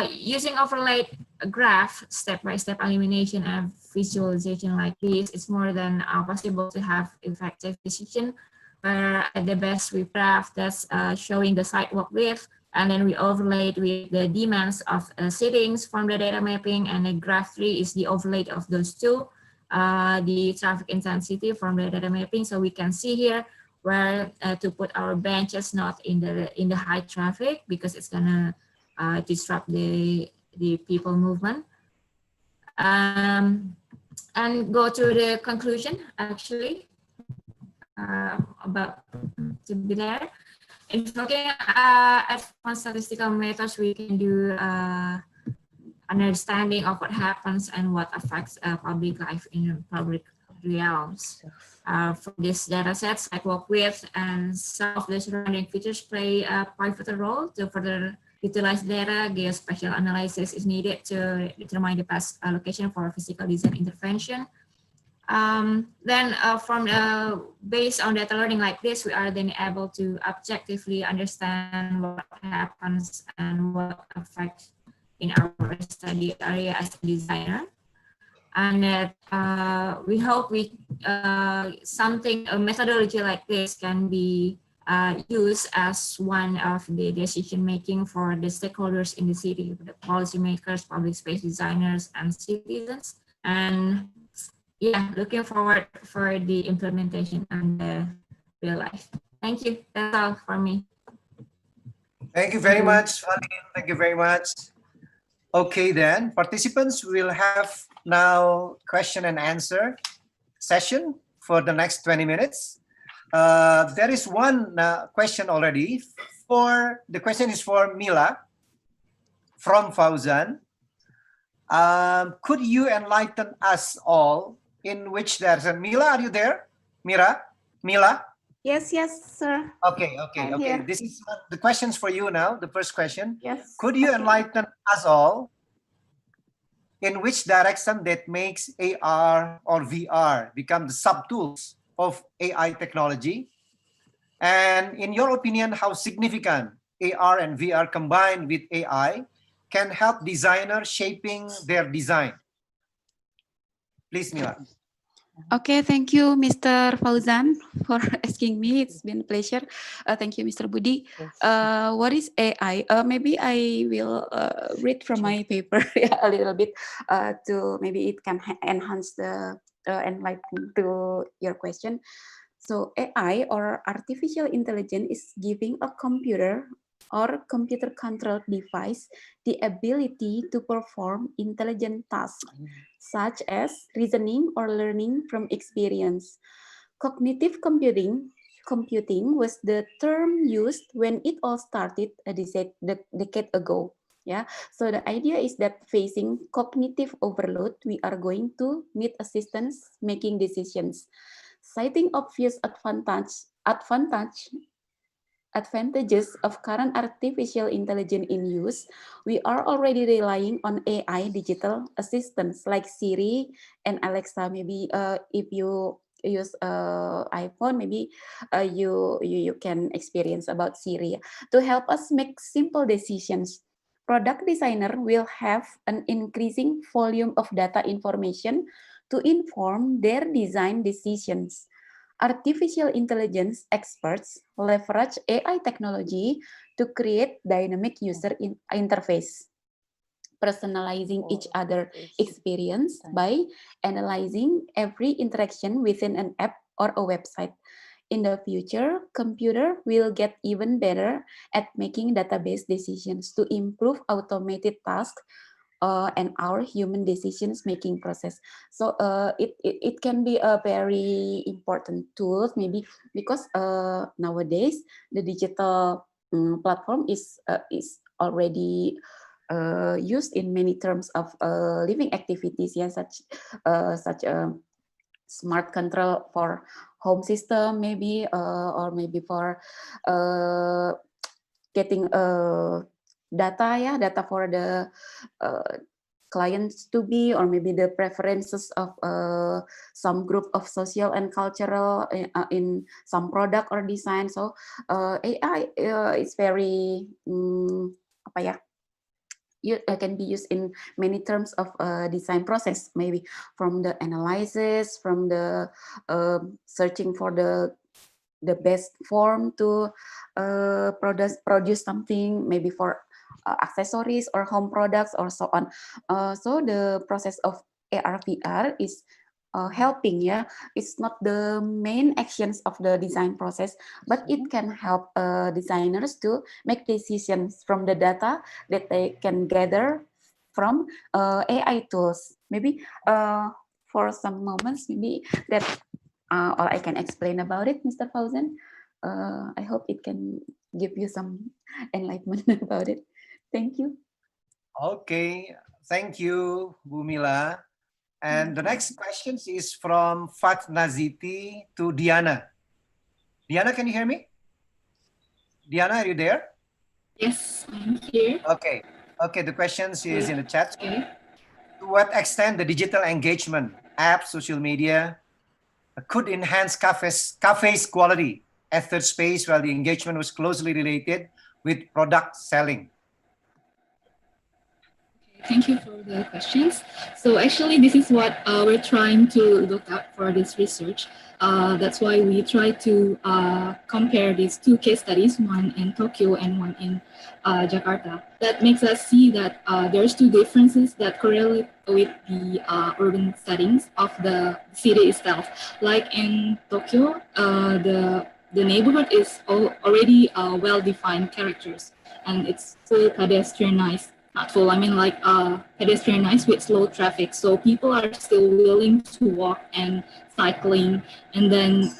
Using overlaid graph, step-by-step elimination and visualization like this, it's more than possible to have effective decision, where at the best we graph that's showing the sidewalk width, and then we overlaid with the demands of settings from the data mapping, and the graph 3 is the overlay of those two, the traffic intensity from the data mapping. So we can see here where to put our benches, not in the high traffic, because it's gonna disrupt the people movement. And go to the conclusion, actually, about to be there. In looking at advanced statistical methods, we can do understanding of what happens and what affects public life in public realms. For this data set, sidewalk width and some of the surrounding features play a pivotal role to further utilize data. Geospatial analysis is needed to determine the best location for physical design intervention. Based on data learning like this, we are then able to objectively understand what happens and what affects in our study area as a designer. And that we hope a methodology like this can be used as one of the decision making for the stakeholders in the city, the policymakers, public space designers, and citizens. And yeah, looking forward for the implementation and the real life. Thank you. That's all for me. Thank you very much, Valin. Thank you very much. Okay, then participants will have now question and answer session for the next 20 minutes. There is one question already. The question is for Mila from Fauzan. Could you enlighten us all in which direction? Mila, are you there? Mila? Yes, sir. Okay. I'm here. This is the questions for you now. The first question. Yes. Could you enlighten us all in which direction that makes AR or VR become the sub-tools of AI technology? And in your opinion, how significant AR and VR combined with AI can help designers shaping their design? Please, Mila. Okay, thank you, Mr. Fauzan, for asking me. It's been a pleasure. Thank you, Mr. Budi. What is AI? Maybe I will read from my paper a little bit to maybe it can enhance the enlighten to your question. So AI or artificial intelligence is giving a computer or computer-controlled device the ability to perform intelligent tasks, such as reasoning or learning from experience. Cognitive computing was the term used when it all started a decade ago. Yeah, so the idea is that facing cognitive overload, we are going to need assistance making decisions. Citing obvious advantages of current artificial intelligence in use, we are already relying on AI digital assistants like Siri and Alexa. Maybe if you use iPhone, maybe you can experience about Siri to help us make simple decisions. Product designer will have an increasing volume of data information to inform their design decisions. Artificial intelligence experts leverage AI technology to create dynamic user interface, personalizing each other experience by analyzing every interaction within an app or a website. In the future, computer will get even better at making database decisions to improve automated tasks and our human decisions making process. So it can be a very important tool, maybe because nowadays the digital platform is already used in many terms of living activities, yeah, such smart control for home system, maybe or maybe for getting data for the clients to be, or maybe the preferences of some group of social and cultural in some product or design. So AI is very can be used in many terms of design process, maybe from the analysis, from the searching for the best form to produce something, maybe for accessories or home products or so on. So the process of AR VR is helping, yeah. It's not the main actions of the design process, but it can help designers to make decisions from the data that they can gather from AI tools. Maybe for some moments, maybe that all I can explain about it, Mr. Fauzan. I hope it can give you some enlightenment about it. Thank you. Okay, thank you, Bu Mila. And the next question is from Fat Naziti to Diana. Diana, can you hear me? Diana, are you there? Yes, I'm here. Okay. Okay, the question is in the chat. Okay. To what extent the digital engagement, apps, social media could enhance cafe's quality at third space while the engagement was closely related with product selling? Thank you for the questions. So actually, this is what we're trying to look at for this research. That's why we try to compare these two case studies, one in Tokyo and one in Jakarta. That makes us see that there's two differences that correlate with the urban settings of the city itself. Like in Tokyo, the neighborhood is already well-defined characters, and it's full pedestrianized. Not full, I mean like pedestrianized with slow traffic. So people are still willing to walk and cycling, and then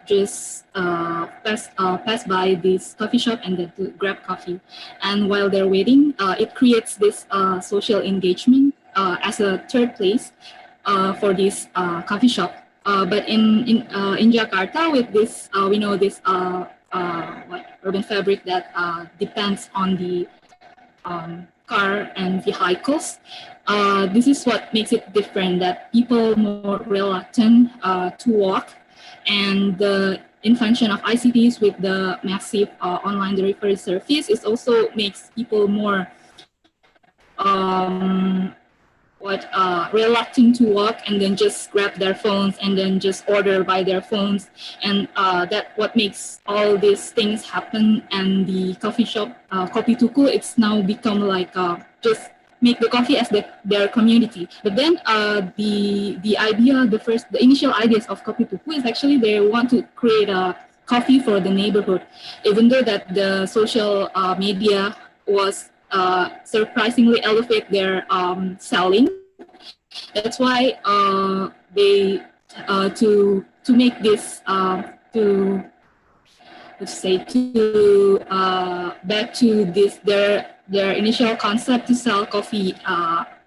just pass by this coffee shop and then to grab coffee. And while they're waiting, it creates this social engagement as a third place for this coffee shop But in Jakarta, with this, we know this urban fabric that depends on the car and vehicles. This is what makes it different, that people more reluctant to walk, and the invention of ICTs with the massive online delivery service is also makes people more reluctant to walk and then just grab their phones and then just order by their phones, and that what makes all these things happen. And the coffee shop, Kopi Tuku, it's now become like just make the coffee as their community. But then the initial ideas of Kopi Tuku is actually they want to create a coffee for the neighborhood, even though that the social media was surprisingly elevate their selling. That's why they to make this to let's say to back to this their initial concept to sell coffee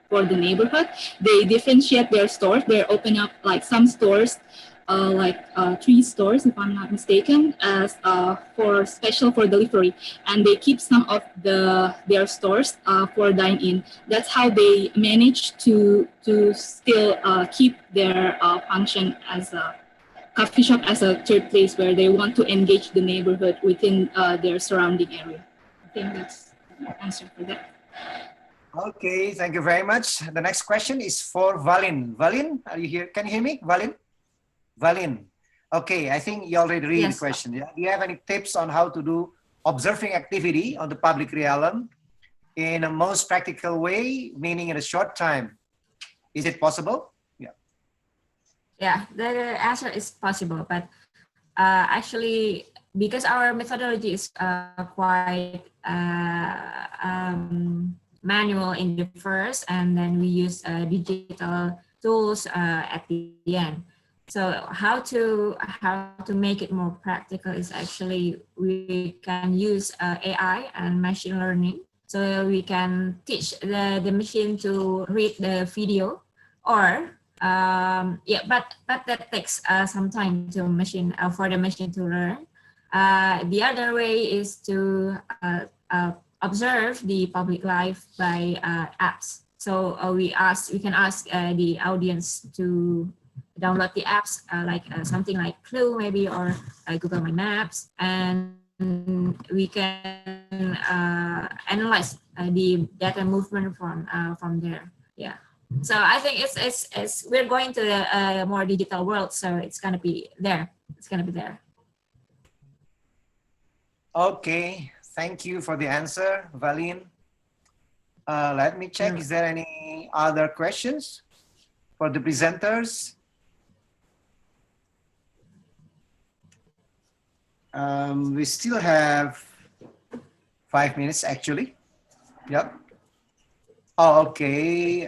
for the neighborhood. They differentiate their stores. They open up like some stores, like 3 stores, if I'm not mistaken, as for special for delivery, and they keep some of their stores for dine-in. That's how they manage to still keep their function as a coffee shop, as a third place where they want to engage the neighborhood within their surrounding area. I think that's the answer for that. Okay, thank you very much. The next question is for Valin. Valin, are you here? Can you hear me, Valin? Valin. Okay, I think you already read the question. Yeah? Do you have any tips on how to do observing activity on the public realm in a most practical way, meaning in a short time? Is it possible? Yeah. Yeah, the answer is possible, but actually, because our methodology is quite manual in the first, and then we use digital tools at the end. So how to make it more practical is actually we can use AI and machine learning. So we can teach the machine to read the video, or but that takes some time to for the machine to learn. The other way is to observe the public life by apps. So we can ask the audience to download the apps like something like Clue maybe, or Google My Maps, and we can analyze the data movement from there. Yeah. So I think it's we're going to a more digital world, so it's gonna be there. It's gonna be there. Okay, thank you for the answer, Valin. Let me check. Is there any other questions for the presenters? We still have 5 minutes actually. Yep. Oh, okay.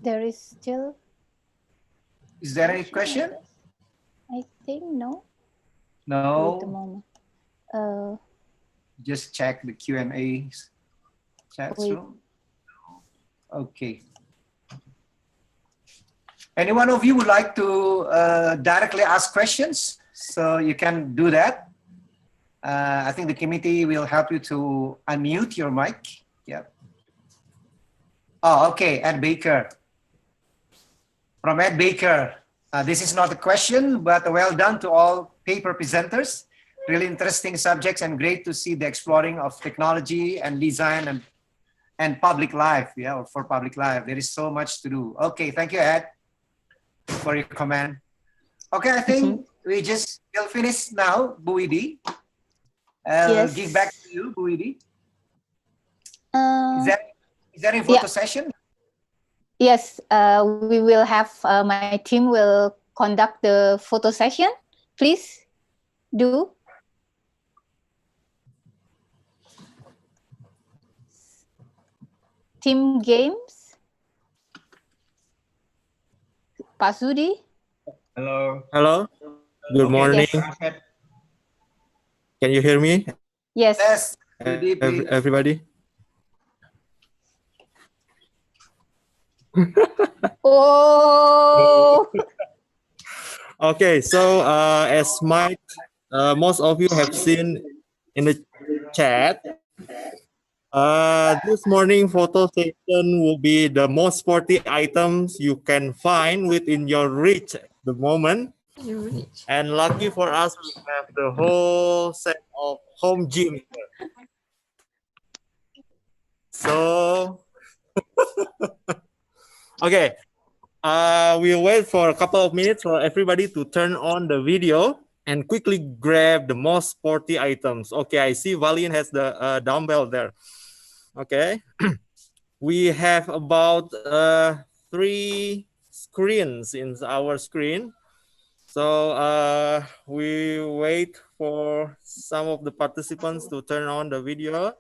There is still. Is there any question? I think no. No. At the moment. Just check the Q&A chat room. Okay. Any one of you would like to directly ask questions? So you can do that. I think the committee will help you to unmute your mic. Yeah. Oh, okay. Ed Baker. From Ed Baker. This is not a question, but well done to all paper presenters. Really interesting subjects, and great to see the exploring of technology and design and public life. Yeah, or for public life. There is so much to do. Okay, thank you, Ed, for your comment. Okay, I think we just will finish now, Bu Widi. Yes. Give back to you, Bu Widi. Is there a photo session? Yes, we will have, my team will conduct the photo session. Please do. Team games. Pak Sudi. Hello. Hello. Good morning. Yes. Can you hear me? Yes. Yes. Everybody. Oh, Okay, so as most of you have seen in the chat, this morning photo session will be the most sporty items you can find within your reach at the moment. And lucky for us, we have the whole set of home gym here. So, okay, we'll wait for a couple of minutes for everybody to turn on the video and quickly grab the most sporty items. Okay, I see Valian has the dumbbell there. Okay, we have about 3 screens in our screen. So we wait for some of the participants to turn on the video.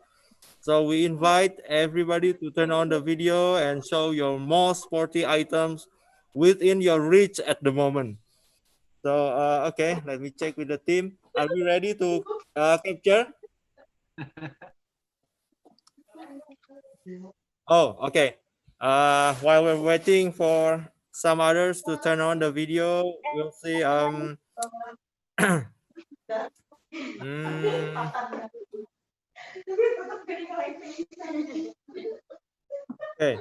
So we invite everybody to turn on the video and show your most sporty items within your reach at the moment. So, okay, let me check with the team. Are we ready to capture? Oh, okay. While we're waiting for some others to turn on the video, we'll see. Okay.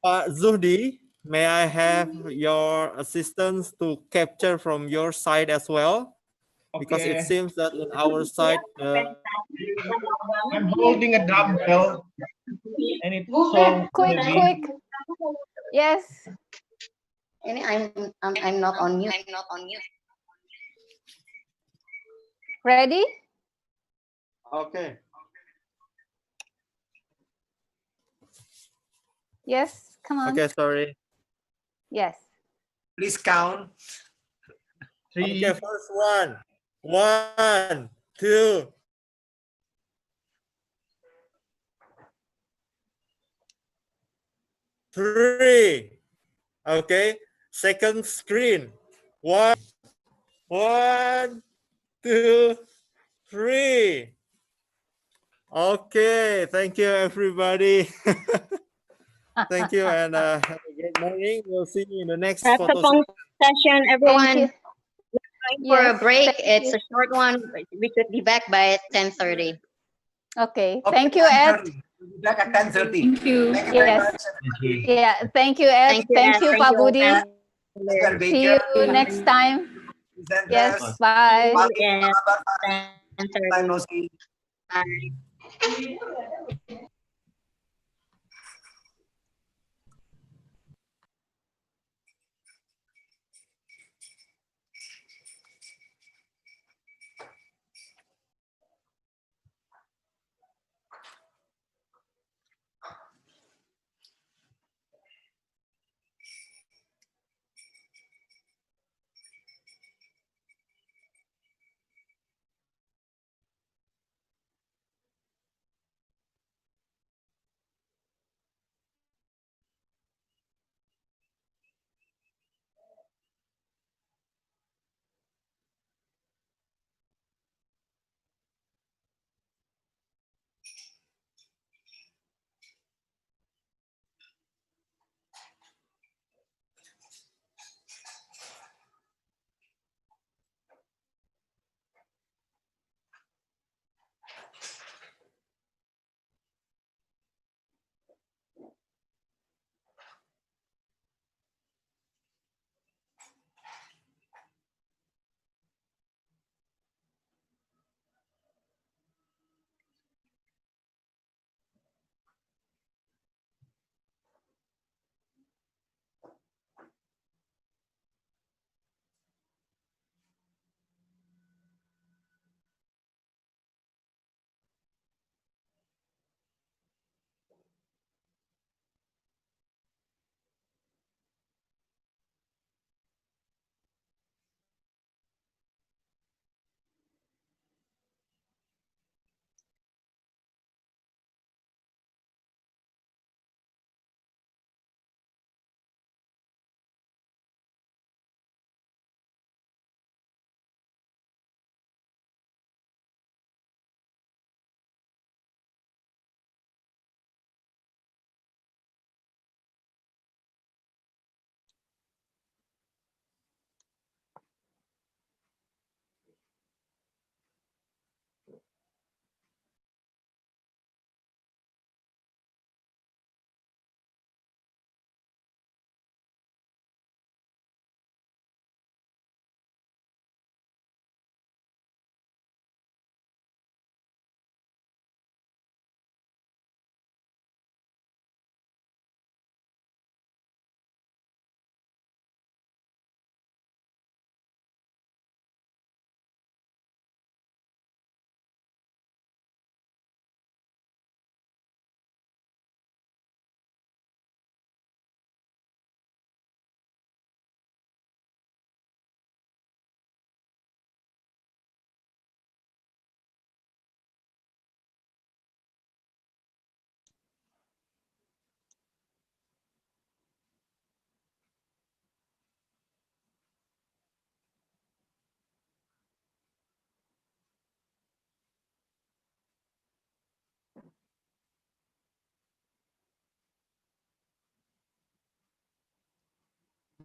Pak Zuhdi, may I have your assistance to capture from your side as well? Because it Okay. seems that in our side, I'm holding a dumbbell and it's so quick, heavy. quick. Yes. And I'm not on mute. Ready? Okay. Yes. Come on. Okay, sorry. Yes. Please count. 3, Okay, first one. 1, 2. Three. Okay. Second screen. 1, 1, 2, 3. Okay. Thank you, everybody. Thank you, and have a great morning. We'll see you in the next That's a photo fun session, Thank everyone. you. Time for a Yes, break. thank It's you. a short one. We should be back by 10:30. Okay. Okay, Thank you, Ed. 10:30. We'll be back at 10:30. Thank you. Thank you very Yes. much. Yeah. Thank you, Ed. Thank you, Thank Ed. you, Thank Pak you, Budi. Mr. See you Baker, next time. Yes. presenters, Bye. Pagi, Ed. apa kabar, Pak? 10:30. Time no see. Bye.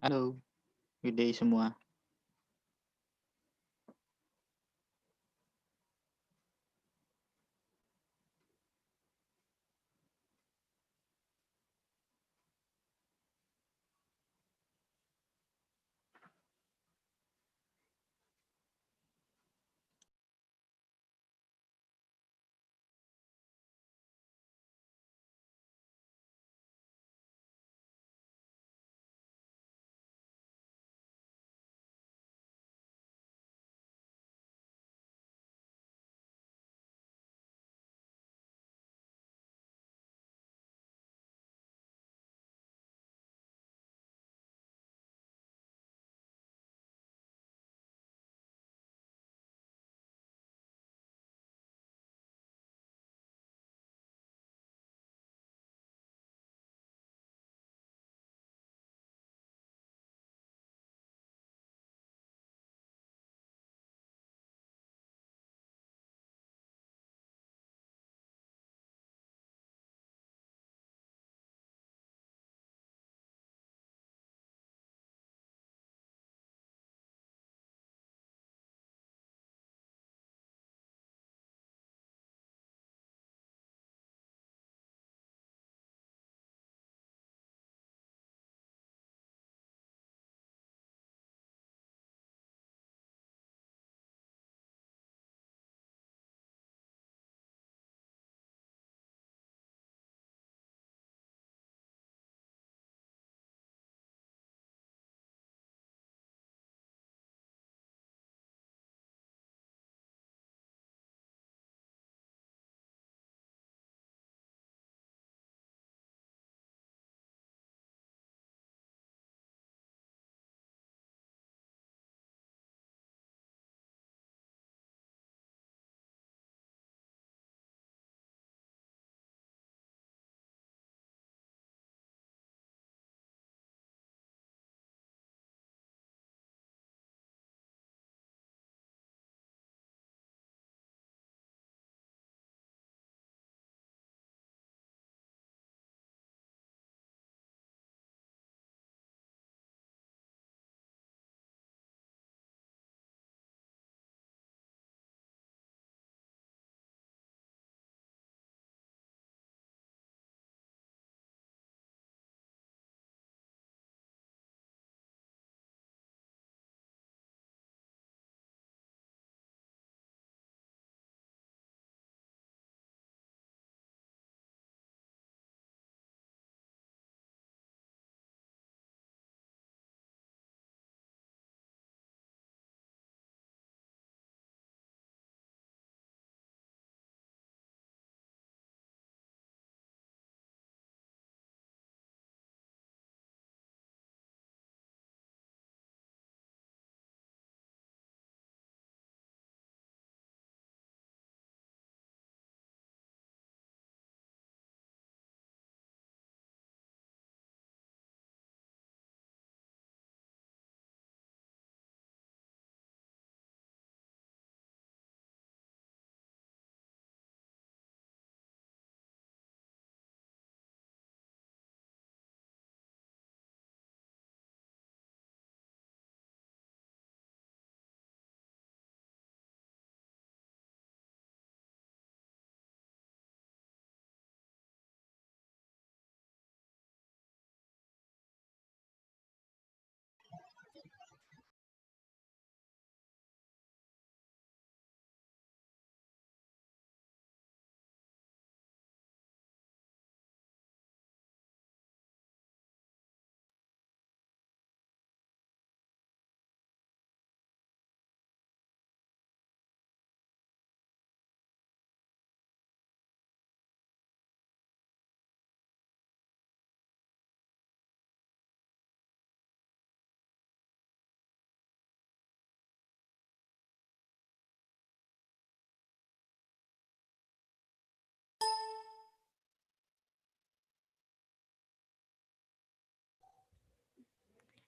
Halo, good day semua.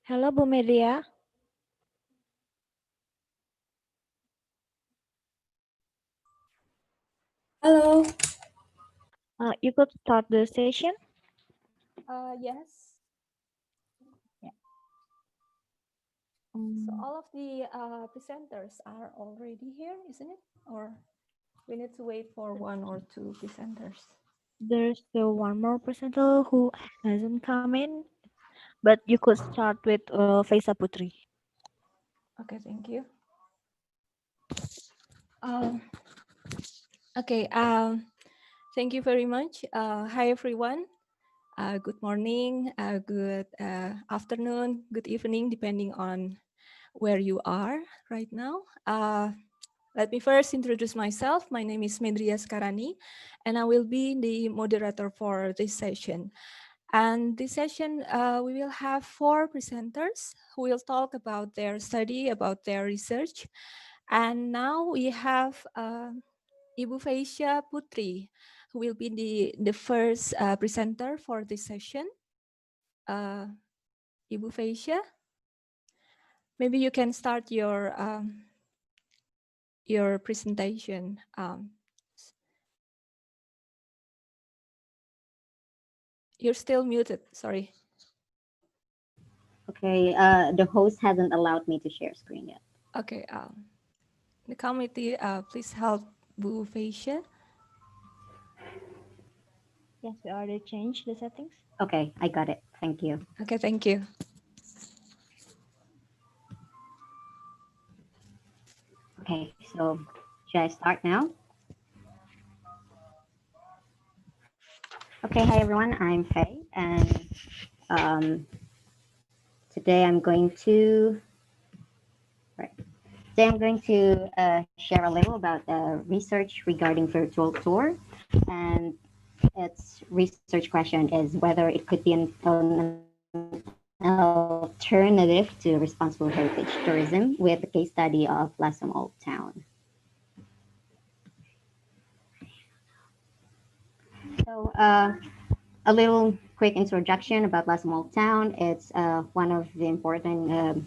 Halo Bu Media. Hello. You could start the session. Yes. Yeah. So all of the presenters are already here, isn't it? Or we need to wait for one or two presenters? There's still one more presenter who hasn't come in, but you could start with Faisa Putri. Okay, thank you. Um, okay, thank you very much. Hi, everyone. Good morning, good afternoon, good evening, depending on where you are right now. Let me first introduce myself. My name is Medria Skarani, and I will be the moderator for this session. And this session, we will have 4 presenters who will talk about their study, about their research. And now we have Ibu Faisa Putri, who will be the first presenter for this session. Ibu Faisa, maybe you can start your presentation. You're still muted, sorry. Okay, the host hasn't allowed me to share screen yet. Okay, the committee, please help Bu Faisa. Yes, we already changed the settings. Okay, I got it. Thank you. Okay, thank you. Okay, so should I start now? Okay, hi everyone, I'm Faye, and today I'm going to share a little about research regarding virtual tour, and its research question is whether it could be an alternative to responsible heritage tourism with the case study of Lasem Old Town. So a little quick introduction about Lasem Old Town. It's one of the important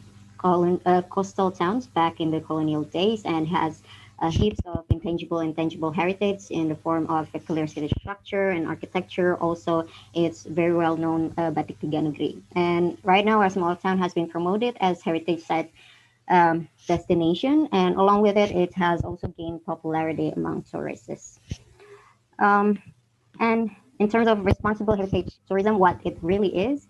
coastal towns back in the colonial days and has heaps of intangible and tangible heritage in the form of a clear city structure and architecture. Also, it's very well known Batik Tiga Negeri. And right now, our small town has been promoted as heritage site destination, and along with it, it has also gained popularity among tourists. And in terms of responsible heritage tourism, what it really is,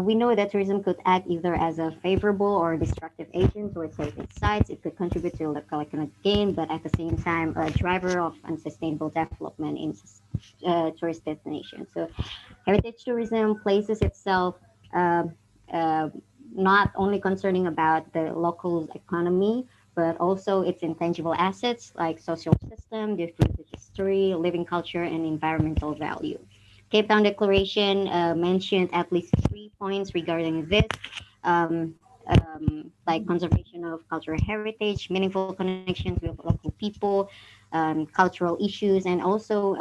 we know that tourism could act either as a favorable or destructive agent towards heritage sites. It could contribute to local economic gain, but at the same time, a driver of unsustainable development in tourist destinations. So heritage tourism places itself not only concerning about the local economy, but also its intangible assets like social system, different history, living culture, and environmental value. Cape Town Declaration mentioned at least 3 points regarding this, like conservation of cultural heritage, meaningful connections with local people, cultural issues, and also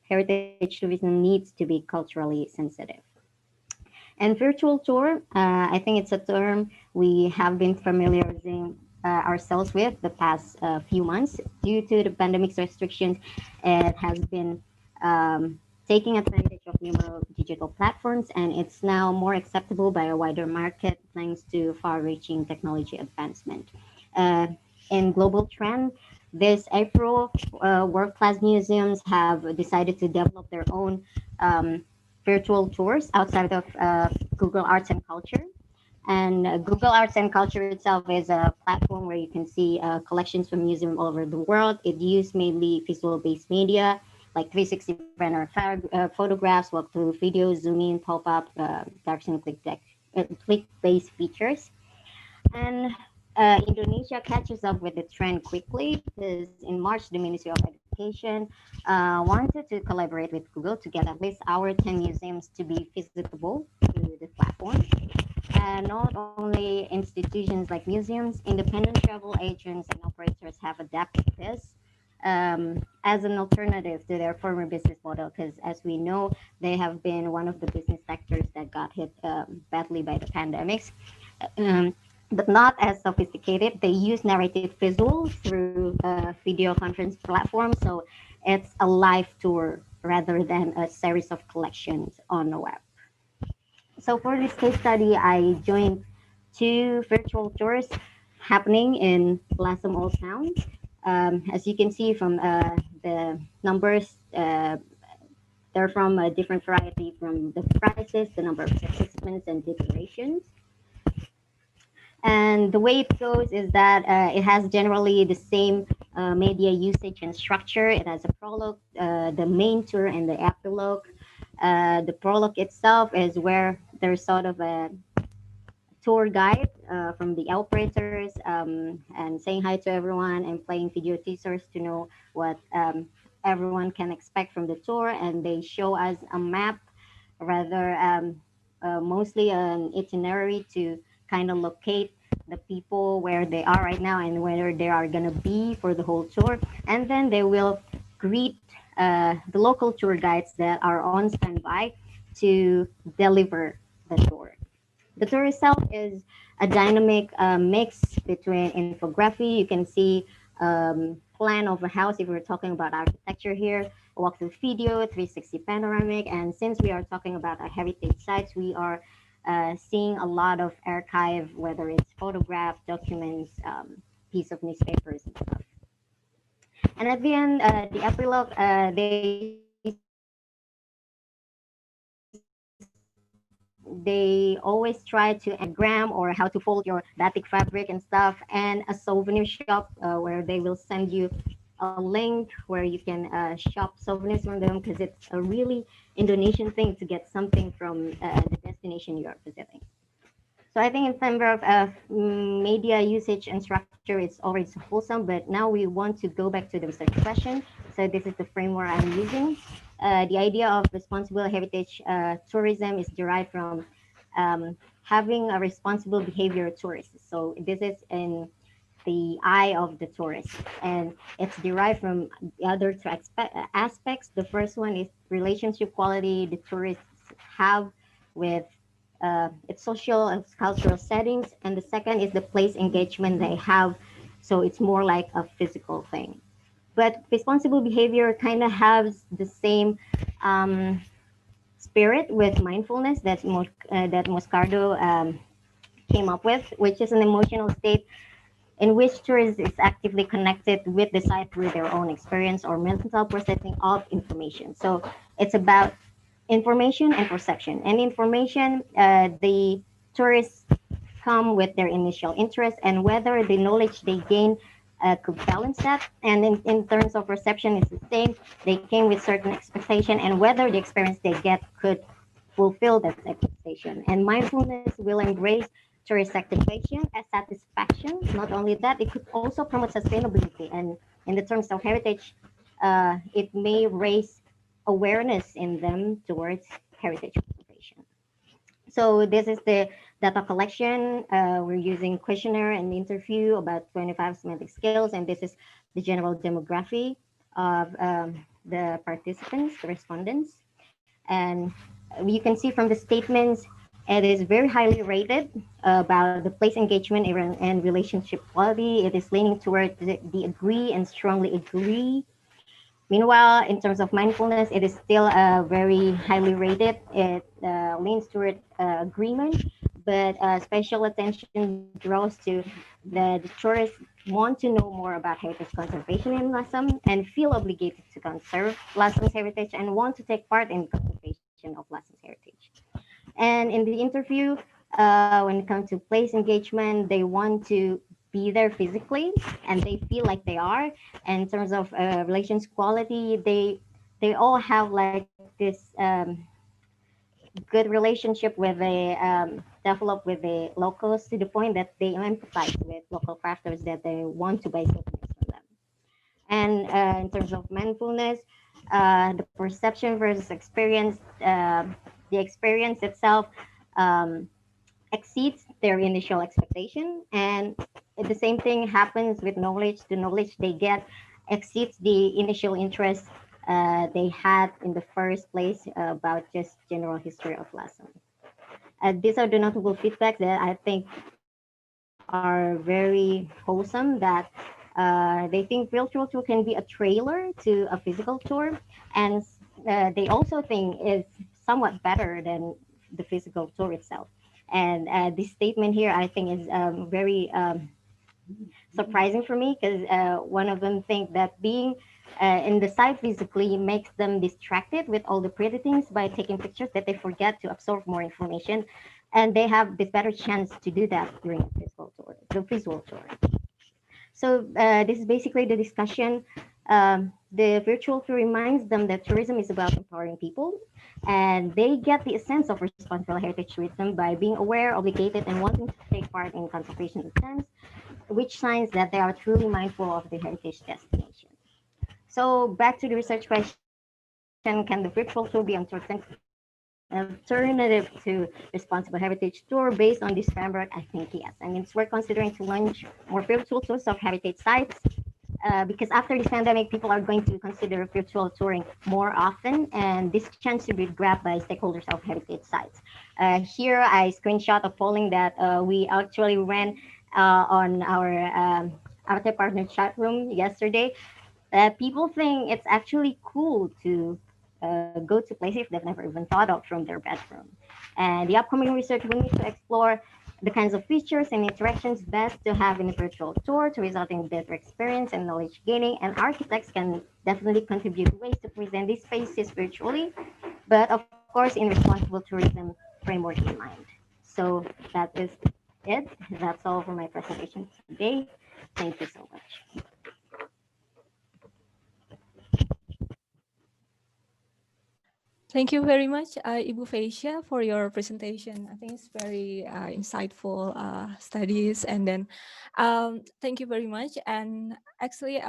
heritage tourism needs to be culturally sensitive. And virtual tour, I think it's a term we have been familiarizing ourselves with the past few months. Due to the pandemic's restrictions, it has been taking advantage of numerous digital platforms, and it's now more acceptable by a wider market thanks to far-reaching technology advancement. In global trend, this April, world-class museums have decided to develop their own virtual tours outside of Google Arts and Culture. And Google Arts and Culture itself is a platform where you can see collections from museums all over the world. It uses mainly visual-based media like 360 banner photographs, walkthrough videos, zoom in, pop-up, dark scene, click-based features. And Indonesia catches up with the trend quickly because in March, the Ministry of Education wanted to collaborate with Google to get at least our 10 museums to be visitable through the platform. And not only institutions like museums, independent travel agents and operators have adapted this as an alternative to their former business model, because as we know, they have been one of the business sectors that got hit badly by the pandemics. But not as sophisticated. They use narrative visuals through video conference platforms, so it's a live tour rather than a series of collections on the web. So for this case study, I joined 2 virtual tours happening in Lasem Old Town. As you can see from the numbers, they're from a different variety from the prices, the number of participants, and the durations. And the way it goes is that it has generally the same media usage and structure. It has a prologue, the main tour, and the epilogue. The prologue itself is where there's sort of a tour guide from the operators and saying hi to everyone and playing video teasers to know what everyone can expect from the tour. And they show us a map, rather mostly an itinerary to kind of locate the people where they are right now and where they are going to be for the whole tour. And then they will greet the local tour guides that are on standby to deliver the tour. The tour itself is a dynamic mix between infography. You can see plan of a house if we're talking about architecture here, a walkthrough video, 360 panoramic, and since we are talking about our heritage sites, we are seeing a lot of archive, whether it's photographs, documents, piece of newspapers and stuff. And at the end, the epilogue, they always try to diagram or how to fold your batik fabric and stuff, and a souvenir shop where they will send you a link where you can shop souvenirs from them, because it's a really Indonesian thing to get something from the destination you are visiting. So I think in terms of media usage and structure, it's already wholesome, but now we want to go back to the research question. So this is the framework I'm using. The idea of responsible heritage tourism is derived from having a responsible behavior tourist. So this is in the eye of the tourist, and it's derived from the other two aspects. The first one is relationship quality the tourists have with its social and cultural settings, and the second is the place engagement they have. So it's more like a physical thing. But responsible behavior kind of has the same spirit with mindfulness that Moscardo came up with, which is an emotional state in which tourists is actively connected with the site through their own experience or mental processing of information. So it's about information and perception. And information, the tourists come with their initial interest, and whether the knowledge they gain could balance that. And in terms of perception, it's the same. They came with certain expectation, and whether the experience they get could fulfill that expectation. And mindfulness will embrace tourist activation as satisfaction. Not only that, it could also promote sustainability. And in the terms of heritage, it may raise awareness in them towards heritage preservation. So this is the data collection. We're using questionnaire and interview about 25 semantic skills, and this is the general demography of the participants, the respondents. And you can see from the statements, it is very highly rated about the place engagement and relationship quality. It is leaning toward the agree and strongly agree. Meanwhile, in terms of mindfulness, it is still very highly rated. It leans toward agreement, but special attention draws to the tourists want to know more about heritage conservation in Lasem and feel obligated to conserve Lasem's heritage and want to take part in conservation of Lasem's heritage. And in the interview, when it comes to place engagement, they want to be there physically and they feel like they are. And in terms of relations quality, they all have like this good relationship with the develop with the locals to the point that they empathize with local crafters that they want to buy souvenirs from them. And in terms of mindfulness, the perception versus experience, the experience itself exceeds their initial expectation. And the same thing happens with knowledge. The knowledge they get exceeds the initial interest they had in the first place about just general history of Lasem. These are the notable feedback that I think are very wholesome, that they think virtual tour can be a trailer to a physical tour, and they also think is somewhat better than the physical tour itself. And this statement here, I think, is very surprising for me, because one of them think that being in the site physically makes them distracted with all the pretty things by taking pictures, that they forget to absorb more information, and they have this better chance to do that during a physical tour, the visual tour. So this is basically the discussion. The virtual tour reminds them that tourism is about empowering people, and they get the essence of responsible heritage tourism by being aware, obligated, and wanting to take part in conservation attempts, which signs that they are truly mindful of the heritage destination. So back to the research question, can the virtual tour be alternative to responsible heritage tour based on this framework? I think yes. I mean, it's worth considering to launch more virtual tours of heritage sites, because after this pandemic, people are going to consider virtual touring more often, and this chance to be grabbed by stakeholders of heritage sites. Here, I screenshot a polling that we actually ran on our Arte Partner chat room yesterday. People think it's actually cool to go to places they've never even thought of from their bedroom. And the upcoming research will need to explore the kinds of features and interactions best to have in a virtual tour to result in better experience and knowledge gaining. And architects can definitely contribute ways to present these spaces virtually, but of course in responsible tourism framework in mind. So that is it. That's all for my presentation today. Thank you so much. Thank you very much, Ibu Feisha, for your presentation. I think it's very insightful studies. And then thank you very much. And actually,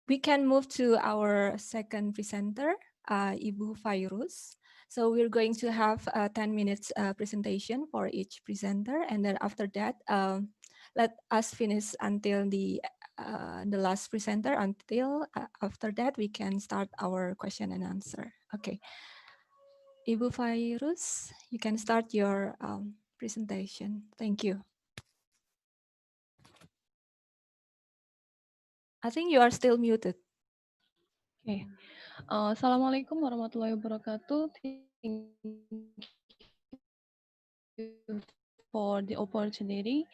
we can move to our second presenter, Ibu Fairuz. So we're going to have a 10 minutes presentation for each presenter. And then after that, let us finish until the last presenter. Until after that, we can start our question and answer. Okay. Ibu Fairuz, you can start your presentation. Thank you. I think you are still muted. Okay. Assalamualaikum warahmatullahi wabarakatuh. Thank you for the opportunity.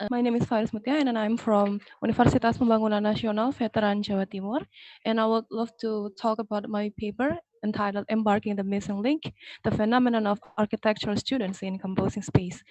My name is Faris Mutia and I'm from Universitas Pembangunan Nasional Veteran Jawa Timur. And I would love to talk about my paper entitled Embarking the Missing Link, the Phenomenon of Architectural Students in Composing Space.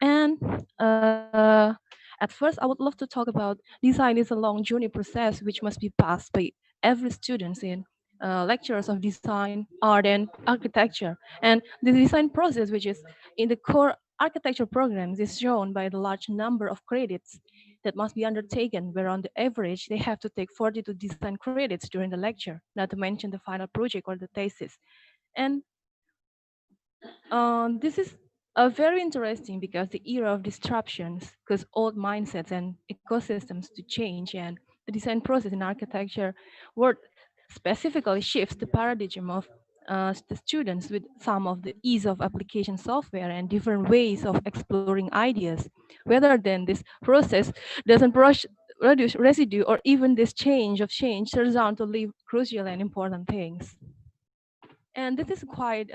And at first, I would love to talk about design is a long journey process which must be passed by every student in lectures of design, art, and architecture. And the design process, which is in the core architecture programs, is shown by the large number of credits that must be undertaken, where on the average, they have to take 42 design credits during the lecture, not to mention the final project or the thesis. And this is very interesting because the era of disruptions, because old mindsets and ecosystems to change, and the design process in architecture world specifically shifts the paradigm of the students with some of the ease of application software and different ways of exploring ideas, rather than this process doesn't produce residue, or even this change of change turns out to leave crucial and important things. And this is quite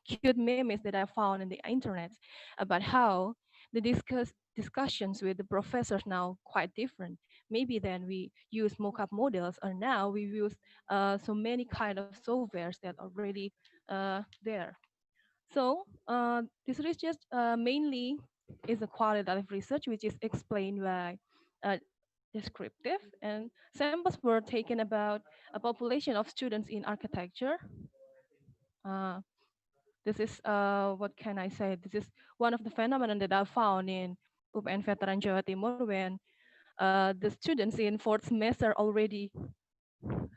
cute memes that I found in the internet about how the discussions with the professors now quite different. Maybe then we use mock-up models, or now we use so many kind of softwares that are already there. So this research mainly is a qualitative research, which is explained by descriptive, and samples were taken about a population of students in architecture. Uh, this is what can I say? This is one of the phenomena that I found in UPN Veteran Jawa Timur, when the students in fourth semester already,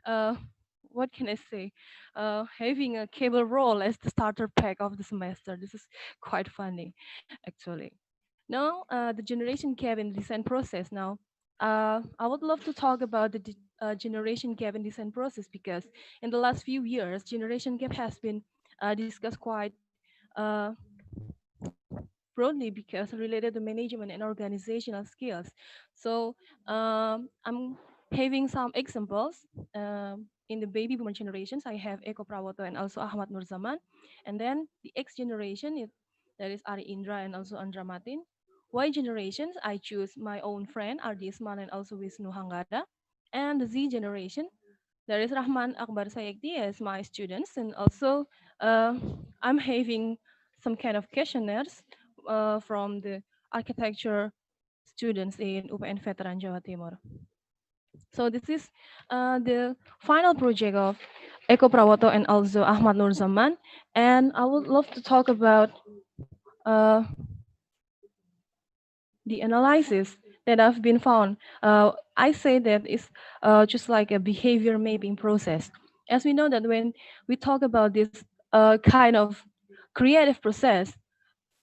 uh, what can I say, having a cable roll as the starter pack of the semester. This is quite funny, actually. Now, the generation gap in the design process. Now, I would love to talk about the generation gap in design process, because in the last few years, generation gap has been discussed quite uh, broadly, because related to management and organizational skills. So I'm having some examples. In the baby boomer generations, I have Eko Prawoto and also Ahmad Nurzaman. And then the X generation, That is Ari Indra and also Andra Martin. Y generations, I choose my own friend Ardi Ismail and also Wisnu Hanggada. And the Z generation, there is Rahman Akbar Sayekti as my students, and also I'm having some kind of questionnaires from the architecture students in UPN Veteran Jawa Timur. So this is the final project of Eko Prawoto and also Ahmad Nur Zaman, and I would love to talk about uh, the analysis that have been found. I say that it's just like a behavior mapping process. As we know that when we talk about this kind of creative process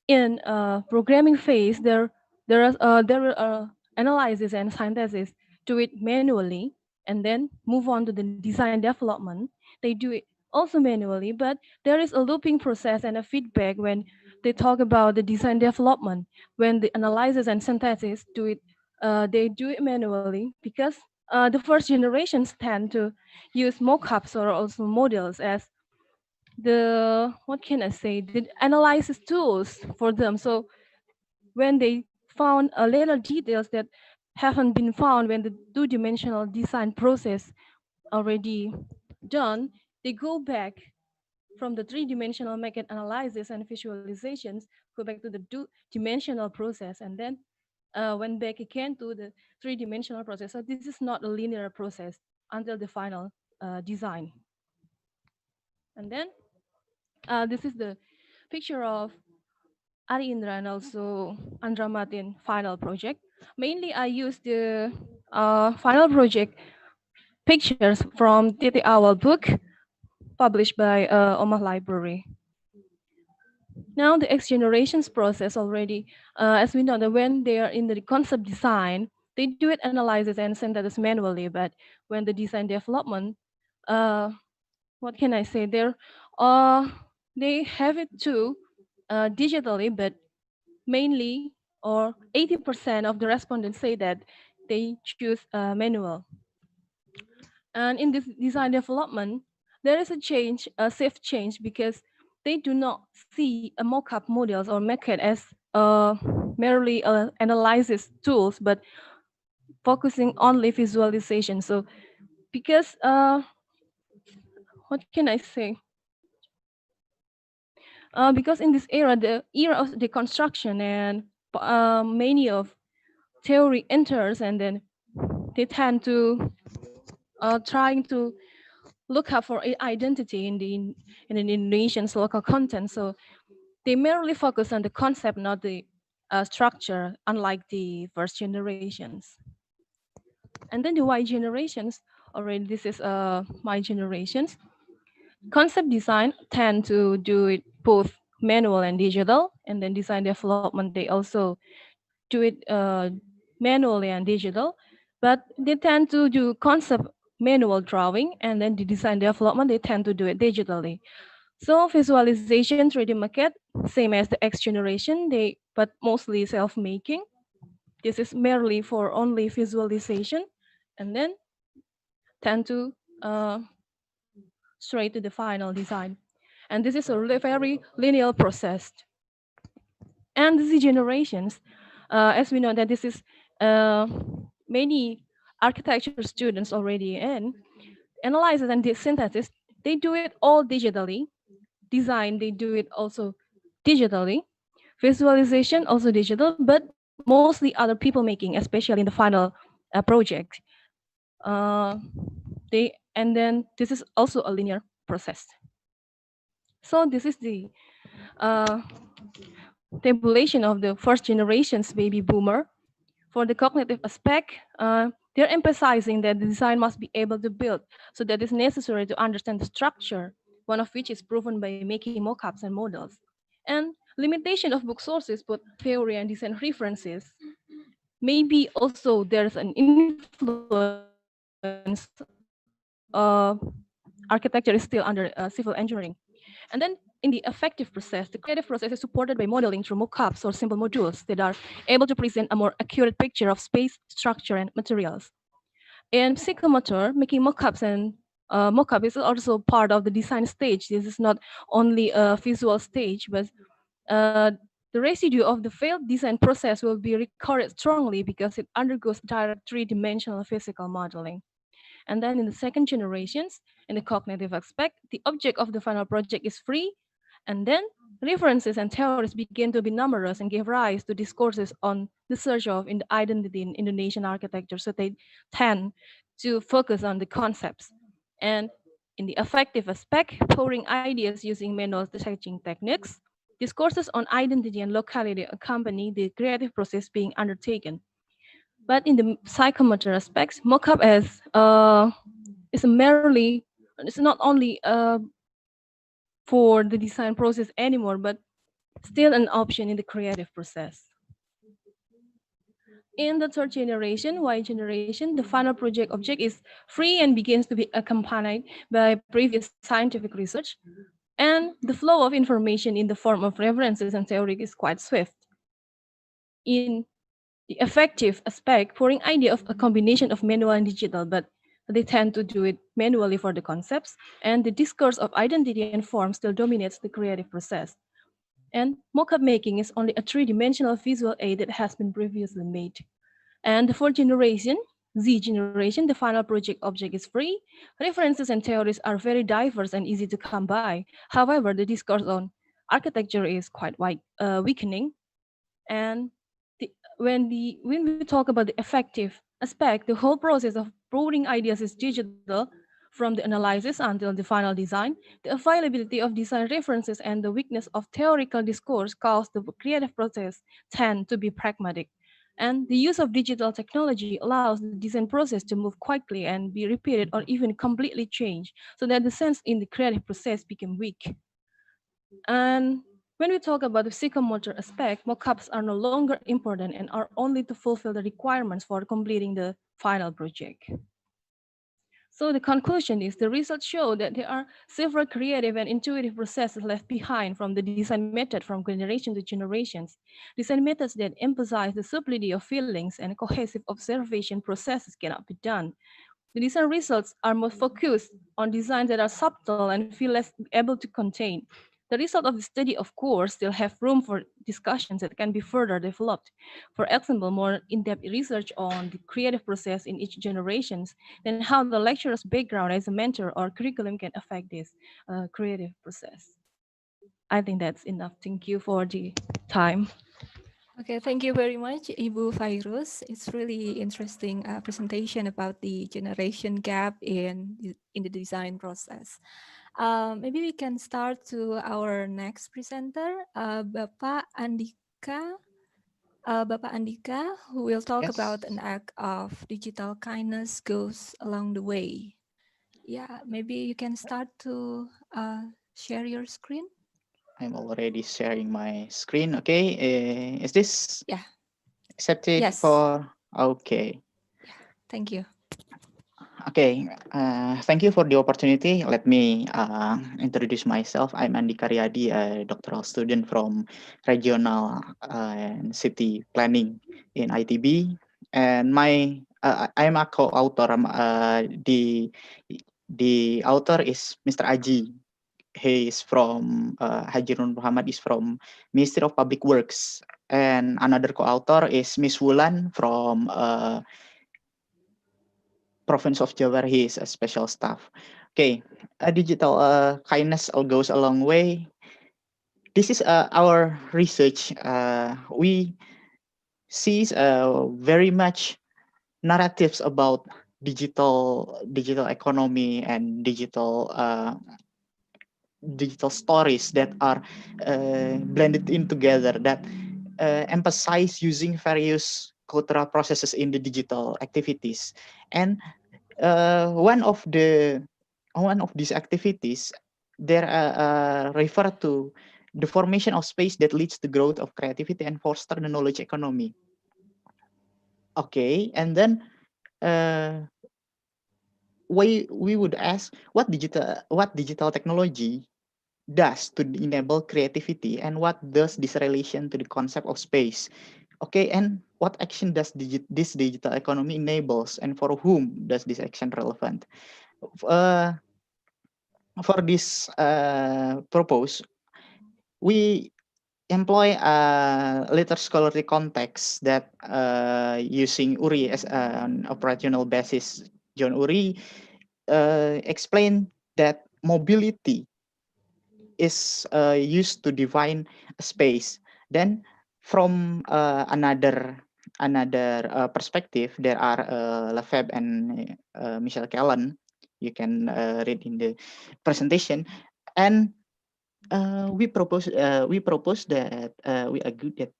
in programming phase, there are analysis and synthesis do it manually and then move on to the design development. They do it also manually, but there is a looping process and a feedback when they talk about the design development. When the analysis and synthesis do it, they do it manually because the first generations tend to use mockups or also models as the, what can I say, the analysis tools for them. So when they found later details that haven't been found when the two-dimensional design process already done, they go back from the three-dimensional maquette analysis and visualizations, go back to the two-dimensional process, and then went back again to the three-dimensional process. So this is not a linear process until the final design. And then this is the picture of Ari Indra and also Andra Martin final project. Mainly, I use the final project pictures from Titi Awal book published by Omah Library. Now the X generations process already, as we know that when they are in the concept design, they do it analysis and synthesis manually, but when the design development, what can I say, they have it too digitally, but mainly or 80% of the respondents say that they choose manual. And in this design development, there is a change, a safe change, because they do not see a mock-up models or maquette as merely analysis tools, but focusing only visualization. So because, what can I say? Because in this era, the era of the construction and many of theory enters, and then they tend to trying to look up for identity in the Indonesian's local content. So they merely focus on the concept, not the structure, unlike the first generations. And then the Y generations, already this is my generations. Concept design tend to do it both manual and digital, and then design development, they also do it manually and digital, but they tend to do concept manual drawing, and then the design development, they tend to do it digitally. So visualization, 3D maquette, same as the X generation, but mostly self-making. This is merely for only visualization, and then tend to straight to the final design. And this is a very linear process. And the Z generations, as we know that this is many architecture students already in, analysis and synthesis, they do it all digitally. Design, they do it also digitally. Visualization, also digital, but mostly other people making, especially in the final project. And then this is also a linear process. So this is the tabulation of the first generation's baby boomer. For the cognitive aspect, they're emphasizing that the design must be able to build, so that it's necessary to understand the structure, one of which is proven by making mockups and models. And limitation of book sources, both theory and design references. Maybe also there's an influence, architecture is still under civil engineering. And then in the affective process, the creative process is supported by modeling through mockups or simple modules that are able to present a more accurate picture of space, structure, and materials. In psychomotor, making mockups and mockup is also part of the design stage. This is not only a visual stage, but The residue of the failed design process will be recorded strongly because it undergoes direct three-dimensional physical modeling. And then in the second generations, in the cognitive aspect, the object of the final project is free, and then references and theories begin to be numerous and give rise to discourses on the search of in the identity in Indonesian architecture. So they tend to focus on the concepts. And in the affective aspect, pouring ideas using manual sketching techniques, discourses on identity and locality accompany the creative process being undertaken. But in the psychomotor aspects, mockup is merely, it's not only for the design process anymore, but still an option in the creative process. In the third generation, Y generation, the final project object is free and begins to be accompanied by previous scientific research. And the flow of information in the form of references and theory is quite swift. In the effective aspect, pouring idea of a combination of manual and digital, but they tend to do it manually for the concepts, and the discourse of identity and form still dominates the creative process. And mockup making is only a three-dimensional visual aid that has been previously made. And the fourth generation, Z generation, the final project object is free. References and theories are very diverse and easy to come by. However, the discourse on architecture is quite weakening. And when we talk about the effective aspect, the whole process of broadening ideas is digital from the analysis until the final design. The availability of design references and the weakness of theoretical discourse cause the creative process tend to be pragmatic. And the use of digital technology allows the design process to move quickly and be repeated or even completely changed, so that the sense in the creative process became weak. And when we talk about the psychomotor aspect, mockups are no longer important and are only to fulfill the requirements for completing the final project. So the conclusion is the results show that there are several creative and intuitive processes left behind from the design method from generation to generations. Design methods that emphasize the subtlety of feelings and cohesive observation processes cannot be done. The design results are more focused on designs that are subtle and feel less able to contain. The result of the study, of course, still have room for discussions that can be further developed. For example, more in-depth research on the creative process in each generations, and how the lecturer's background as a mentor or curriculum can affect this creative process. I think that's enough. Thank you for the time. Okay, thank you very much, Ibu Fairuz. It's really interesting presentation about the generation gap in the design process. Maybe we can start to our next presenter, Bapak Andika. Bapak Andika, who will talk about an act of digital kindness goes along the way. Yeah, maybe you can start to share your screen. I'm already sharing my screen. Okay, is this accepted? Yes. For okay. Thank you. Okay, thank you for the opportunity. Let me introduce myself. I'm Andika Riyadi, a doctoral student from regional and city planning in ITB, and I'm a co-author. The author is Mr. Aji. He is from Haji Nur Muhammad is from Ministry of Public Works, and another co-author is Miss Wulan from province of Jawa. He is a special staff. Okay, digital kindness all goes a long way. This is our research. We see very much narratives about digital economy and digital stories that are blended in together, that emphasize using various cultural processes in the digital activities. And one of these activities, there refer to the formation of space that leads to growth of creativity and foster the knowledge economy. Okay, and then we would ask what digital technology does to enable creativity, and what does this relation to the concept of space. Okay, and what action does this digital economy enables, and for whom does this action relevant? For this purpose, we employ a later scholarly context that using Uri as an operational basis. John Uri explained that mobility is used to define a space. Then from another perspective, there are Lefebvre and Michel Callan. You can read in the presentation, and we propose that we agree that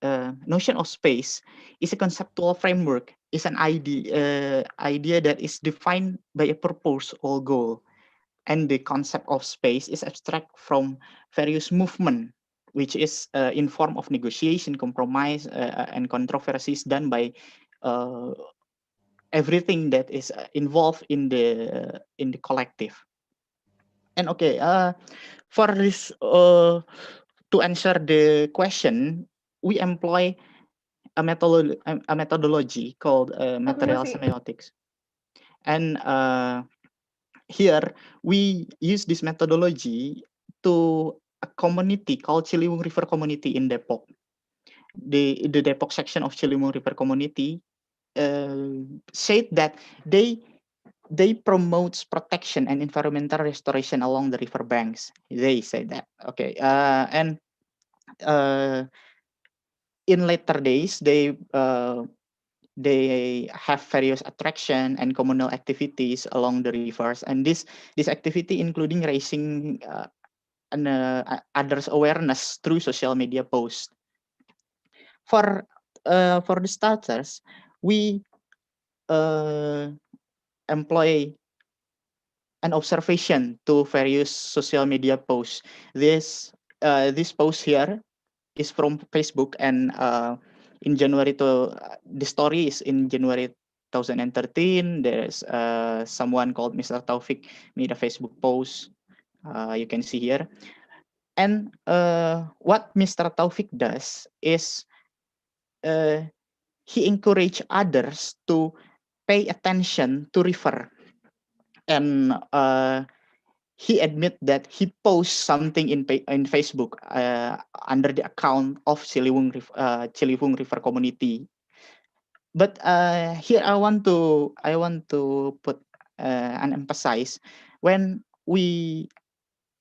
notion of space is a conceptual framework, is an idea that is defined by a purpose or goal, and the concept of space is abstract from various movement, which is in form of negotiation, compromise, and controversies done by everything that is involved in the collective. And okay, for this to answer the question, we employ a methodology called material semiotics, and here we use this methodology to a community called Ciliwung River Community in Depok. The Depok section of Ciliwung River Community said that they promotes protection and environmental restoration along the river banks. They say that. Okay, and in later days they have various attraction and communal activities along the rivers, and this activity including raising others awareness through social media posts. For the starters, we employ an observation to various social media posts. This post here is from Facebook, and in January the story is in January 2013. There's someone called Mr. Taufik made a Facebook post. You can see here, and what Mr. Taufik does is he encourage others to pay attention to river, and he admit that he posts something in Facebook under the account of Ciliwung River Community. But here I want to put and emphasize when we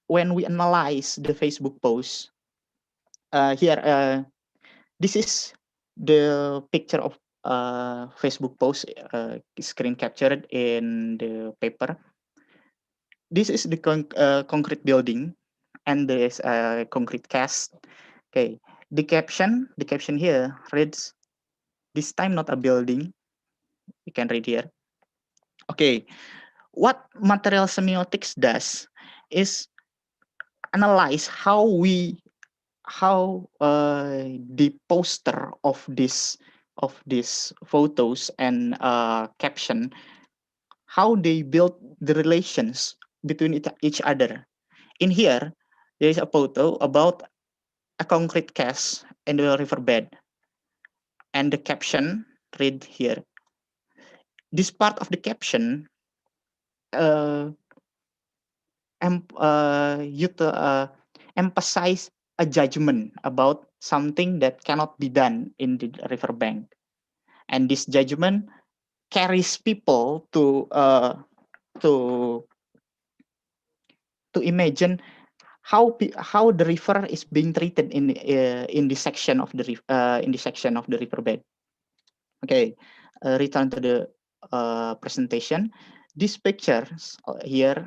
analyze the Facebook post here. This is the picture of Facebook post screen captured in the paper. This is the concrete building, and there is a concrete cast. Okay, the caption here reads, "This time not a building." You can read here. Okay, what material semiotics does is analyze how the poster of these photos and caption, how they build the relations between each other. In here, there is a photo about a concrete cast in the riverbed, and the caption read here. This part of the caption emphasize a judgment about something that cannot be done in the riverbank, and this judgment carries people to imagine how the river is being treated in this section of the riverbed. Okay, return to the presentation. These pictures here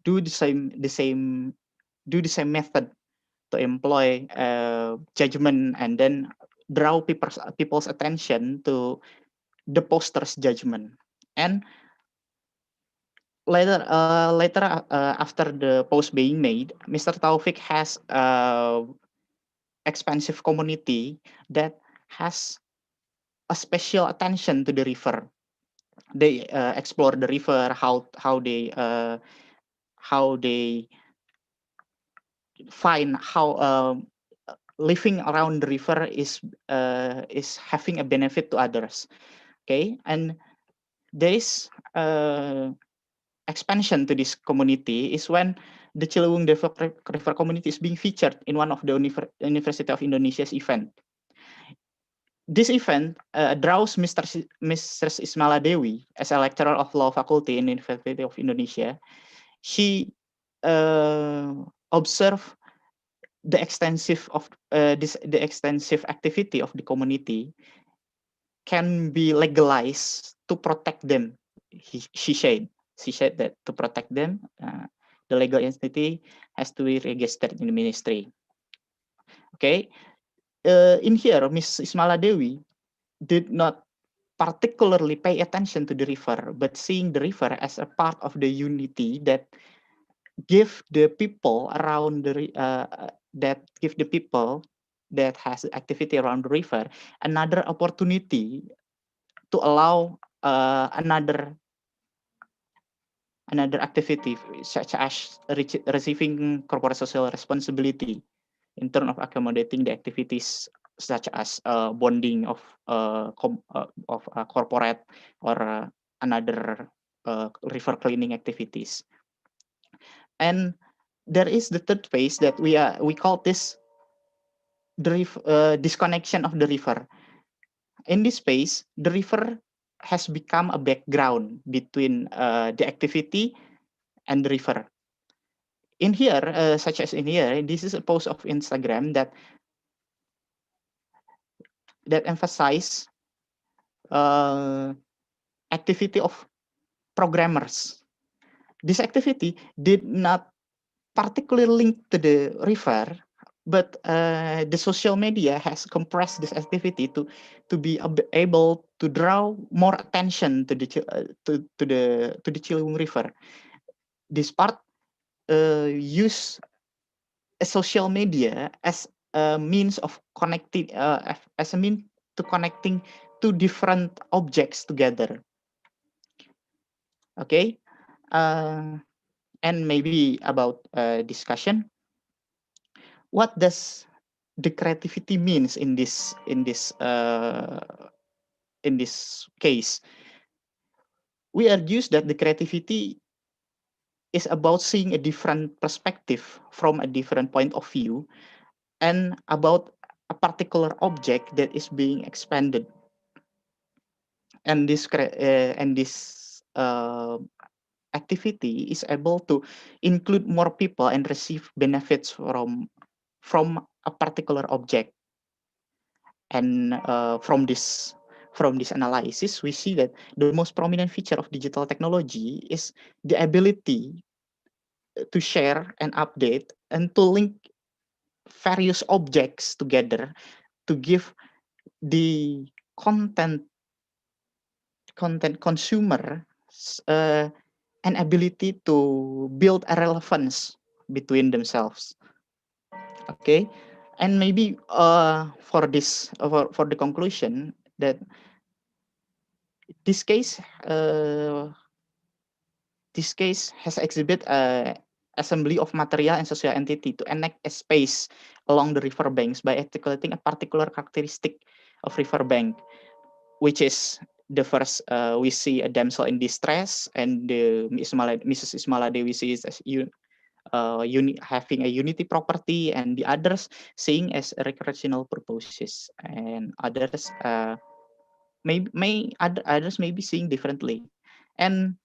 do the same method to employ judgment and then draw people's attention to the poster's judgment. And later after the post being made, Mr. Taufik has expansive community that has a special attention to the river. They explore the river, how they find how living around the river is having a benefit to others. Okay, and there is expansion to this community is when the Ciliwung Developed River community is being featured in one of the University of Indonesia's event. This event draws Mrs. Ismala Dewi as a lecturer of law faculty in the University of Indonesia. She observed the extensive activity of the community can be legalized to protect them. She said that to protect them, the legal entity has to be registered in the ministry. Okay, in here, Ms. Ismala Dewi did not particularly pay attention to the river, but seeing the river as a part of the unity that give the people around the people that has activity around the river another opportunity to allow another activity such as receiving corporate social responsibility in terms of accommodating the activities such as bonding of corporate or another river cleaning activities. And there is the third phase that we call this the disconnection of the river. In this phase, the river has become a background between the activity and the river. In here, such as in here, this is a post of Instagram that emphasize activity of programmers. This activity did not particularly link to the river, but the social media has compressed this activity to be able to draw more attention to the Ciliwung River. This part use a social media as a means of connecting, as a means to connecting two different objects together. Okay, and maybe about discussion. What does the creativity means in this case? We argues that the creativity is about seeing a different perspective from a different point of view and about a particular object that is being expanded. And this activity is able to include more people and receive benefits from a particular object. And from this analysis, we see that the most prominent feature of digital technology is the ability to share and update and to link various objects together to give the content consumer an ability to build a relevance between themselves. Okay, and maybe for this for the conclusion that this case has exhibit assembly of material and social entity to enact a space along the river banks by articulating a particular characteristic of river bank, which is the first we see a damsel in distress, and Mrs. Ismala Dewi sees as having a unity property, and the others seeing as recreational purposes, and others others may be seeing differently. And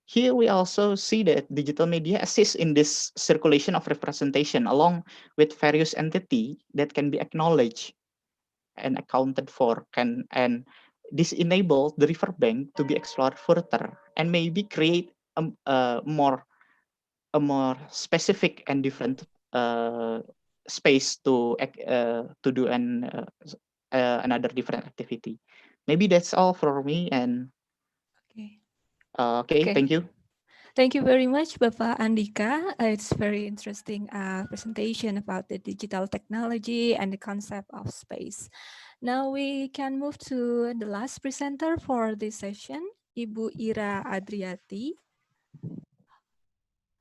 here we also see that digital media assists in this circulation of representation along with various entities that can be acknowledged and accounted for, and this enables the riverbank to be explored further and maybe create a more specific and different space to do another different activity. Maybe that's all for me. And okay, thank you. Thank you very much, Bapak Andika. It's very interesting presentation about the digital technology and the concept of space. Now we can move to the last presenter for this session, Ibu Ira Adriati.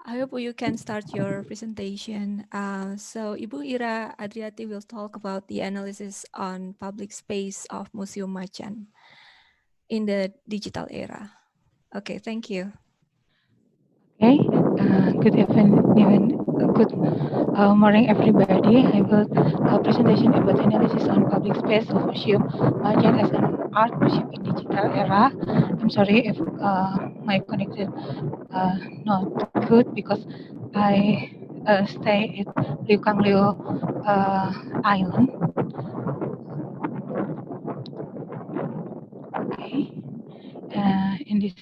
I hope you can start your presentation. So Ibu Ira Adriati will talk about the analysis on public space of Museum Macan in the digital era. Okay, thank you. Okay, Good morning, everybody. I will a presentation about analysis on public space of Museum Majen as an art museum in digital era. I'm sorry if my connection not good because I stay at Liu Kang Liu Island. Okay, in this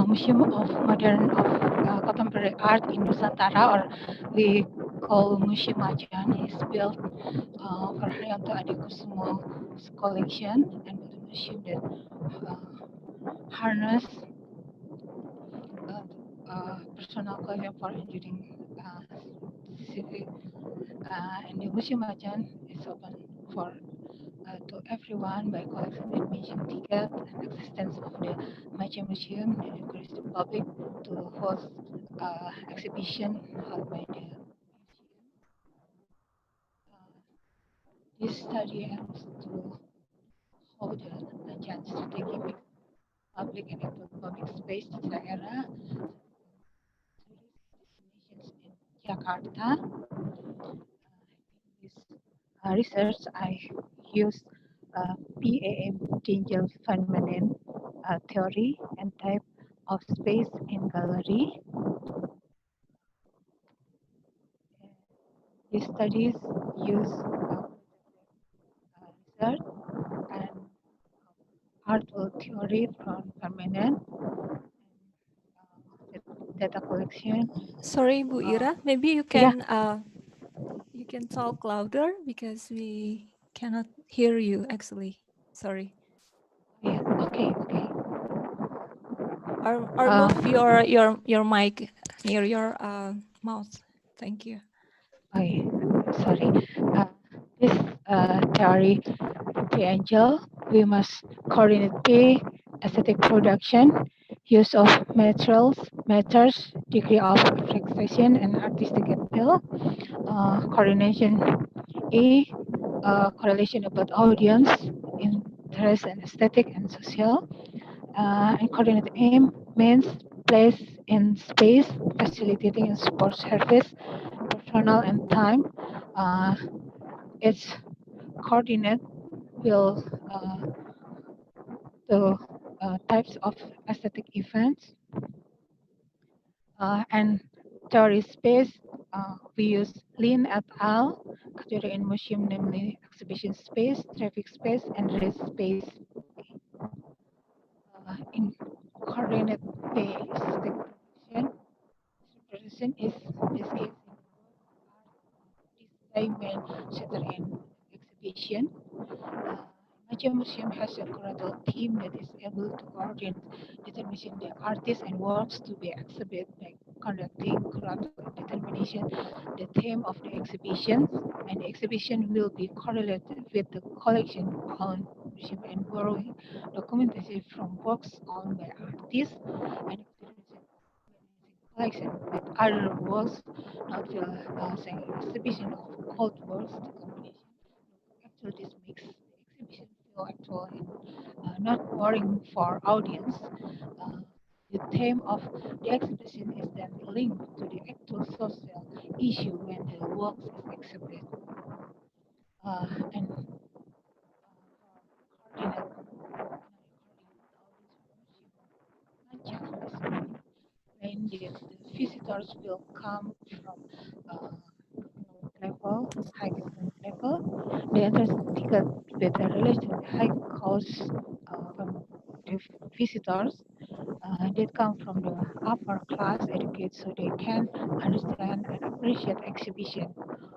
Museum of Modern of Contemporary Art in Nusantara, or we call Museum Majan, is built for Haryanto Adikusumo's collection, and the museum that harness personal collection for engineering civic, and the Museum Majan is open for to everyone by collecting admission ticket and existence of the Majan Museum, and encourage the public to host exhibition held by the this study aims to hold a chance to take in public and active public space in the era destinations in Jakarta. This research I use PAM Angel phenomenon theory and type of space in gallery. These studies use research and art theory from phenomenon, data collection. Sorry, Bu Ira, maybe you can talk louder because we cannot hear you actually. Sorry. Yeah. Okay. Or move your mic near your mouth. Thank you. Okay. Sorry. This theory, the angel, we must coordinate the aesthetic production, use of materials, matters, degree of fixation, and artistic appeal. Coordination A, correlation about audience, interest, and aesthetic and social. And coordinate aim means place in space, facilitating and support service, personal and time. Its coordinate will the types of aesthetic events, and theory space. We use Lin et al. Category in museum, namely exhibition space, traffic space, and race space. In coordinate based representation is this case display main center in exhibition. Maja Museum has a curatorial team that is able to coordinate determination the artists and works to be exhibited by conducting curatorial determination the theme of the exhibition, and the exhibition will be correlated with the collection on museum and borrowing documentation from works owned by artists and collection with other works, not saying exhibition of old works. The combination actually this makes the exhibition feel actual and not boring for audience. The theme of the exhibition is then linked to the actual social issue when the work is exhibited. And when the visitors will come from level, high level, the entrance ticket with a relatively high cost from the visitors that come from the upper class educated so they can understand and appreciate exhibition.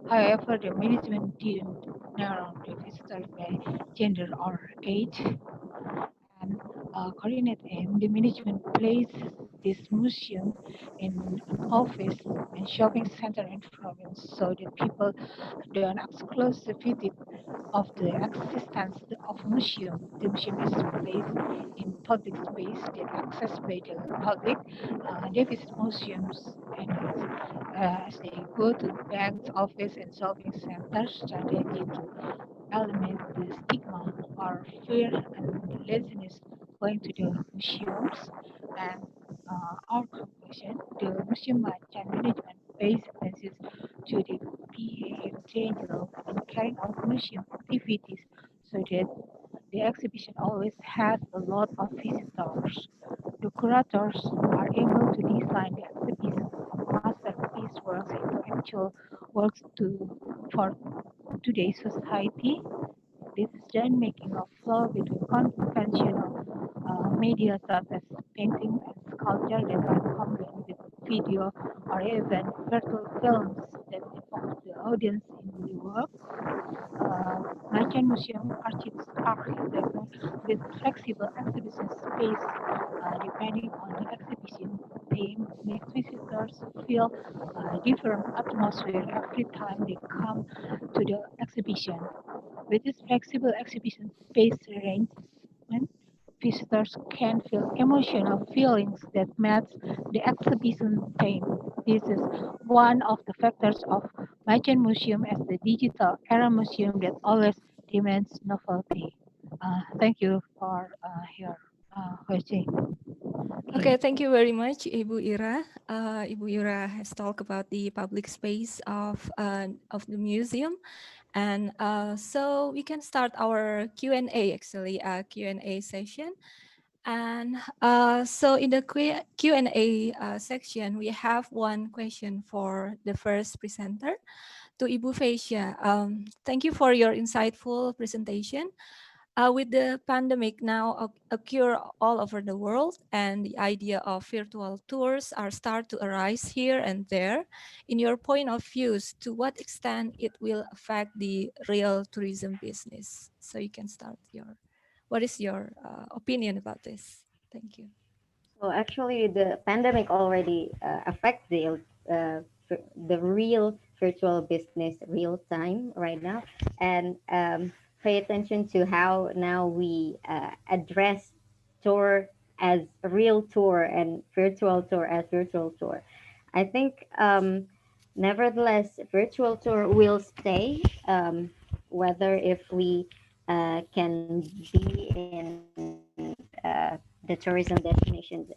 However, the management didn't narrow the visitors by gender or age, and coordinate aim, the management places this museum in an office and shopping center environment so that people don't exclusivity of the existence of museum. The museum is placed in public space that accessed by the public. They visit museums and as they go to banks, office, and shopping centers, strategy to eliminate the stigma or fear and laziness going to the museums, And our conclusion, the museum can management pays attention to the behavior in carrying out museum activities so that the exhibition always has a lot of visitors. The curators are able to design the exhibition of masterpiece works into actual works for today's society. This is then making a flow between conventional media such as painting and sculpture that are combined with video or even virtual films that evoke the audience in the work. Merchant Museum architecture with flexible exhibition space depending on the exhibition theme makes visitors feel a different atmosphere every time they come to the exhibition. With this flexible exhibition space arrangement, visitors can feel emotional feelings that match the exhibition theme. This is one of the factors of Macan Museum as the digital era museum that always demands novelty. Thank you for your question. Okay, thank you very much, Ibu Ira. Ibu Ira has talked about the public space of the museum. And so we can start our Q&A, actually, Q&A session. And so in the Q&A section, we have one question for the first presenter, to Ibu Feisha. Thank you for your insightful presentation. With the pandemic now occur all over the world, and the idea of virtual tours are start to arise here and there. In your point of views, to what extent it will affect the real tourism business? So you can start what is your opinion about this? Thank you. So actually, the pandemic already affects the real virtual business real time right now, and pay attention to how now we address tour as a real tour and virtual tour as virtual tour. I think, nevertheless, virtual tour will stay, whether if we can be in the tourism destinations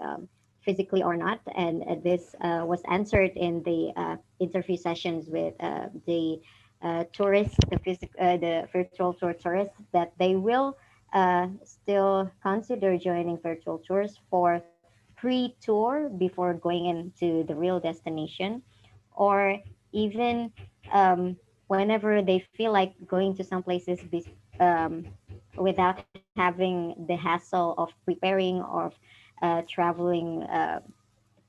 physically or not. And this was answered in the interview sessions with the tourists, the virtual tour tourists, that they will still consider joining virtual tours for pre-tour before going into the real destination, or even whenever they feel like going to some places without having the hassle of preparing or traveling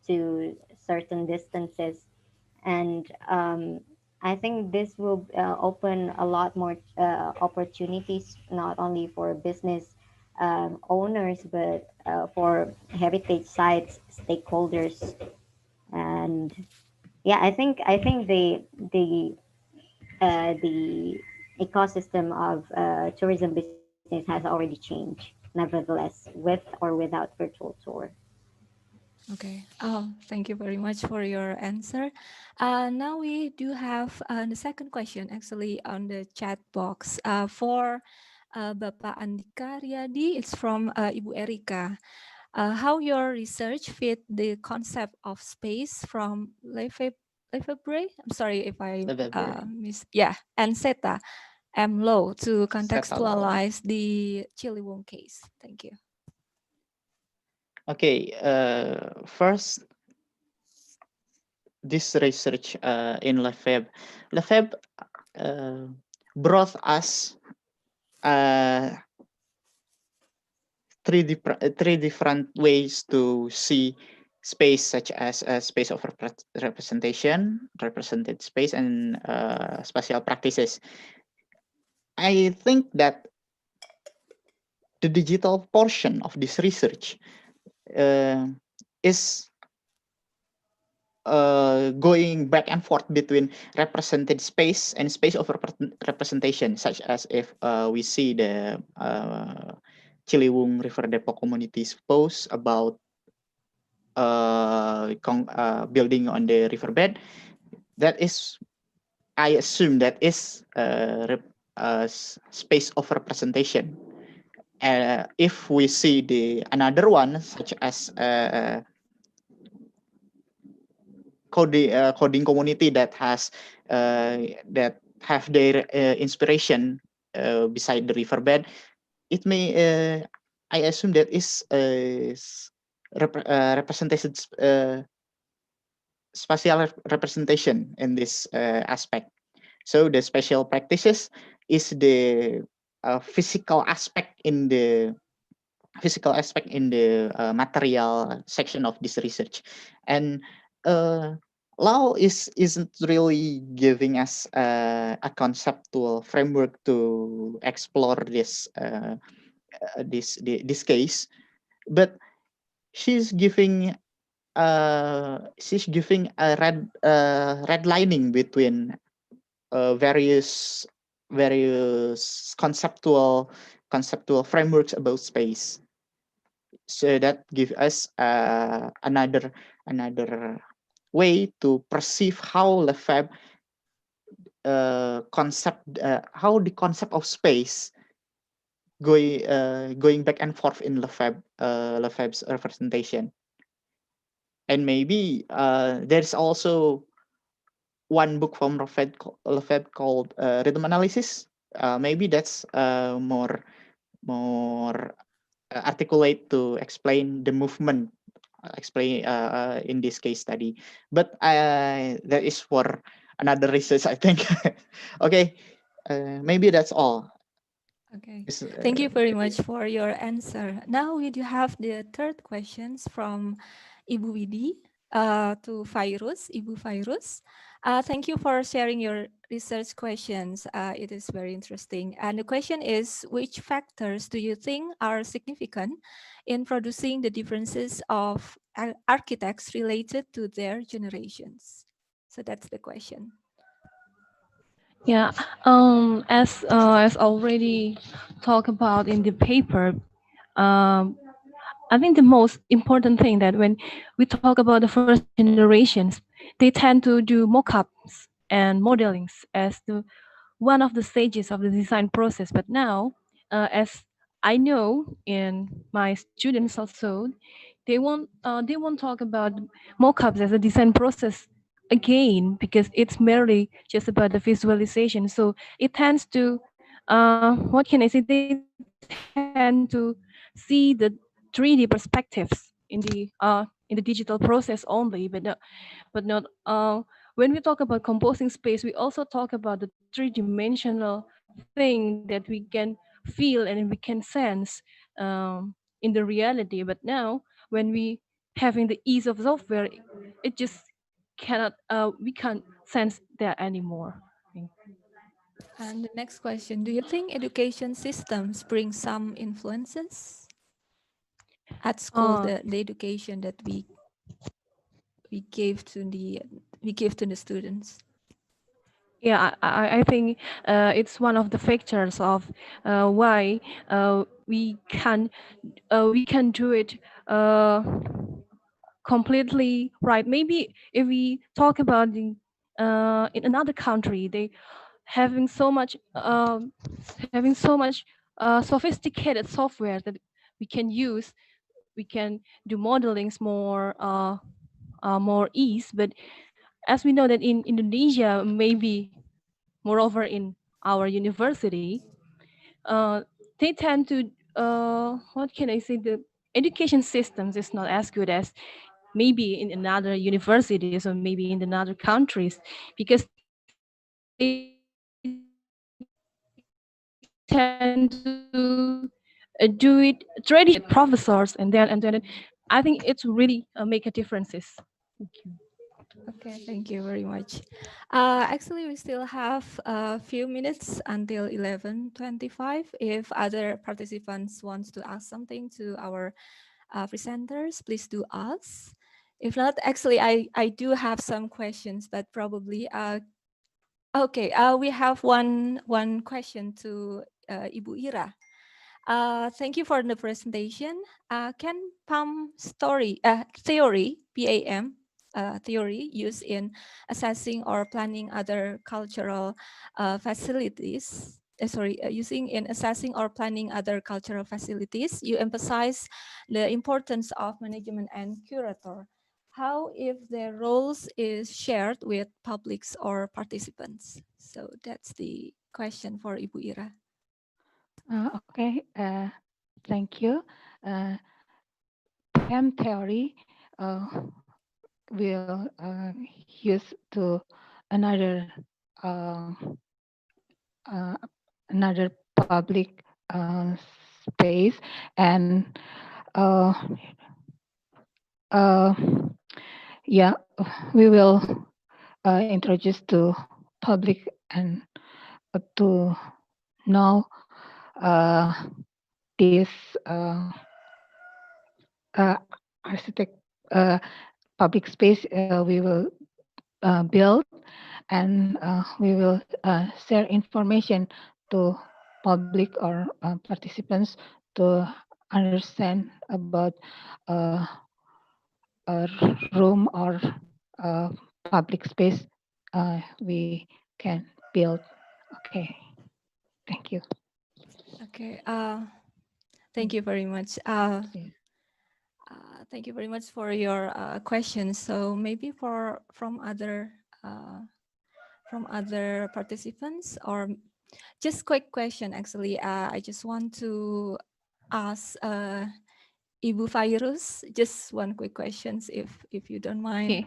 to certain distances. And I think this will open a lot more opportunities, not only for business owners, but for heritage sites stakeholders. And yeah, I think the ecosystem of tourism business has already changed, nevertheless, with or without virtual tour. Okay. Thank you very much for your answer. Now we do have the second question actually on the chat box for Bapak Andika Riyadi. It's from Ibu Erika. How your research fit the concept of space from Lefebvre? I'm sorry if I and Seta M. Low to contextualize the Ciliwung case. Thank you. Okay, first, this research in Lefebvre brought us three different ways to see space, such as a space of representation, represented space, and spatial practices. I think that the digital portion of this research is going back and forth between represented space and space of representation, such as if we see the Ciliwung River Depok community's post about building on the riverbed. That is, I assume, that is a space of representation. if we see another one, such as coding community that have their inspiration beside the riverbed, it may I assume that is representation, spatial representation in this aspect. So the spatial practices is the physical aspect in the material section of this research, and Lao isn't really giving us a conceptual framework to explore this this case, but she's giving a redlining between various conceptual frameworks about space, so that give us another way to perceive how Lefebvre how the concept of space going back and forth in Lefebvre's representation. And maybe there's also one book from Lefebvre called Rhythm Analysis. Maybe that's more articulate to explain the movement, explain in this case study. But that is for another research, I think. Okay, maybe that's all. Okay, thank you very much for your answer. Now we do have the third questions from Ibu Widi to Fairuz, Ibu Fairuz. Thank you for sharing your research questions. It is very interesting. And the question is, which factors do you think are significant in producing the differences of architects related to their generations? So that's the question. Yeah, as already talked about in the paper, I think the most important thing that when we talk about the first generations, they tend to do mock-ups and modelings as one of the stages of the design process. But now, as I know in my students also, they won't talk about mock-ups as a design process again, because it's merely just about the visualization. So it tends to what can I say, they tend to see the 3D perspectives in the digital process only, but not when we talk about composing space, we also talk about the three-dimensional thing that we can feel and we can sense in the reality. But now when we having the ease of software, it just cannot we can't sense that anymore. And the next question, do you think education systems bring some influences at school, the education that we give to the students? Yeah, I think it's one of the factors of why we can do it completely right. Maybe if we talk about in another country, they having so much sophisticated software that we can use. We can do modelings more ease. But as we know that in Indonesia, maybe moreover in our university, they tend to what can I say, the education systems is not as good as maybe in another universities or maybe in another countries, because they tend to do it traditionally with professors, and then I think it's really make a differences. Thank you. Okay, thank you very much. Actually, we still have a few minutes until 11:25. If other participants want to ask something to our presenters, please do ask. If not, actually, I do have some questions, but probably okay. We have one question to Ibu Ira. Thank you for the presentation. Can PAM theory, PAM theory, used in assessing or planning other cultural facilities using in assessing or planning other cultural facilities. You emphasize the importance of management and curator. How if their roles is shared with publics or participants? So that's the question for Ibu Ira. Okay, thank you. PAM theory will use to another uh, another public space, and uh, uh, yeah, we will introduce to public and to know this uh, architect public space we will build, and we will share information to public or participants to understand about uh, a room or public space we can build. Okay, thank you. Okay, thank you very much. Thank you very much for your questions. So maybe from other participants, or just quick question actually. I just want to ask Ibu Fairuz just one quick questions if you don't mind.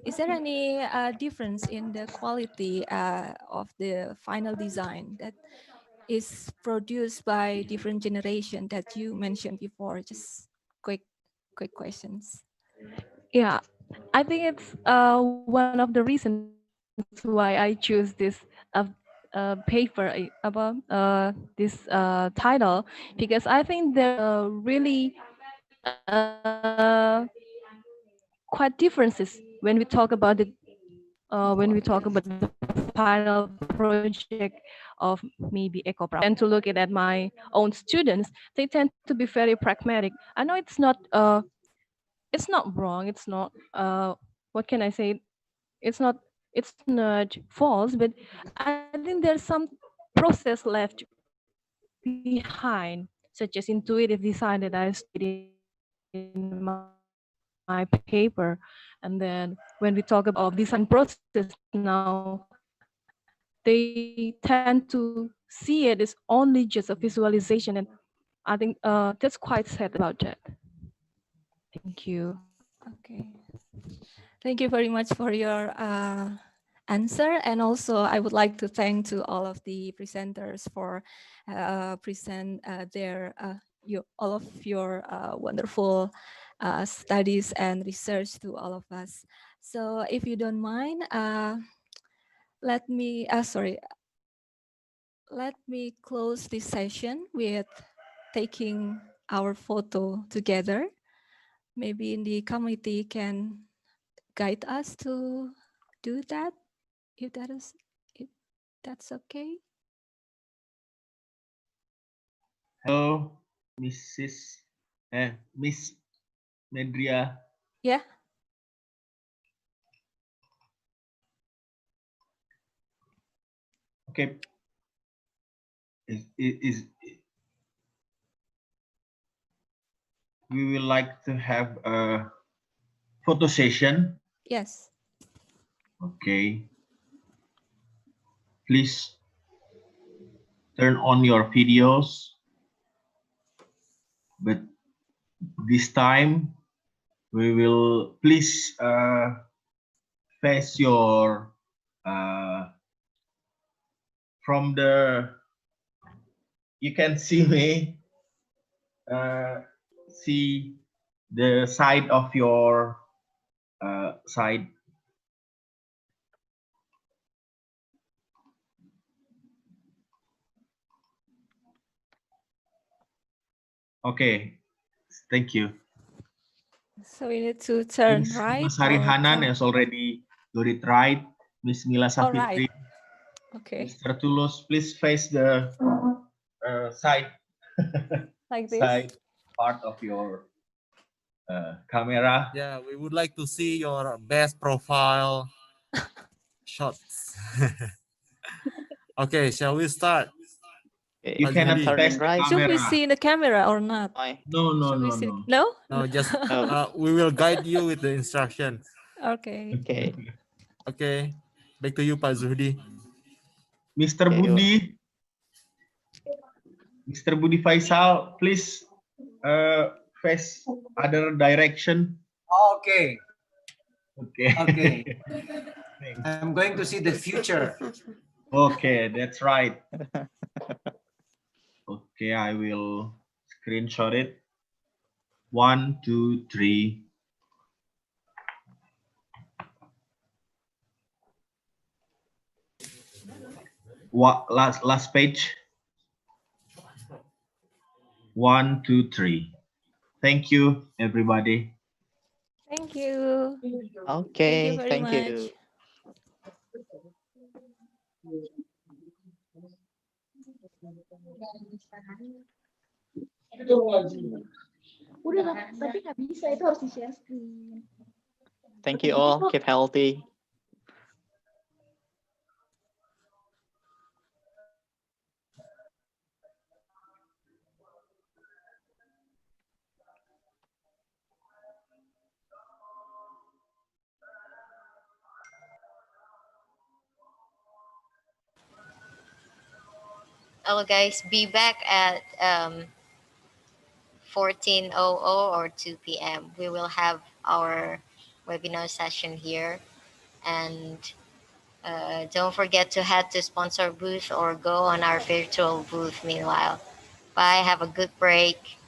Is there any difference in the quality of the final design that is produced by different generation that you mentioned before? Just quick questions. Yeah, I think it's one of the reasons why I choose this paper about this title, because I think there really quite differences when we talk about the final project of maybe eco-prop. And to look at my own students, they tend to be very pragmatic. I know it's not wrong. It's not what can I say? It's not false, but I think there's some process left behind, such as intuitive design that I studied in my paper. And then when we talk about design process now, they tend to see it as only just a visualization, and I think that's quite sad about that. Thank you. Okay. Thank you very much for your answer. And also I would like to thank to all of the presenters for present all of your wonderful studies and research to all of us. So if you don't mind, let me close this session with taking our photo together. Maybe in the committee can guide us to do that, if that's okay. Hello, Miss Medria. Yeah. Okay. We will like to have a photo session. Yes. Okay. Please turn on your videos. But this time we will please face your from the, you can see me, see the side of your side. Okay, thank you. So we need to turn Miss right. Masari Hanan has already got it right. Miss Mila All right. Safitri, Okay. Mr. Tulus, please face the side, Like this. side part of your camera. Yeah, we would like to see your best profile shots. Okay, shall we start? You cannot face the camera. Should we see the camera or not? No, no, Should we no, see? no. No? No, just we will guide you with the instructions. Okay. Okay. Okay. Back to you, Pak Zuhdi. Mr. Budi. Mr. Budi Faisal, please face other direction. Okay. Okay. Okay. I'm going to see the future. Okay, that's right. Okay, I will screenshot it. 1, 2, 3. What last page? 1, 2, 3. Thank you, everybody. Thank you. Okay, Thank you very much. Udah, tapi nggak bisa, itu harus di-share screen. Thank you all. Keep healthy. Hello guys, be back at 14:00 or 2 p.m. We will have our webinar session here, and don't forget to head to sponsor booth or go on our virtual booth meanwhile. Bye, have a good break.